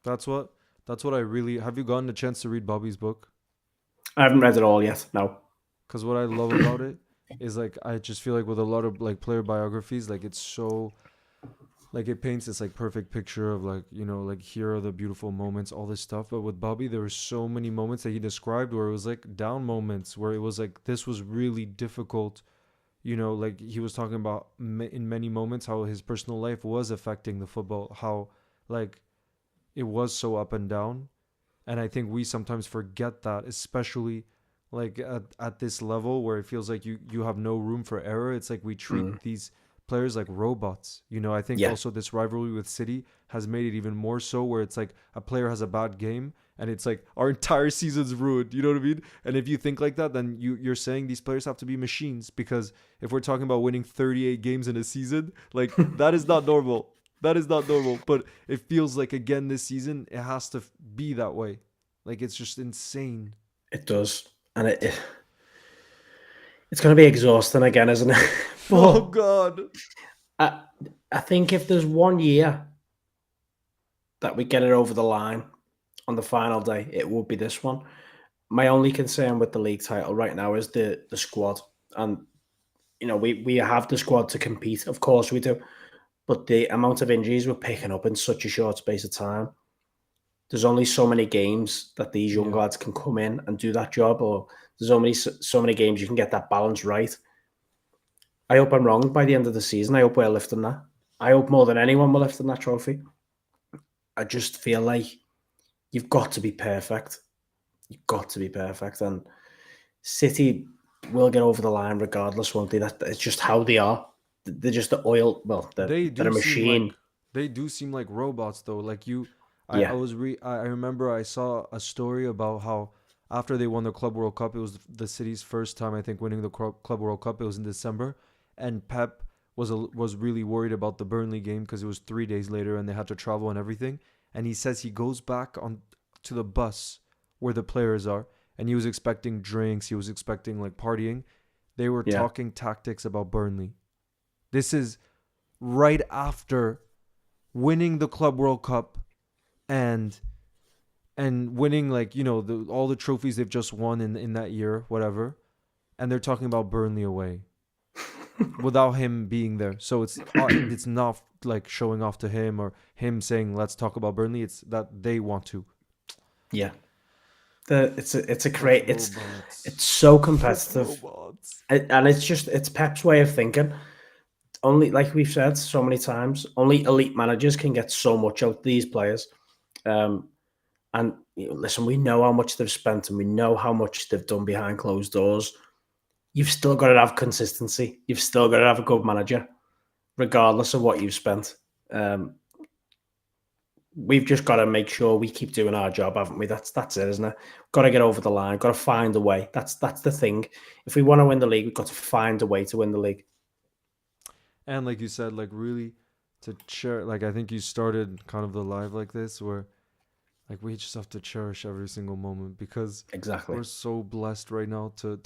that's what that's what I really have. You gotten a chance to read Bobby's book? I haven't read it all yet. No. Because what I love about it is like I just feel like with a lot of like player biographies, like it's so like it paints this like perfect picture of like, like here are the beautiful moments, all this stuff. But with Bobby, there were so many moments that he described where it was like down moments, where it was like this was really difficult. Like he was talking about in many moments how his personal life was affecting the football, how like it was so up and down. And I think we sometimes forget that, especially like at this level where it feels like you have no room for error. It's like we Mm, treat these players like robots. I think yeah. also this rivalry with City has made it even more so, where it's like a player has a bad game and it's like our entire season's ruined. You know what I mean? And if you think like that, then you're saying these players have to be machines, because if we're talking about winning 38 games in a season, like that is not normal. That is not normal. But it feels like again this season it has to be that way. Like it's just insane. It does. And it's going to be exhausting again, isn't it? Oh But God. I, I think if there's one year that we get it over the line on the final day, it would be this one. My only concern with the league title right now is the squad. And, we have the squad to compete. Of course we do. But the amount of injuries we're picking up in such a short space of time, there's only so many games that these young Yeah. lads can come in and do that job, or there's only so many games you can get that balance right. I hope I'm wrong by the end of the season. I hope we're lifting that. I hope more than anyone we're lifting that trophy. I just feel like you've got to be perfect. You've got to be perfect, and City will get over the line regardless, won't they? It's just how they are. They're just the oil. Well, They they're a do seem like machine. they do seem like robots though. Like you, I Yeah, was I remember I saw a story about how after they won the Club World Cup, it was the city's first time I think winning the Club World Cup. It was in December, and Pep was really worried about the Burnley game because it was 3 days later and they had to travel and everything. And he says he goes back on to the bus where the players are, and he was expecting drinks. He was expecting like partying. They were yeah. talking tactics about Burnley. This is right after winning the Club World Cup and winning like all the trophies they've just won in that year, whatever. And they're talking about Burnley away without him being there. So it's not like showing off to him or him saying let's talk about Burnley. It's that they want to. Yeah. It's a Such great it's robots. so Such competitive, robots. and it's Pep's way of thinking. Only like we've said so many times, only elite managers can get so much out of these players. Um, and listen, we know how much they've spent, and we know how much they've done behind closed doors. You've still got to have consistency. You've still got to have a good manager, regardless of what you've spent. Um, we've just got to make sure we keep doing our job, haven't we? That's it, isn't it? Got to get over the line. Got to find a way. That's the thing. If we want to win the league, we've got to find a way to win the league. And like you said, like really to share. Like I think you started kind of the live like this where like we just have to cherish every single moment because Exactly. we're so blessed right now to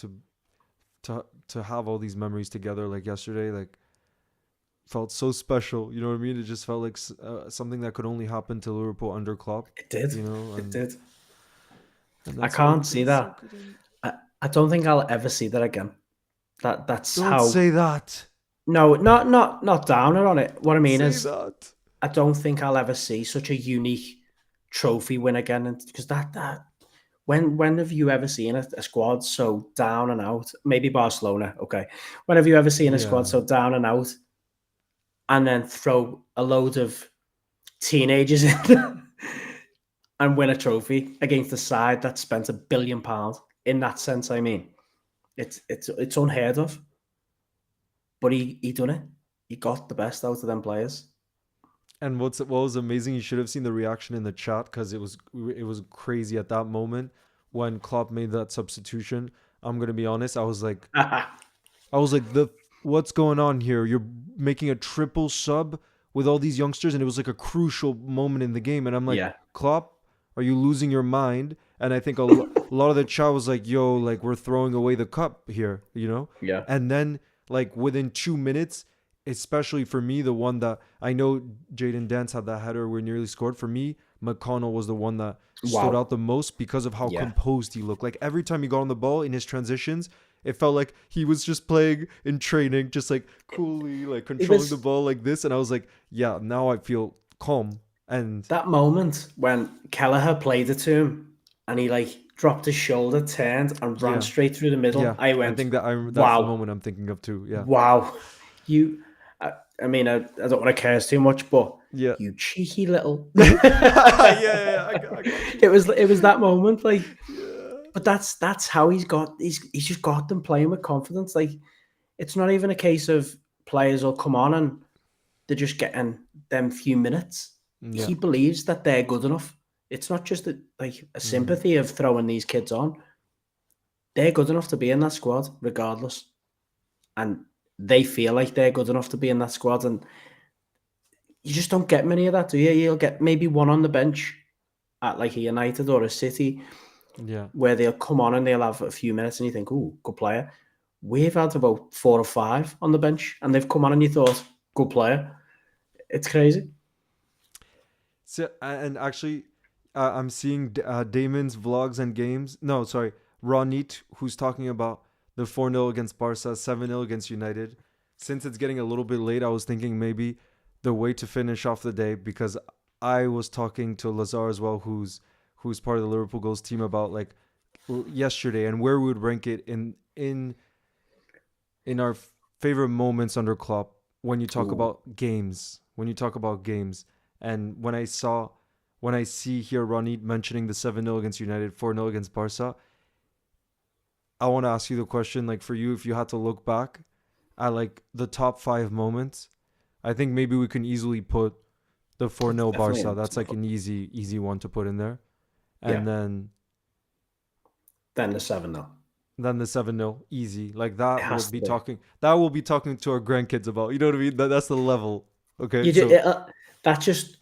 have all these memories together. Like yesterday, like felt so special. You know what I mean? It just felt like something that could only happen to Liverpool under Klopp. It did. You know, It did. and I that's why can't everything see is so that. good. And I don't think I'll ever see that again. That's don't how. say that. No, not downer on it. What I Don't mean say is, that. I don't think I'll ever see such a unique trophy win again. And because that when have you ever seen a squad so down and out? Maybe Barcelona, okay. When have you ever seen a squad Yeah. so down and out, and then throw a load of teenagers in and win a trophy against the side that spent £1 billion? In that sense, I mean, it's unheard of. But he done it. He got the best out of them players. And what was amazing, you should have seen the reaction in the chat because it was crazy at that moment when Klopp made that substitution. I'm gonna be honest, I was like the what's going on here? You're making a triple sub with all these youngsters, and it was like a crucial moment in the game. And I'm like, Yeah, Klopp, are you losing your mind? And I think a lot of the chat was like, yo, like we're throwing away the cup here, you know? yeah. And then like within 2 minutes, especially for me, the one that I know Jaden Dance had that header where he nearly scored. For me, McConnell was the one that stood Wow. out the most because of how Yeah. composed he looked. Like every time he got on the ball in his transitions, it felt like he was just playing in training, just like coolly, like It controlling the was ball like this. And I was like, yeah, now I feel calm. And that moment when Kelleher played it to him and he like dropped his shoulder, turned and ran yeah, straight through the middle. yeah, I I went, think that's the wow, moment I'm thinking of too. Yeah, wow. You, I mean, I don't want to curse too much, but yeah, you cheeky little. yeah, yeah. I got you. It was that moment, like, Yeah. but that's how he's just got them playing with confidence. Like, it's not even a case of players will come on and they're just getting them few minutes. Yeah. He believes that they're good enough. It's not just a Mm-hmm. sympathy of throwing these kids on. They're good enough to be in that squad, regardless, and they feel like they're good enough to be in that squad. And you just don't get many of that, do you? You'll get maybe one on the bench at like a United or a City, Yeah. where they'll come on and they'll have a few minutes, and you think, "Oh, good player." We've had about 4 or 5 on the bench, and they've come on, and you thought, "Good player." It's crazy. So and actually, I'm seeing Damon's vlogs and games. No, sorry, Ronit, who's talking about the 4-0 against Barca, 7-0 against United. Since it's getting a little bit late, I was thinking maybe the way to finish off the day because I was talking to Lazar as well, who's part of the Liverpool goals team about like yesterday and where we would rank it in our favorite moments under Klopp when you talk Ooh, about games. When you talk about games, and when I saw when I see here Ronnie mentioning the 7-0 against United, 4-0 against Barca, I want to ask you the question, like for you, if you had to look back at like the top 5 moments, I think maybe we can easily put the It's 4-0 definitely Barca. in That's like top. an easy one to put in there. Yeah. And Then the 7-0. then the 7-0 easy. Like It has to be. that will be talking to our grandkids about. You know what I mean? That's the level. Okay? You just, So that's just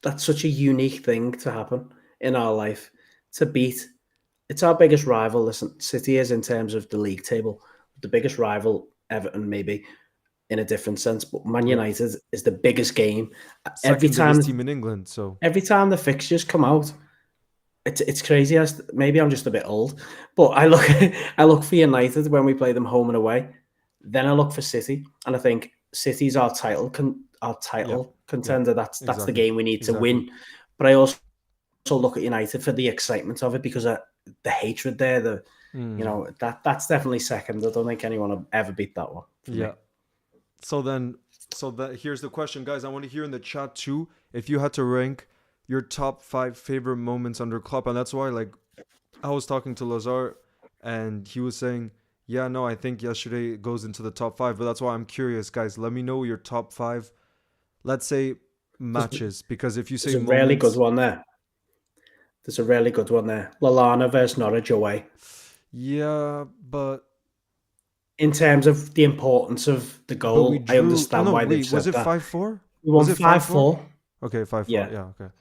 that's such a unique thing to happen in our life to beat. It's our biggest rival. Listen, City is in terms of the league table, the biggest rival. Everton maybe in a different sense, but Man yeah. United is the biggest game. Every Second biggest time, team in England, so every time the fixtures come out, it's crazy. Maybe I'm just a bit old, but I look I look for United when we play them home and away. Then I look for City, and I think City's our yeah. title Yeah. contender. That's the Exactly. game we need to Exactly. win. But I also look at United for the excitement of it because of the hatred there. Mm, That's definitely second. I don't think anyone will ever beat that one for me. yeah. So then, here's the question, guys. I want to hear in the chat too if you had to rank your top 5 favorite moments under Klopp, and that's why, like, I was talking to Lazar, and he was saying, "Yeah, no, I think yesterday goes into the top 5." But that's why I'm curious, guys. Let me know your top 5. Let's say There's, matches, because if you there's say a really good moments, one there. There's a really good one there. Lallana versus Norwich away. yeah, In terms of the importance of the but we goal, I drew. Oh understand no, why they've wait, was said it that. 5-4? We Was won it 5-4? 5-4. Okay, 5-4. Yeah. Yeah, okay,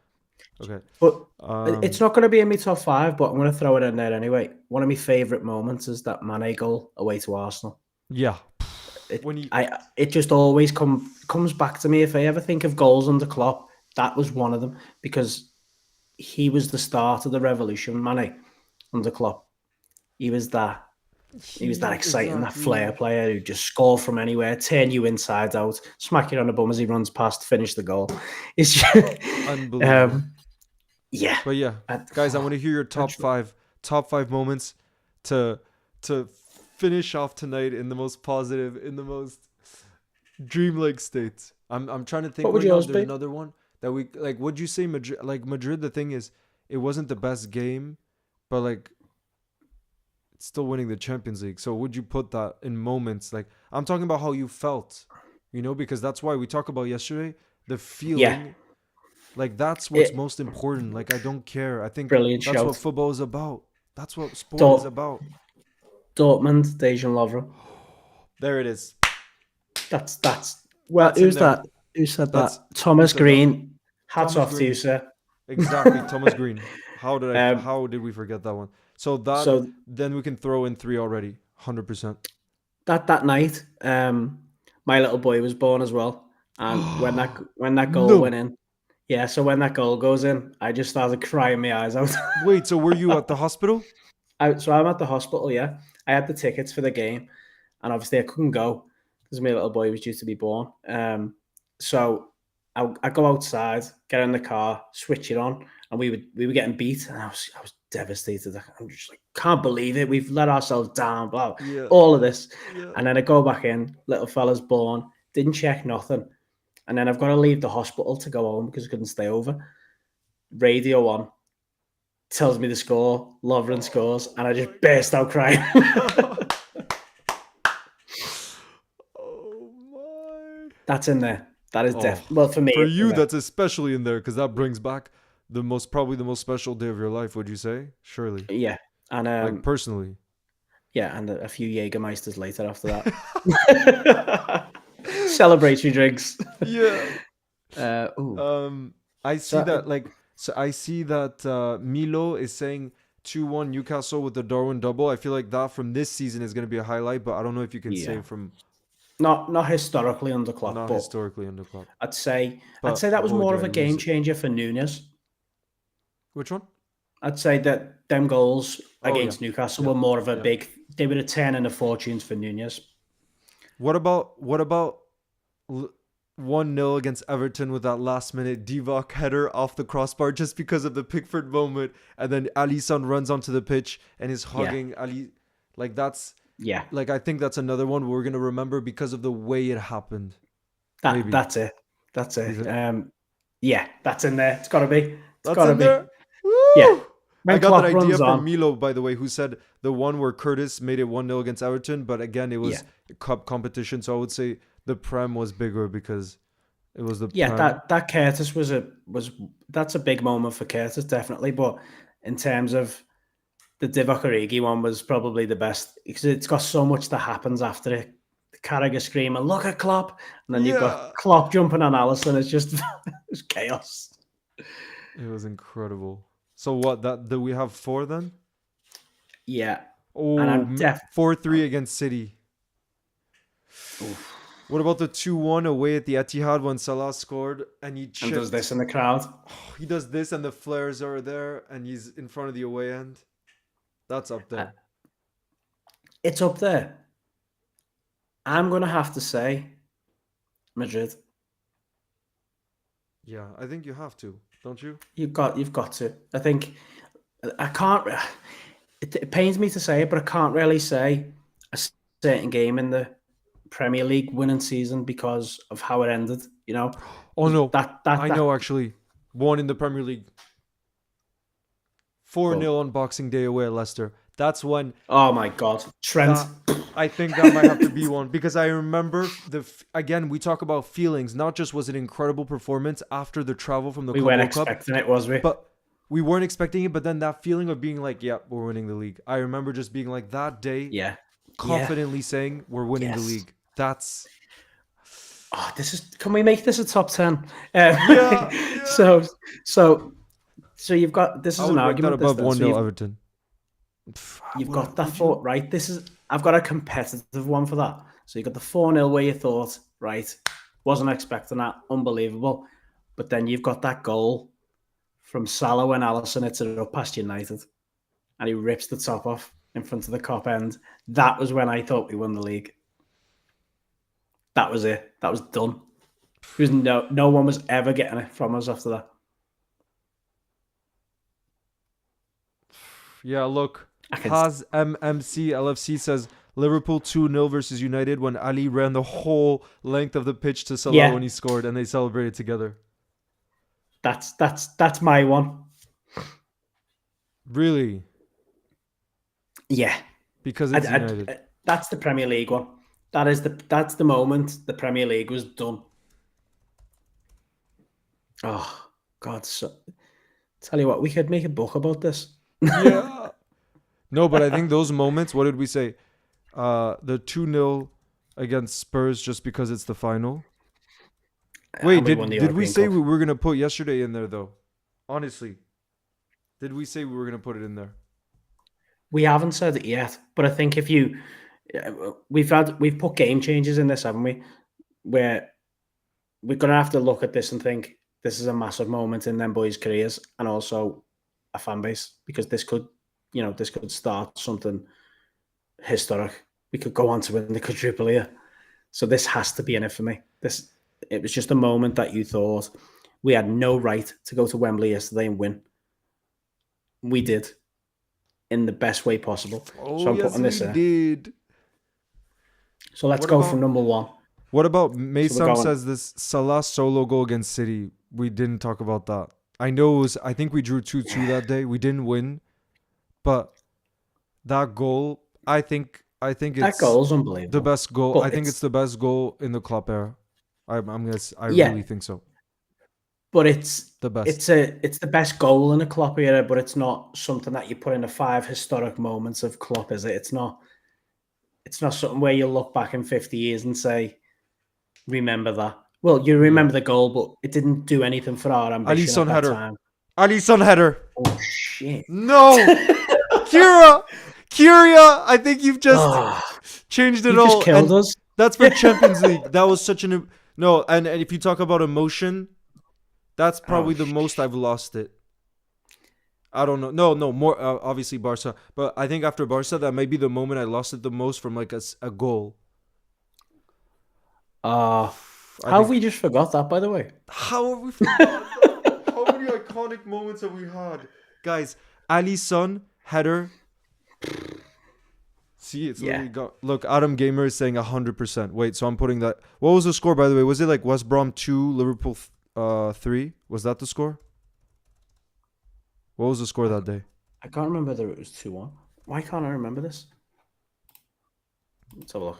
okay. But it's Um, not going to be in my top five, but I'm going to throw it in there anyway. One of my favourite moments is that Mane goal away to Arsenal. yeah. It When you it just always comes back to me. If I ever think of goals under Klopp, that was one of them because he was the start of the revolution. Mane under Klopp, he was that exciting, that flair exactly player who just score from anywhere, turn you inside out, smack you on the bum as he runs past, finish the goal. It's just, unbelievable. um, yeah. But yeah, I, guys, I want to hear your that's top 5 moments to to finish off tonight in the most positive, in the most dreamlike state. I'm trying to think what would right now. yours There's be? another one that we like. Would you say Madrid? Like Madrid, the thing is, it wasn't the best game, but like it's still winning the Champions League. So would you put that in moments? Like I'm talking about how you felt, because that's why we talked about yesterday. The Yeah, feeling, like that's what's it, most important. Like I don't care. I think brilliant that's what shout. football is about. That's what sport is Dort, about. Dortmund, Dejan Lovren. There it is. That's well. That's in Who's there. that? Who said that? That's who Thomas said that? Green. Hats Thomas off to you, Green. sir. Exactly, Thomas Green. um, How did we forget that one? So that so then we can throw in 3 already. 100%. that night, my little boy was born as well, and when that goal went No. in, yeah. So when that goal goes in, I just started crying my eyes out. Wait, so were you at the hospital? So I'm at the hospital. Yeah, I had the tickets for the game, and obviously I couldn't go because my little boy was due to be born. So I go outside, get in the car, switch it on, and we were getting beat, and I was devastated. I'm just like, can't believe it. We've let ourselves down. Blah, Yeah. all of this, Yeah. and then I go back in. Little fella's born. Didn't check nothing, and then I've got to leave the hospital to go home because I couldn't stay over. Radio on tells me the score. Lovren scores, Oh and I my just burst out crying. god. Oh my. That's in there. That is Oh, well for me. for It's in you there. that's especially in there cuz that brings back probably the most special day of your life, would you say? Surely. Yeah, and Like personally. yeah, and a few Jägermeisters later after that. Celebratory drinks. Yeah. Ooh. Um, I see So that I see that Milo is saying 2-1 Newcastle with the Darwin double. I feel like that from this season is going to be a highlight, but I don't know if you can say yeah, from not historically under Klopp, not but historically in the club. I'd say But that was what would more you of a rather game say? changer for Nunes. Which one? I'd say that them goals Oh yeah, against Newcastle yeah, were more of a yeah. big. They were a 10 and a fortunes for Nunes. What about 1-0 against Everton with that last minute Divock header off the crossbar just because of the Pickford moment, and then Alisson runs onto the pitch and is Yeah, hugging Ali. Like that's yeah. like I think that's another one we're gonna remember because of the way it happened. That Maybe. that's it. That's You it. think? Yeah, that's in there. It's got to be. It's That's gotta in be. there? Yeah. Woo! I When got that Klopp idea runs from on. Milo, by the way, who said the one where Curtis made it 1-0 against Everton, but again, it Yeah. was cup competition, so I would say the Prem was bigger because it was the Yeah, Prem. that Curtis was that's a big moment for Curtis, definitely. But in terms of the Divock Origi one was probably the best because it's got so much that happens after it. Carragher screaming, "Look at Klopp!" and then you've got Yeah. Klopp jumping on Allison. It's just it's chaos. It was incredible. So what, that do we have 4 then? Yeah, and Oh, I'm deaf. 4-3 against City. What about the 2-1 away at the Etihad when Salah scored and he And does chipped? this in the crowd. He does this and the flares are there and he's in front of the away end. That's up Uh, there. It's up there. I'm gonna have to say Madrid. Yeah, I think you have to, don't you? You've got to. I think I can't. It pains me to say it, but I can't really say a certain game in the Premier League winning season because of how it ended. You know, Oh no, I that. know actually. One in the Premier League. 4-0 on Boxing Day away at Leicester. That's when Oh my God, Trent. that I think that might have to be one because I remember again we talk about feelings. Not just was it an incredible performance after the travel from the We Club weren't World Cup, expecting it, was we? but we weren't expecting it. But then that feeling of being like, "Yeah, we're winning the league." I remember just being like that day, Yeah, yeah, confidently saying, "We're winning the yes. league." That's Oh, this is. Can we make this a top 10? yeah, yeah. So, so, so you've got. This I is an would rank that argument. This above then. So 1-0 Everton. you've What got that would you? thought right. This is. I've got a competitive one for that. So you got the 4-0 where you thought, right, wasn't expecting that, unbelievable. But then you've got that goal from Salah when Allison hits it up past United, and he rips the top off in front of the cop end. That was when I thought we won the league. That was it. That was done. There was no one was ever getting it from us after that. Yeah, look. I can. Haz MMC LFC says Liverpool 2-0 versus United when Ali ran the whole length of the pitch to Salah Yeah, when he scored and they celebrated together. that's my one. Really? Yeah, Because it's United. that's the Premier League one. That's the moment the Premier League was done. Oh God! So, tell you what, we could make a book about this. Yeah. No, but I think those moments, what did we say? The 2-0 against Spurs just because it's the final. Wait, And we won the did we European say Cup. we were going to put yesterday in there though? Honestly. Did we say we were going to put it in there? We haven't said it yet, but I think if you, we've put game changes in this, haven't we? Where we're gonna have to look at this and think this is a massive moment in them boys' careers and also a fan base because this could, this could start something historic. We could go on to win the quadruple here, so this has to be in it for me. It was just a moment that you thought we had no right to go to Wembley yesterday and win. We did in the best way possible. Oh, So I'm yes, putting we this in. did. So let's What go from about number one. What about So we're Maysam going. says this Salah solo goal against City? We didn't talk about that. I know it was, I think we drew 2-2 that day. We didn't win, but that goal, I think That it's goal is the unbelievable. best goal. I But think it's the best goal in the club era. I yeah, really think so. but it's The best. it's the best goal in a Klopp era, but it's not something that you put in the 5 historic moments of Klopp, is it? It's not something where you look back in 50 years and say, remember that. Well, you Yeah. remember the goal, but it didn't do anything for our ambition at Alisson that header. time. Alisson header. Oh shit. No. Kira. Kyria, I think you've just Oh, changed it you just all. killed And us. that's for Champions League. That was such an no. And if you talk about emotion, that's Oh, probably the most I've lost it. I don't know. No, more obviously Barca, but I think after Barca, that might be the moment I lost it the most from like a goal. how I have think. we just forgot that, by the way? How have we forgotten that? How many iconic moments have we had, guys? Alisson header. See, it's literally got. Look, Adam Gamer is saying 100%. Wait, so I'm putting that. What was the score, by the way? Was it like West Brom 2, Liverpool 3? Was that the score? What was the score that day? I can't remember whether it was 2-1. Why can't I remember this? Let's have a look.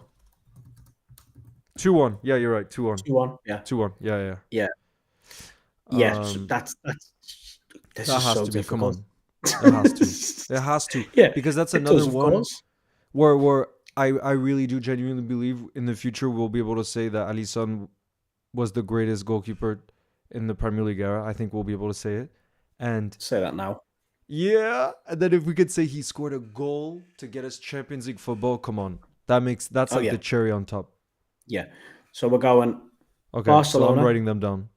2-1. Yeah, you're right. 2-1. 2-1. Yeah. 2-1. Yeah. Yeah. Yeah. So Um, that's this that is has so to be. Come difficult. on. It has to. It has to. Yeah, Because that's it does, another of one course. where I really do genuinely believe in the future we'll be able to say that Alisson was the greatest goalkeeper in the Premier League era. I think we'll be able to say it. And Say that now. yeah, and then if we could say he scored a goal to get us Champions League football, come on. That's Oh like yeah, the cherry on top. yeah. So we're going Okay, so I'm Barcelona, writing them down.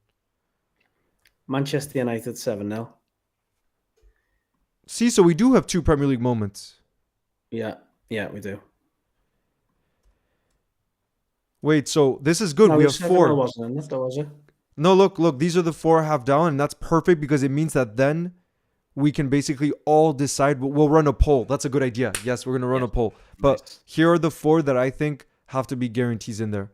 Manchester United 7-0. See, so we do have two Premier League moments. Yeah, we do. Wait, so this is good. No, We it have was 7-0, 4. wasn't it? That was it. No, look, these are the 4 half down, and that's perfect because it means that then we can basically all decide. We'll run a poll. That's a good idea. Yes, we're gonna run a Yes. poll. But Nice. here are the 4 that I think have to be guarantees in there.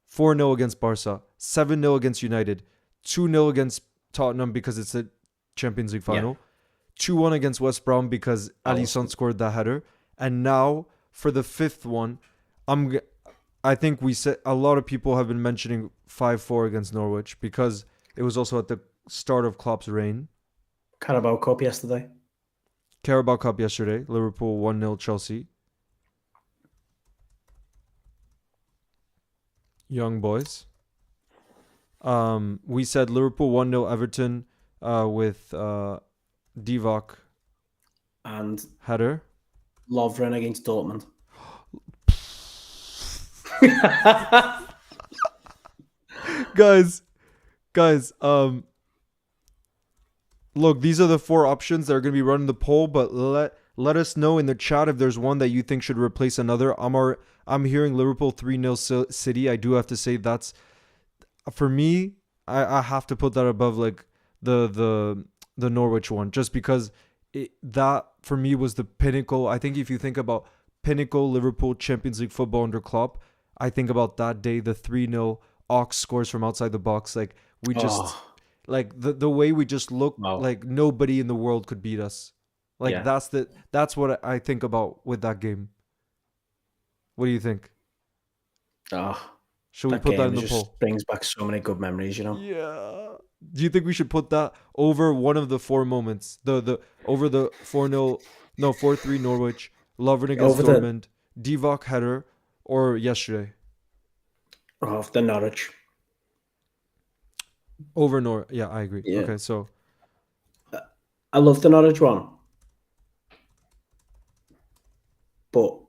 4-0 against Barca, 7-0 against United, 2-0 against Tottenham because it's a Champions League Yeah. final, 2-1 against West Brom because Alisson. Alisson scored that header, and now for the 5th one, I think we said a lot of people have been mentioning 5-4 against Norwich because it was also at the start of Klopp's reign. Carabao Cup yesterday. Carabao Cup yesterday, Liverpool 1-0 Chelsea. Young boys. We said Liverpool 1-0 Everton with Divock And header. Lovren against Dortmund. guys, look, these are the 4 options that are going to be running the poll, but let us know in the chat if there's one that you think should replace another. I'm hearing Liverpool 3-0 City. I do have to say that's, for me, I have to put that above like the Norwich one, just because that for me was the pinnacle. I think if you think about pinnacle Liverpool Champions League football under Klopp, I think about that day, the 3-0 Ox scores from outside the box. Like we just like the way we just looked like nobody in the world could beat us. Like Yeah. that's what I think about with that game. What do you think? Should we put that in the poll? Brings back so many good memories, you know. Yeah. Do you think we should put that over one of the 4 moments? The over the 4-0, no 4-3 Norwich, Lovren against Dortmund, Divock header, or yesterday? Of the Norwich. Over Norwich. Yeah, I agree. Yeah. Okay, so I love the Norwich one. But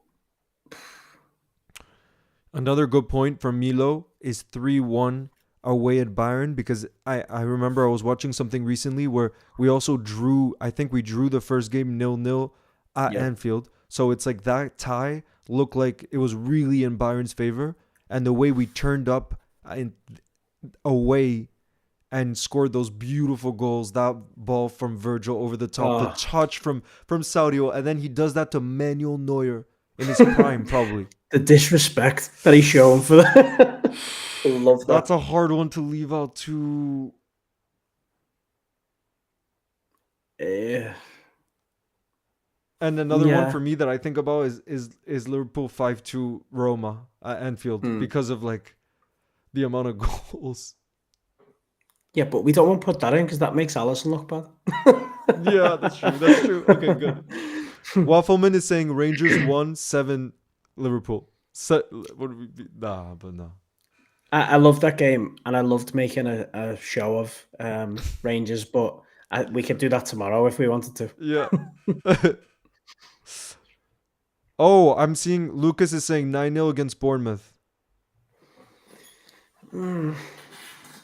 another good point from Milo is 3-1 away at Bayern, because I remember I was watching something recently where we also drew, I think we drew the first game 0-0 at Anfield. So it's like that tie looked like it was really in Bayern's favor, and the way we turned up away and scored those beautiful goals, that ball from Virgil over the top, the touch from Saudio, and then he does that to Manuel Neuer in his prime, probably. The disrespect that he's shown for that. I love that. That's a hard one to leave out too. Yeah. And another one for me that I think about is Liverpool 5-2 Roma at Anfield because of like the amount of goals. Yeah, but we don't want to put that in because that makes Alisson look bad. Yeah, that's true. Okay, good. Waffleman is saying Rangers 1-7 Liverpool. What would we be? Nah, but no. I love that game, and I loved making a show of Rangers, but we could do that tomorrow if we wanted to. Yeah. Oh, I'm seeing Lucas is saying 9-0 against Bournemouth.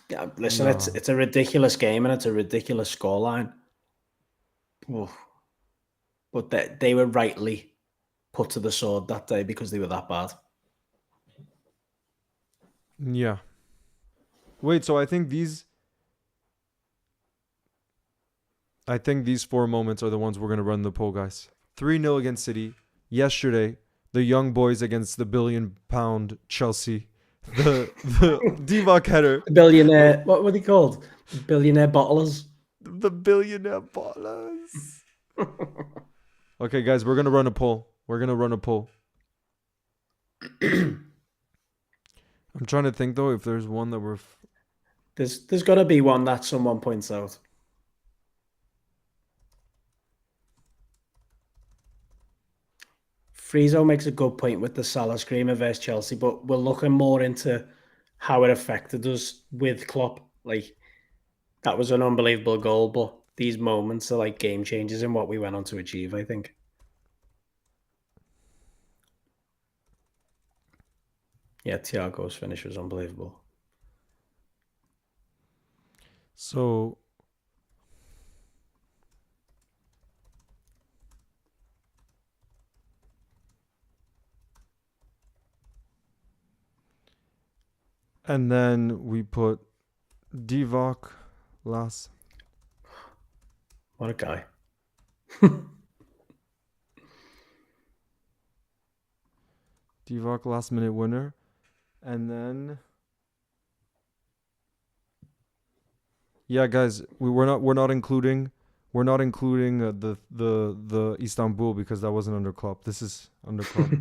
Yeah, listen, it's a ridiculous game and it's a ridiculous scoreline. But they were rightly put to the sword that day because they were that bad. Yeah. Wait, so I think these 4 moments are the ones we're going to run the poll, guys. 3-0 against City. Yesterday, the young boys against the £1 billion Chelsea. The Divock header. The billionaire, what were they called? Billionaire bottlers. The billionaire ballers. Okay, guys, we're gonna run a poll. I'm trying to think though if there's one that we're. There's got to be one that someone points out. Friezo makes a good point with the Salah screamer versus Chelsea, but we're looking more into how it affected us with Klopp. Like, that was an unbelievable goal, but these moments are like game changers in what we went on to achieve, I think. Yeah, Thiago's finish was unbelievable. So. And then we put Divock last. What a guy. Divock last minute winner. And then yeah, guys, we're not including the Istanbul because that wasn't under Klopp. This is under Klopp.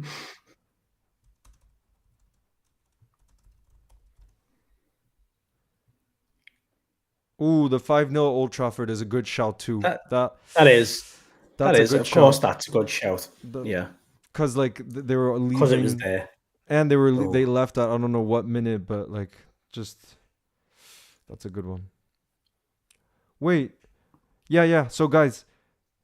Ooh, the 5-0 Old Trafford is a good shout too. That is a good shout. Of course, that's a good shout. Yeah, because like they were leaving because it was there, and they left at I don't know what minute, but like just that's a good one. Wait, yeah. So guys,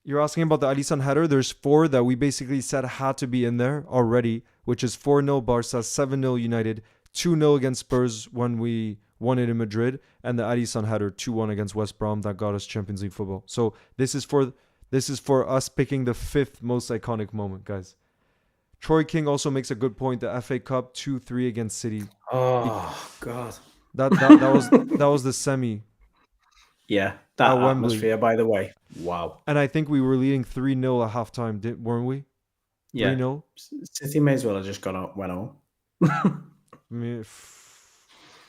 you're asking about the Alisson header. There's 4 that we basically said had to be in there already, which is 4-0 Barca, 7-0 United, 2-0 against Spurs when we won it in Madrid, and the Alisson header 2-1 against West Brom that got us Champions League football. So this is for us picking the 5th most iconic moment, guys. Troy King also makes a good point. The FA Cup 2-3 against City. Oh God, that was the semi. Yeah, that Wembley. Atmosphere, by the way. Wow. And I think we were leading 3-0 at halftime, weren't we? Yeah. 3-0. City may as well have just went home. I mean,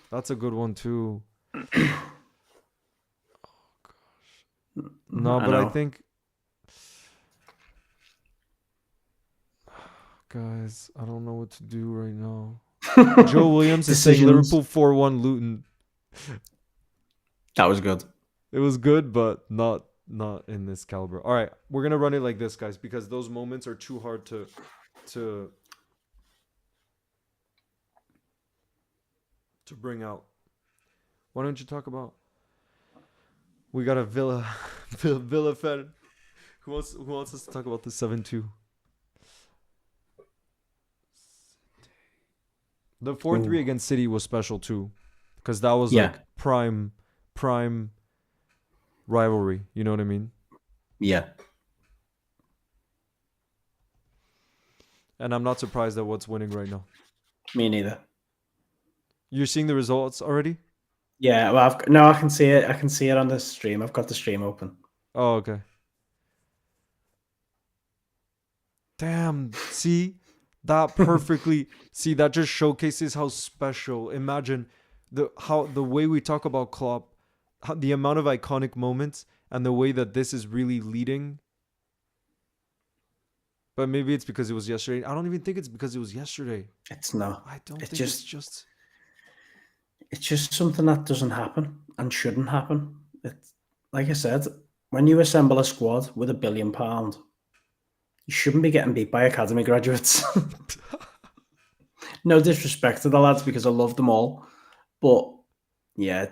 that's a good one too. Oh gosh. No, but I think, guys, I don't know what to do right now. Joe Williams is saying Liverpool 4-1 Luton. That was good. It was good, but not in this caliber. All right, we're gonna run it like this, guys, because those moments are too hard to bring out. Why don't you talk about? We got a Villa fan. Who wants us to talk about the 7-2? The 4-3 against City was special too, because that was like prime rivalry. You know what I mean? Yeah. And I'm not surprised at what's winning right now. Me neither. You're seeing the results already? Yeah, well, I can see it. I can see it on the stream. I've got the stream open. Oh, okay. Damn, see? That perfectly see that just showcases how special. Imagine the way we talk about Klopp, the amount of iconic moments, and the way that this is really leading. But maybe it's because it was yesterday. I don't even think it's because it was yesterday. It's not. I don't think it's just. It's just something that doesn't happen and shouldn't happen. It's like I said, when you assemble a squad with £1 billion, you shouldn't be getting beat by academy graduates. No disrespect to the lads because I love them all, but yeah,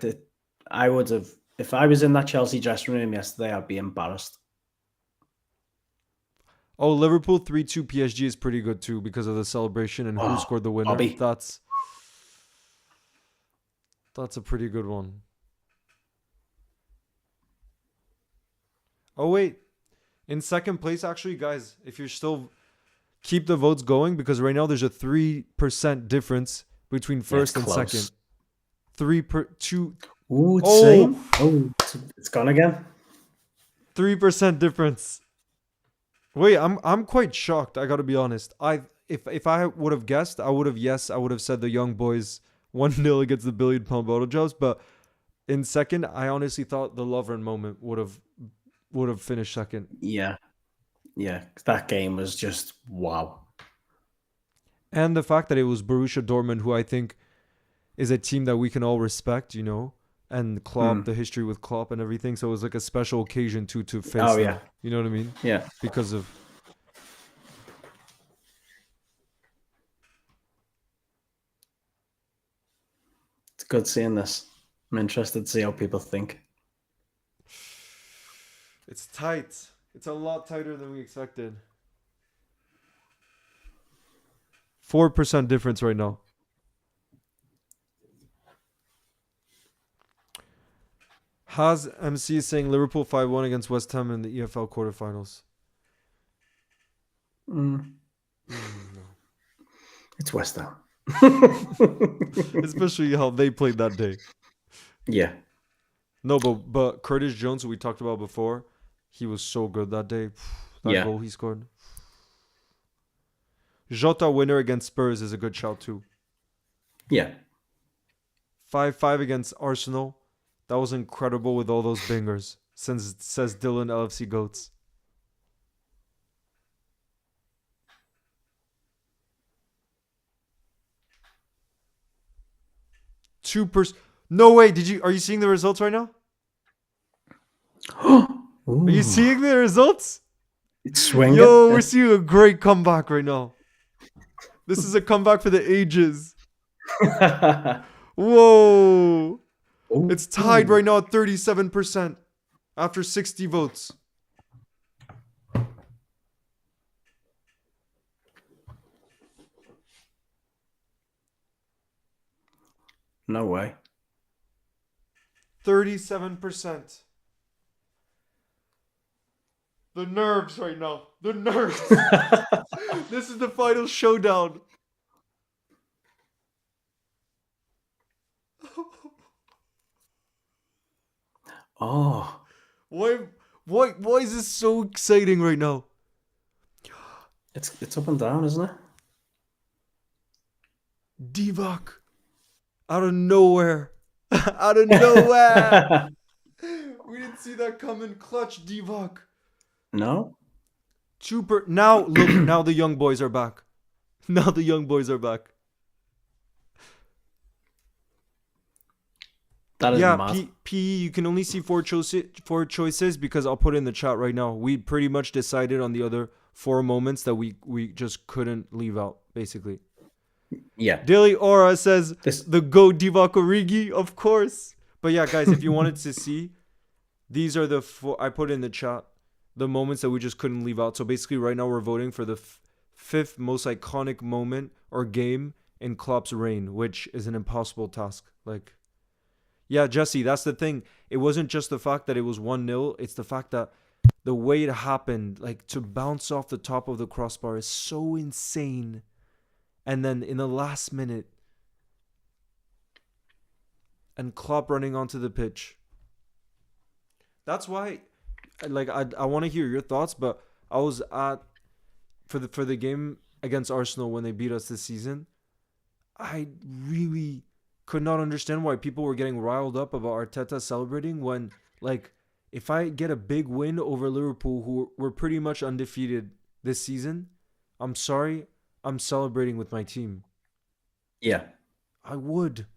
I would have if I was in that Chelsea dressing room yesterday. I'd be embarrassed. Oh, Liverpool 3-2 PSG is pretty good too because of the celebration and who scored the winner. Bobby. That's a pretty good one. Oh, wait. In second place, actually, guys, if you're still... Keep the votes going because right now there's a 3% difference between first and second. 2... Ooh, same. Oh, it's gone again. 3% difference. Wait, I'm quite shocked, I gotta be honest. If I would have guessed, I would have said the young boys 1-0 against the £1 billion bottle jobs, but in second. I honestly thought the Lovren moment would have finished second. Yeah, yeah. That game was just wow. And the fact that it was Borussia Dortmund, who I think is a team that we can all respect, and Klopp, Mm. the history with Klopp and everything. So it was like a special occasion to face Oh them. yeah, You know what I mean? yeah. Because of It's good seeing this. I'm interested to see how people think. it's tight. It's a lot tighter than we expected. 4% difference right now. Haz MC is saying Liverpool 5-1 against West Ham in the EFL quarterfinals. Mm. It's West Ham. Especially how they played that day. Yeah, No, but Curtis Jones, who we talked about before, he was so good that day. That yeah, goal he scored. Jota winner against Spurs is a good shout too. yeah. 5-5 against Arsenal. That was incredible with all those bangers. Says Dylan LFC Goats. 2%. No way. Are you seeing the results right now? Are you seeing the results? It's swinging. Yo, we're seeing a great comeback right now. This is a comeback for the ages. Whoa. It's tied right now at 37% after 60 votes. No way. 37%. The nerves right now. The nerves. This is the final showdown. Oh, Why is this so exciting right now? it's up and down, isn't it? Divock. Out of nowhere. Out of nowhere. We didn't see that coming. Clutch Divock. No. Now look, now the young boys are back. Now the young boys are back. That is mad. PE, you can only see four choices because I'll put it in the chat right now. We pretty much decided on the other 4 moments that we just couldn't leave out, basically. Yeah. Daily Aura says the GOAT Divock Origi, of course. But yeah, guys, if you wanted to see, these are the 4 I put in the chat. The moments that we just couldn't leave out. So basically right now we're voting for the 5th most iconic moment or game in Klopp's reign, which is an impossible task. Like, yeah, Jesse, that's the thing. It wasn't just the fact that it was 1-0. It's the fact that the way it happened, like to bounce off the top of the crossbar is so insane. And then in the last minute, and Klopp running onto the pitch. That's why, like, I want to hear your thoughts, but I was at for the game against Arsenal when they beat us this season. I really could not understand why people were getting riled up about Arteta celebrating when, like, if I get a big win over Liverpool, who were pretty much undefeated this season, I'm sorry, I'm celebrating with my team. Yeah. I would.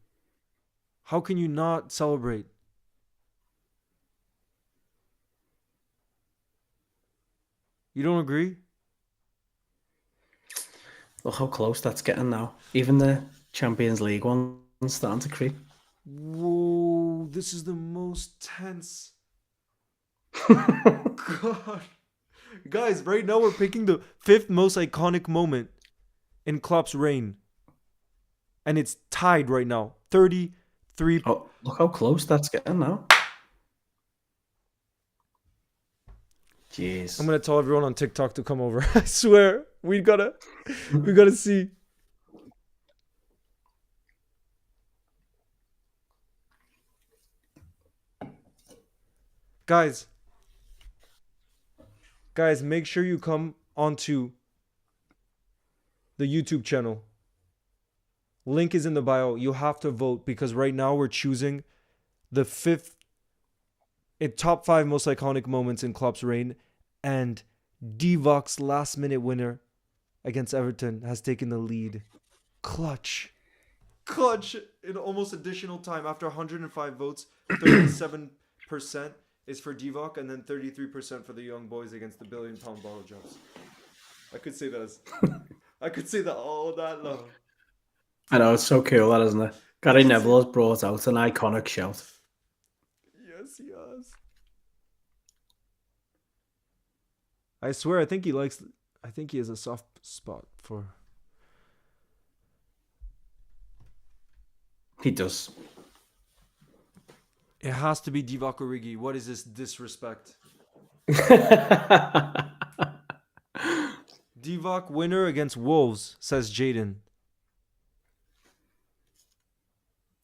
How can you not celebrate? You don't agree? Look how close that's getting now. Even the Champions League one's starting to creep. Whoa, this is the most tense. God. Guys, right now we're picking the 5th most iconic moment in Klopp's reign. And it's tied right now. 33. Oh, look how close that's getting now. Jeez. I'm going to tell everyone on TikTok to come over. I swear. We gotta see. Guys, make sure you come onto the YouTube channel. Link is in the bio. You have to vote because right now we're choosing the fifth in top 5 most iconic moments in Klopp's reign, and Divok's last minute winner against Everton has taken the lead. Clutch. Clutch in almost additional time after 105 votes. 37% is for Divock, and then 33% for the young boys against the £1 billion bottle jobs. I could say that as I could say that all that long. I know, it's so cool, that isn't it? Gary Yes, Neville has brought out an iconic shout. Yes, he has. I swear, I think he has a soft spot for. He does. It has to be Divock Origi. What is this disrespect? Divock winner against Wolves, says Jaden.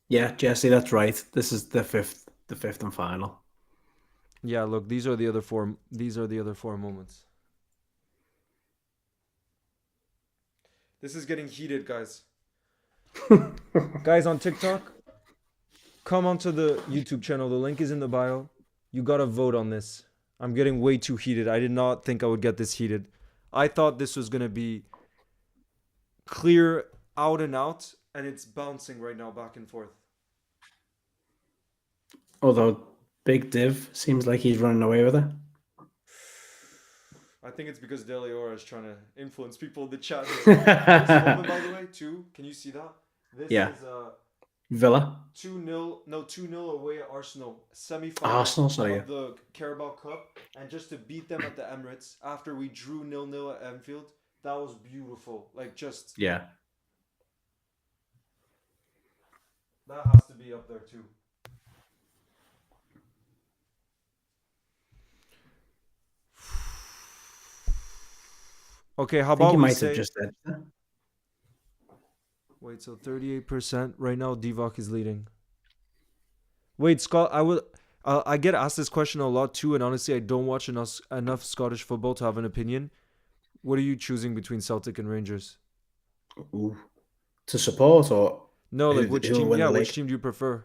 Yeah, Jesse, that's right. This is the fifth and final. Yeah, look, these are the other four. These are the other 4 moments. This is getting heated, guys. Guys on TikTok, come onto the YouTube channel. The link is in the bio. You gotta vote on this. I'm getting way too heated. I did not think I would get this heated. I thought this was gonna be clear out and out, and it's bouncing right now back and forth. Although Big Div seems like he's running away with it. I think it's because Deliora is trying to influence people in the chat. This moment, by the way, too. Can you see that? This Yeah. is Villa. 2-0. No, 2-0 away at Arsenal. Semi-final Arsenal, sorry. of the Carabao Cup. And just to beat them at the Emirates after we drew 0-0 at Anfield, that was beautiful. Like, just... Yeah. That has to be up there, too. Okay, how I think about you we might say... have just said that. Wait, so 38% right now. Divock is leading. Wait, Scott. I get asked this question a lot too, and honestly, I don't watch enough Scottish football to have an opinion. What are you choosing between Celtic and Rangers? Ooh. To support or No, like which who'll team? win Yeah, the which league? team do you prefer?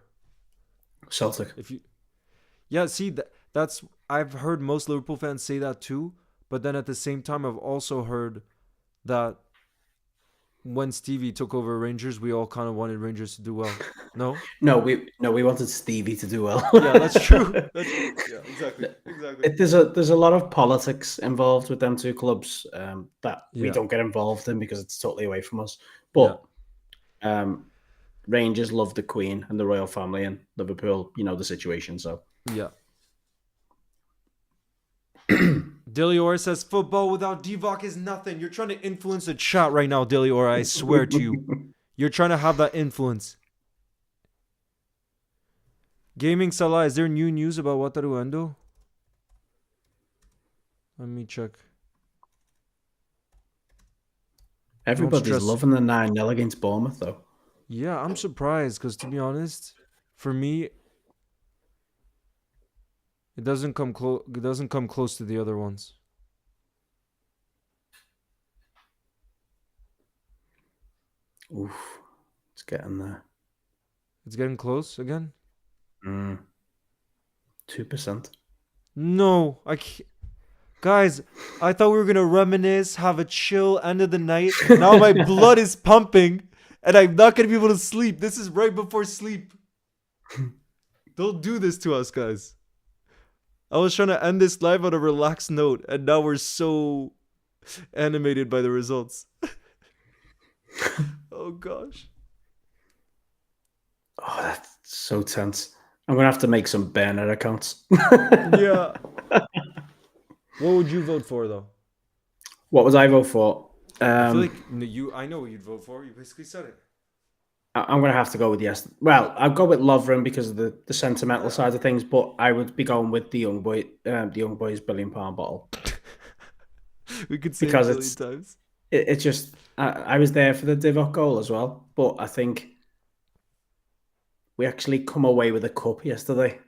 Celtic. If you, yeah, see that's I've heard most Liverpool fans say that too, but then at the same time, I've also heard that when Stevie took over Rangers, we all kind of wanted Rangers to do well. No? No, we wanted Stevie to do well. Yeah, that's true. That's true. Yeah, exactly. There's a lot of politics involved with them two clubs that we Yeah. don't get involved in because it's totally away from us. Yeah. But Rangers love the Queen and the royal family, and Liverpool, you know the situation. So Yeah. Dilior says football without Divock is nothing. You're trying to influence the chat right now, Dilior. I swear to you. You're trying to have that influence. Gaming Salah, is there new news about Wataru Endo? Let me check. everybody's stress. loving the 9-0 against Bournemouth, though. Yeah, I'm surprised because to be honest, for me, it doesn't come close. It doesn't come close to the other ones. Oof, it's getting there. It's getting close again. 2%. No, I can't. Guys, I thought we were gonna reminisce, have a chill end of the night. Now my blood is pumping, and I'm not gonna be able to sleep. This is right before sleep. Don't do this to us, guys. I was trying to end this live on a relaxed note, and now we're so animated by the results. Oh gosh. Oh, that's so tense. I'm gonna have to make some Bernard accounts. Yeah. What would you vote for, though? What would I vote for? I feel like I know what you'd vote for. You basically said it. I'm going to have to go with yes. Well, I'll go with Lovren because of the sentimental side of things, but I would be going with the young boys' £1 billion bottle. We could say Because it a million times. It's just I was there for the Divock goal as well, but I think we actually come away with a cup yesterday.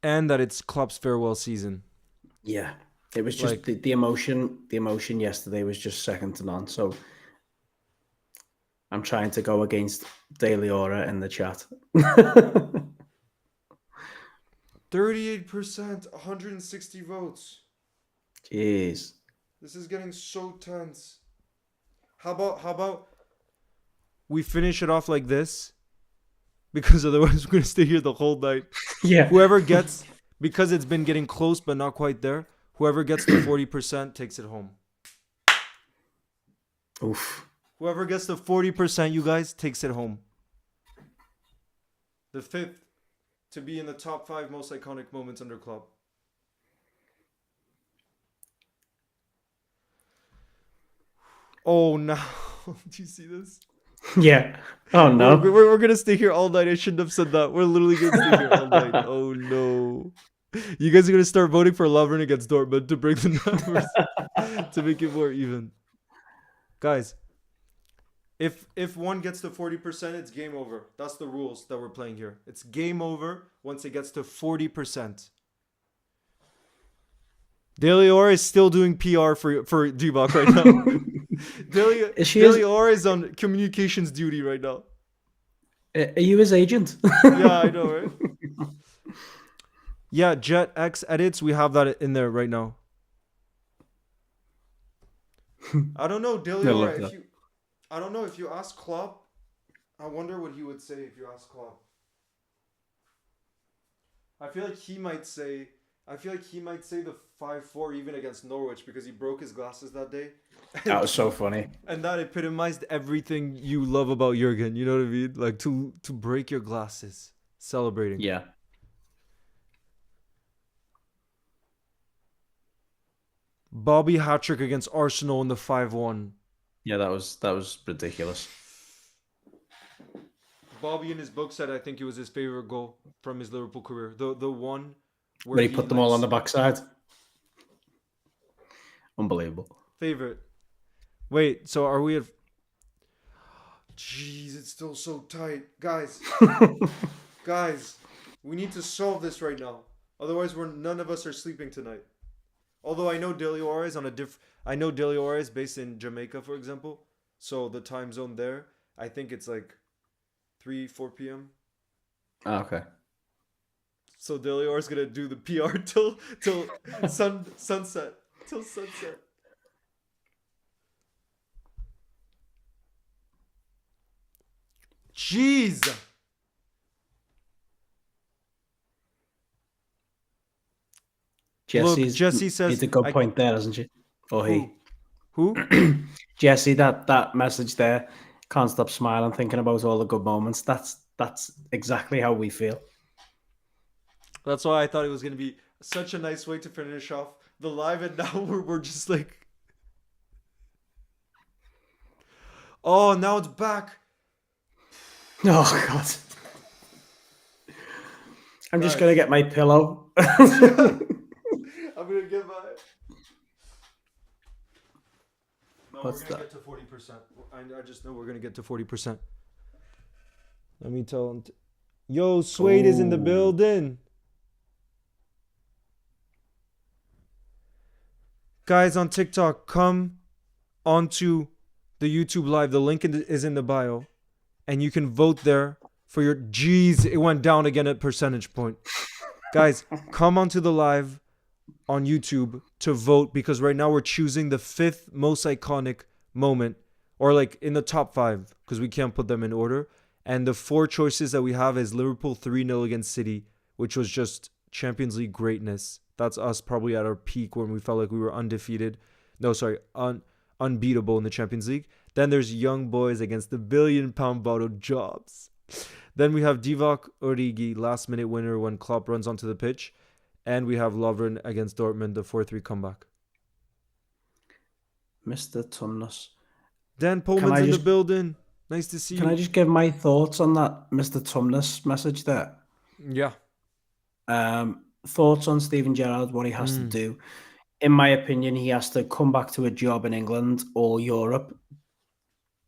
And that it's Klopp's farewell season. Yeah, it was just the emotion. The emotion yesterday was just second to none. So I'm trying to go against Daily Aura in the chat. 38%, 160 votes. Jeez. This is getting so tense. How about we finish it off like this? Because otherwise we're gonna stay here the whole night. Yeah. Whoever gets, because it's been getting close but not quite there, whoever gets the 40% takes it home. Oof. Whoever gets the 40%, you guys, takes it home. The fifth to be in the top 5 most iconic moments under Klopp. Oh no. Do you see this? Yeah. Oh no. We're gonna stay here all night. I shouldn't have said that. We're literally gonna stay here all night. Oh no. You guys are gonna start voting for Lovren against Dortmund to break the numbers to make it more even. Guys, if one gets to 40%, it's game over. That's the rules that we're playing here. It's game over once it gets to 40%. Delior is still doing PR for Divock right now. Delior is on communications duty right now. Are you his agent? Yeah, I know, right? Yeah, Jet X edits. We have that in there right now. I don't know, Delior. I don't know if you ask Klopp. I wonder what he would say if you ask Klopp. I feel like he might say the 5-4 even against Norwich because he broke his glasses that day. That was so funny. And that epitomized everything you love about Jurgen. You know what I mean? Like to break your glasses, celebrating. Yeah. Bobby hat-trick against Arsenal in the 5-1. Yeah, that was ridiculous. Bobby in his book said I think it was his favorite goal from his Liverpool career. The one where he put them all on the backside. Unbelievable. Favorite. Wait, so are we at... Jeez, it's still so tight. Guys. Guys, we need to solve this right now. Otherwise, none of us are sleeping tonight. Although I know Delior is I know Delior is based in Jamaica, for example. So the time zone there, I think it's like 3-4 p.m. Okay. So Delior is gonna do the PR till sunset. Till sunset. Jeez. Jesse says it's a good point there, doesn't she? Or he? Who? Jesse, that message there. Can't stop smiling, thinking about all the good moments. That's exactly how we feel. That's why I thought it was gonna be such a nice way to finish off the live, and now we're just like, oh, now it's back. Oh God. I'm just gonna get my pillow. I'm gonna get my. No, What's we're gonna get to 40%. I just know we're gonna get to 40%. Let me tell him. Yo, Suede is in the building. Guys on TikTok, come onto the YouTube live. The link is in the bio, and you can vote there for your. Jeez, it went down again at percentage point. Guys, come onto the live on YouTube to vote because right now we're choosing the 5th most iconic moment, or like in the top 5 because we can't put them in order. And the 4 choices that we have is Liverpool 3-0 against City, which was just Champions League greatness. That's us probably at our peak when we felt like we were undefeated. No, sorry, unbeatable in the Champions League. Then there's Young Boys against the billion-pound bottle Jobs. Then we have Divock Origi, last-minute winner when Klopp runs onto the pitch. And we have Lovren against Dortmund, the 4-3 comeback. Mr. Tumnus. Dan Pullman's in the building. Nice to see you. Can I just give my thoughts on that Mr. Tumnus message there? Yeah. Thoughts on Steven Gerrard, what he has to do. In my opinion, he has to come back to a job in England or Europe,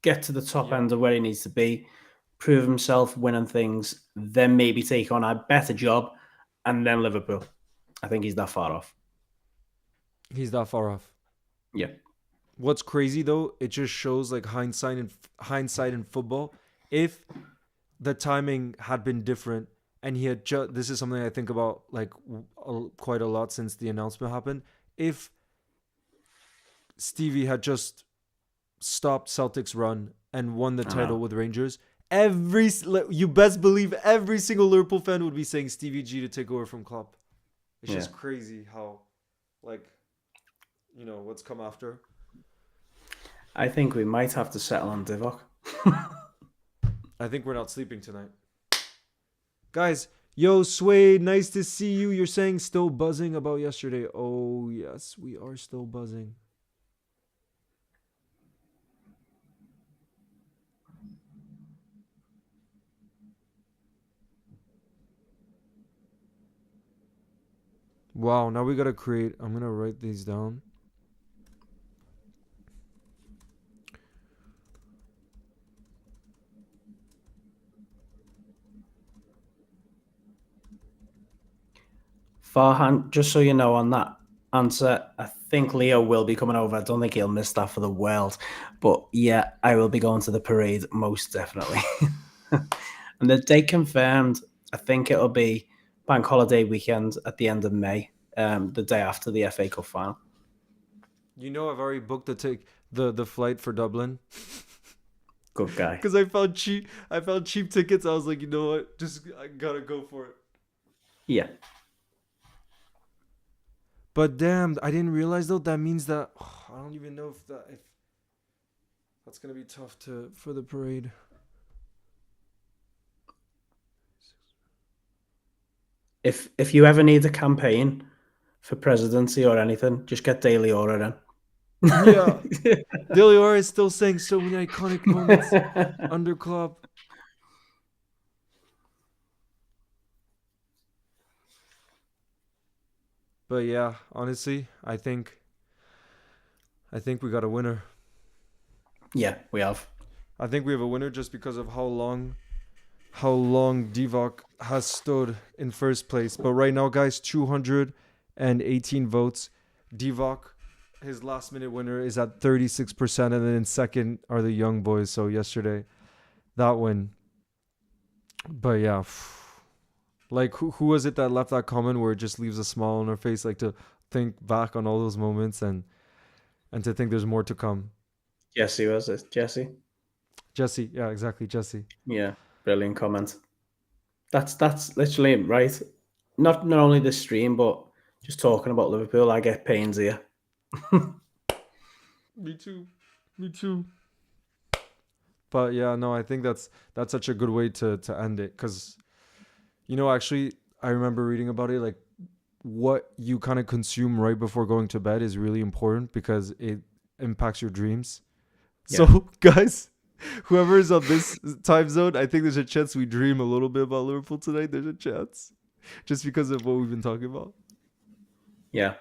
get to the top end of where he needs to be, prove himself, winning things, then maybe take on a better job, and then Liverpool. I think he's that far off. He's that far off. Yeah. What's crazy though, it just shows like hindsight in football. If the timing had been different and he had just, this is something I think about like quite a lot since the announcement happened. If Stevie had just stopped Celtics run and won the I title know. with Rangers, you best believe every single Liverpool fan would be saying Stevie G to take over from Klopp. It's Yeah. just crazy how, like, what's come after. I think we might have to settle on Divock. I think we're not sleeping tonight. Guys, yo, Sway, nice to see you. You're saying still buzzing about yesterday. Oh, yes, we are still buzzing. Wow, now we gotta create. I'm gonna write these down. Farhan, just so you know on that answer, I think Leo will be coming over. I don't think he'll miss that for the world. But yeah, I will be going to the parade most definitely. And the date confirmed, I think it'll be bank holiday weekend at the end of May, the day after the FA Cup final. I've already booked the flight for Dublin. Good guy. Because I found cheap tickets. I was like, you know what? Just I gotta go for it. Yeah. But damn, I didn't realize though. That means that I don't even know if that's gonna be tough for the parade. If you ever need a campaign for presidency or anything, just get Daily Aura in. Yeah, Delior is still saying so many iconic moments under Klopp. But yeah, honestly, I think we got a winner. Yeah, we have. I think we have a winner just because of how long Divock has stood in first place. But right now, guys, 218 votes. Divock, his last minute winner, is at 36%, and then in second are the young boys. So yesterday, that win. But yeah, like who was it that left that comment where it just leaves a smile on her face, like to think back on all those moments and to think there's more to come. Jesse, was it? Jesse? Yeah, exactly, Jesse. Yeah, brilliant comment. That's literally right. Not only this stream, but just talking about Liverpool, I get pains here. Me too. But yeah, no, I think that's such a good way to end it, because actually I remember reading about it, like what you kind of consume right before going to bed is really important because it impacts your dreams. Yeah. So guys, whoever is on this time zone, I think there's a chance we dream a little bit about Liverpool tonight. There's a chance, just because of what we've been talking about. Yeah,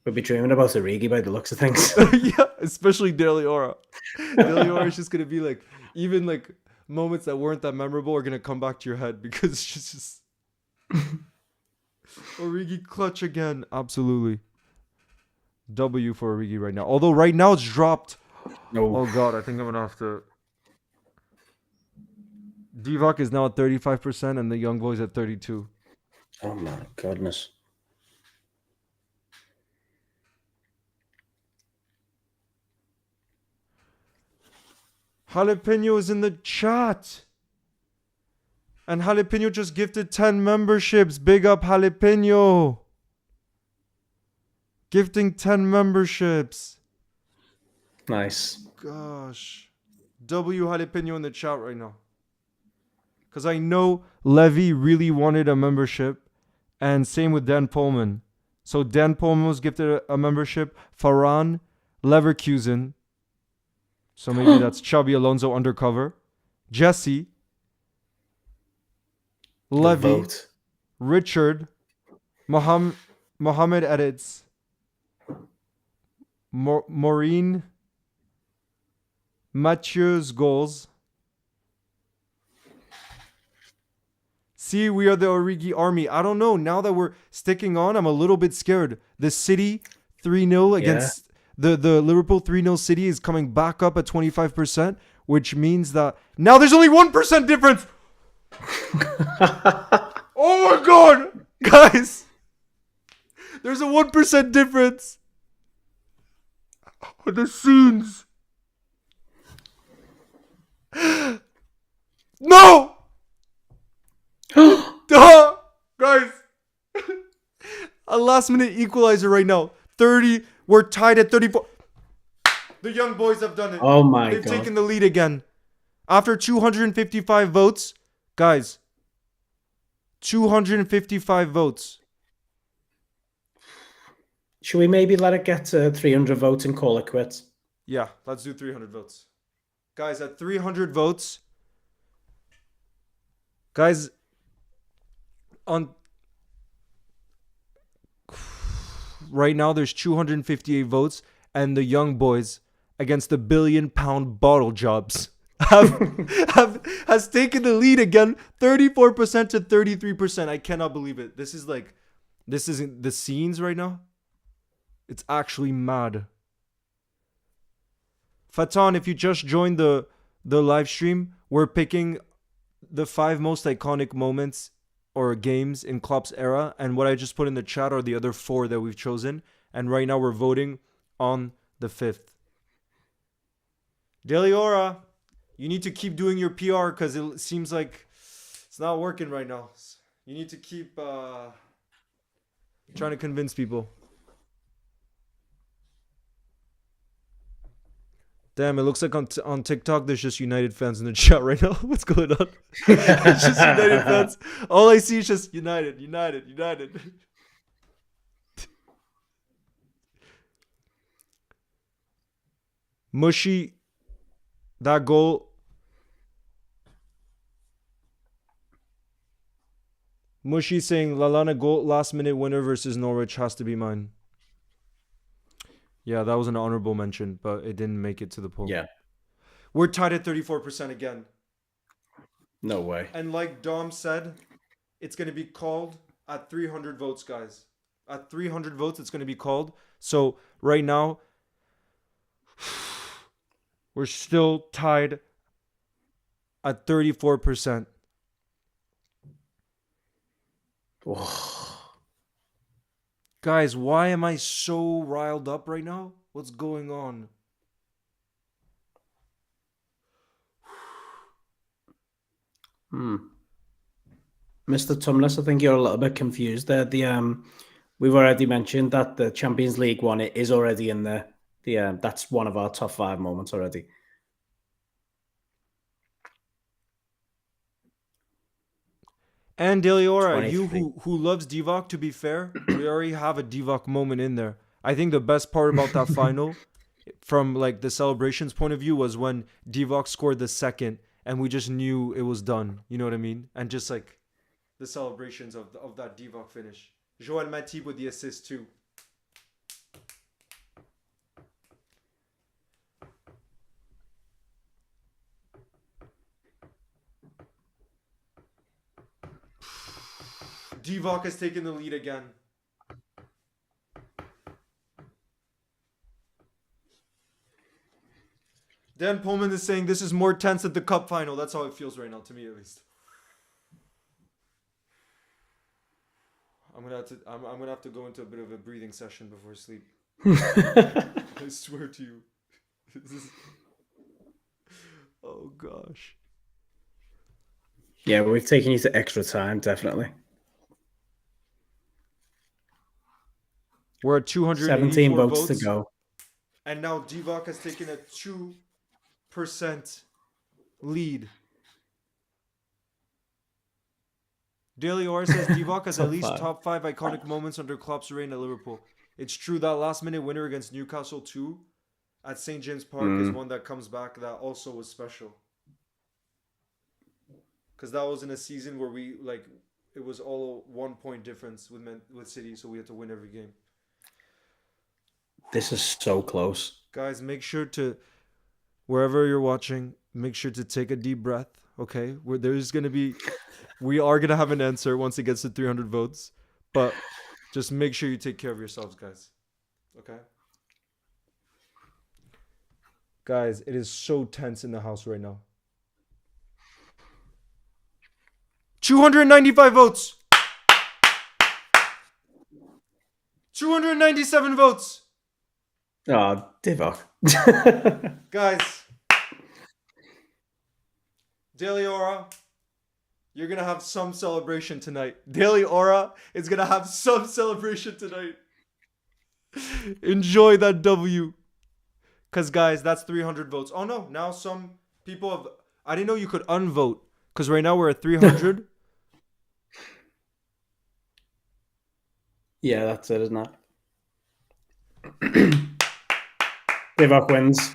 we'll be dreaming about Origi by the looks of things. Yeah, especially Daily Aura. Daily Aura is just gonna be like, even like moments that weren't that memorable are gonna come back to your head because it's just Origi clutch again. Absolutely. W for Origi right now. Although right now it's dropped. No. Oh god, I think I'm gonna have to. Divock is now at 35% and the young boys at 32%. Oh my goodness. Jalapeno is in the chat. And Jalapeno just gifted 10 memberships. Big up Jalapeno. Gifting 10 memberships. Nice. Gosh. W Jalapeno in the chat right now. Because I know Levy really wanted a membership. And same with Dan Pullman. So Dan Pullman was gifted a membership. Farhan, Leverkusen. So maybe that's Xabi Alonso undercover. Jesse. Levy. Richard. Mohammed Edits. Maureen. Mathieu's goals. See, we are the Origi army. I don't know. Now that we're sticking on, I'm a little bit scared. The City 3-0 against The Liverpool 3-0 City is coming back up at 25%, which means that now there's only 1% difference. Oh my god, guys, there's a 1% difference. The scenes. No! Duh! Guys, a last minute equalizer right now. 30. We're tied at 34. The young boys have done it. Oh my They've God. taken the lead again. After 255 votes, guys, 255 votes. Should we maybe let it get to 300 votes and call it quits? Yeah, let's do 300 votes. Guys, at 300 votes, guys, on right now there's 258 votes, and the young boys against the £1 billion bottle jobs has taken the lead again, 34% to 33%. I cannot believe it. This isn't the scenes right now. It's actually mad. Fatan, if you just joined the live stream, we're picking the 5 most iconic moments or games in Klopp's era, and what I just put in the chat are the other 4 that we've chosen, and right now we're voting on the 5th. Deliora, you need to keep doing your PR because it seems like it's not working right now. You need to keep trying to convince people. Damn, it looks like on TikTok there's just United fans in the chat right now. What's going on? It's just United fans. All I see is just United. Mushy, that goal. Mushy saying Lalana goal last minute winner versus Norwich has to be mine. Yeah, that was an honorable mention, but it didn't make it to the poll. Yeah. We're tied at 34% again. No way. And like Dom said, it's going to be called at 300 votes, guys. At 300 votes, it's going to be called. So right now, we're still tied at 34%. Oh. Guys, why am I so riled up right now? What's going on? Mr. Tumnus, I think you're a little bit confused there. We've already mentioned that the Champions League one is already in there. That's one of our top 5 moments already. And Deliora, you who loves Divock, to be fair, we already have a Divock moment in there. I think the best part about that final, from like the celebrations point of view, was when Divock scored the second, and we just knew it was done. You know what I mean? And just like the celebrations of that Divock finish. Joel Matip with the assist too. Divock has taken the lead again. Dan Pullman is saying this is more tense than the cup final. That's how it feels right now, to me at least. I'm gonna have to go into a bit of a breathing session before sleep. I swear to you. Oh gosh. Yeah, we've taken you to extra time, definitely. We're at 284 17 votes votes to go. And now Divock has taken a 2% lead. Daily R says Divock has at least top 5 iconic moments under Klopp's reign at Liverpool. It's true that last minute winner against Newcastle 2 at St. James Park is one that comes back that also was special. Because that was in a season where it was all a 1 point difference with City, so we had to win every game. This is so close. Guys, make sure to, wherever you're watching, make sure to take a deep breath, okay? We are going to have an answer once it gets to 300 votes, but just make sure you take care of yourselves, guys, okay? Guys, it is so tense in the house right now. 295 votes. 297 votes. Oh, Divock. Guys, Daily Aura, you're going to have some celebration tonight. Daily Aura is going to have some celebration tonight. Enjoy that W. Because, guys, that's 300 votes. Oh, no. Now some people have... I didn't know you could unvote. Because right now we're at 300. Yeah, that's it, isn't it? Divock wins.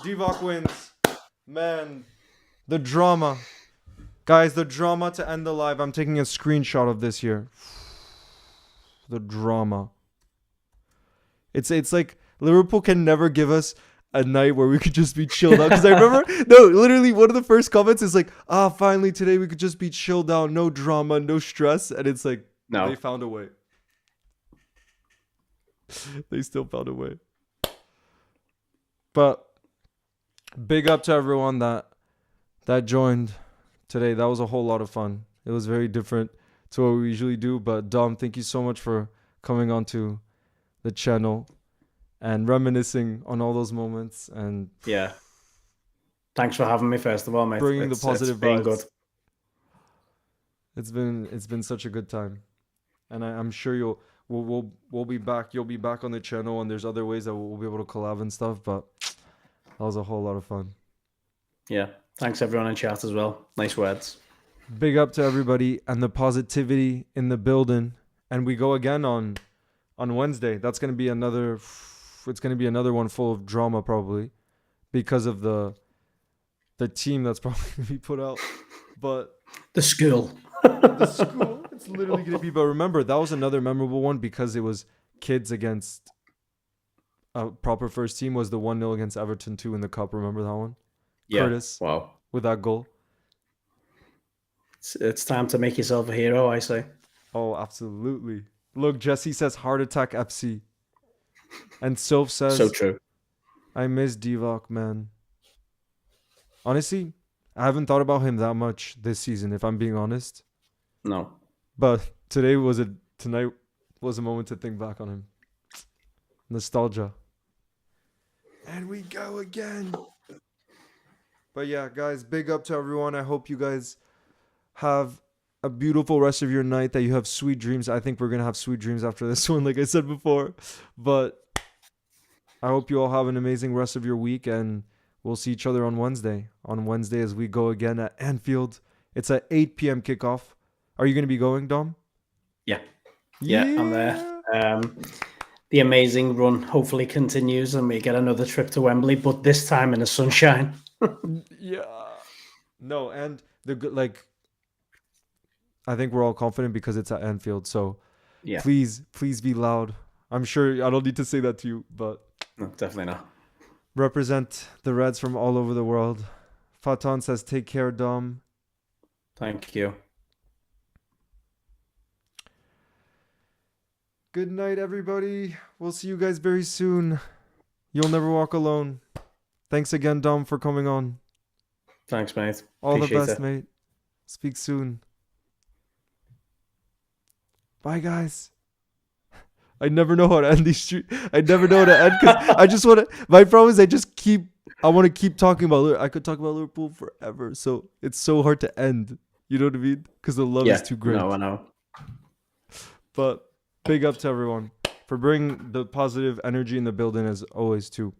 Divock wins. Man, the drama. Guys, the drama to end the live. I'm taking a screenshot of this here. The drama. It's like Liverpool can never give us a night where we could just be chilled out. Because I remember, no, literally one of the first comments is like, finally today we could just be chilled out. No drama, no stress. And it's like, No. They found a way. They still found a way. But big up to everyone that joined today. That was a whole lot of fun. It was very different to what we usually do. But Dom, thank you so much for coming onto the channel and reminiscing on all those moments. And yeah, thanks for having me. First of all, mate, bringing the positive it's been vibes. Good. It's been such a good time, and I'm sure we'll be back. You'll be back on the channel, and there's other ways that we'll be able to collab and stuff. But that was a whole lot of fun. Yeah, thanks everyone in chat as well. Nice words. Big up to everybody and the positivity in the building. And we go again on Wednesday. That's gonna be another. It's gonna be another one full of drama probably, because of the team that's probably gonna be put out. But the school. The school. It's literally gonna be. But remember, that was another memorable one because it was kids against a proper first team. Was the 1-0 against Everton 2 in the cup? Remember that one? Yeah. Curtis. Wow. With that goal. It's time to make yourself a hero, I say. Oh, absolutely. Look, Jesse says Heart Attack FC. And Soph says... So true. I miss Divock, man. Honestly, I haven't thought about him that much this season, if I'm being honest. No. But tonight was a moment to think back on him. Nostalgia. And we go again. But yeah, guys, big up to everyone. I hope you guys have a beautiful rest of your night, that you have sweet dreams. I think we're going to have sweet dreams after this one, like I said before. But I hope you all have an amazing rest of your week, and we'll see each other on Wednesday. On Wednesday as we go again at Anfield. It's at 8 p.m. kickoff. Are you going to be going, Dom? Yeah. Yeah, I'm there. The amazing run hopefully continues and we get another trip to Wembley, but this time in the sunshine. Yeah. No, and the good, like, I think we're all confident because it's at Anfield. So yeah, please be loud. I'm sure I don't need to say that to you, but no, definitely not. Represent the Reds from all over the world. Fatan says, take care, Dom. Thank you. Good night, everybody. We'll see you guys very soon. You'll never walk alone. Thanks again, Dom, for coming on. Thanks, mate. All Appreciate the best, it. mate. Speak soon. Bye, guys. I never know how to end these streets. I never know how to end because I just want to. My problem is I want to keep talking about. I could talk about Liverpool forever. So it's so hard to end. You know what I mean? Because the love is too great. No, I know. But big up to everyone for bringing the positive energy in the building as always too.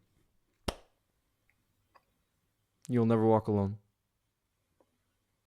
You'll never walk alone.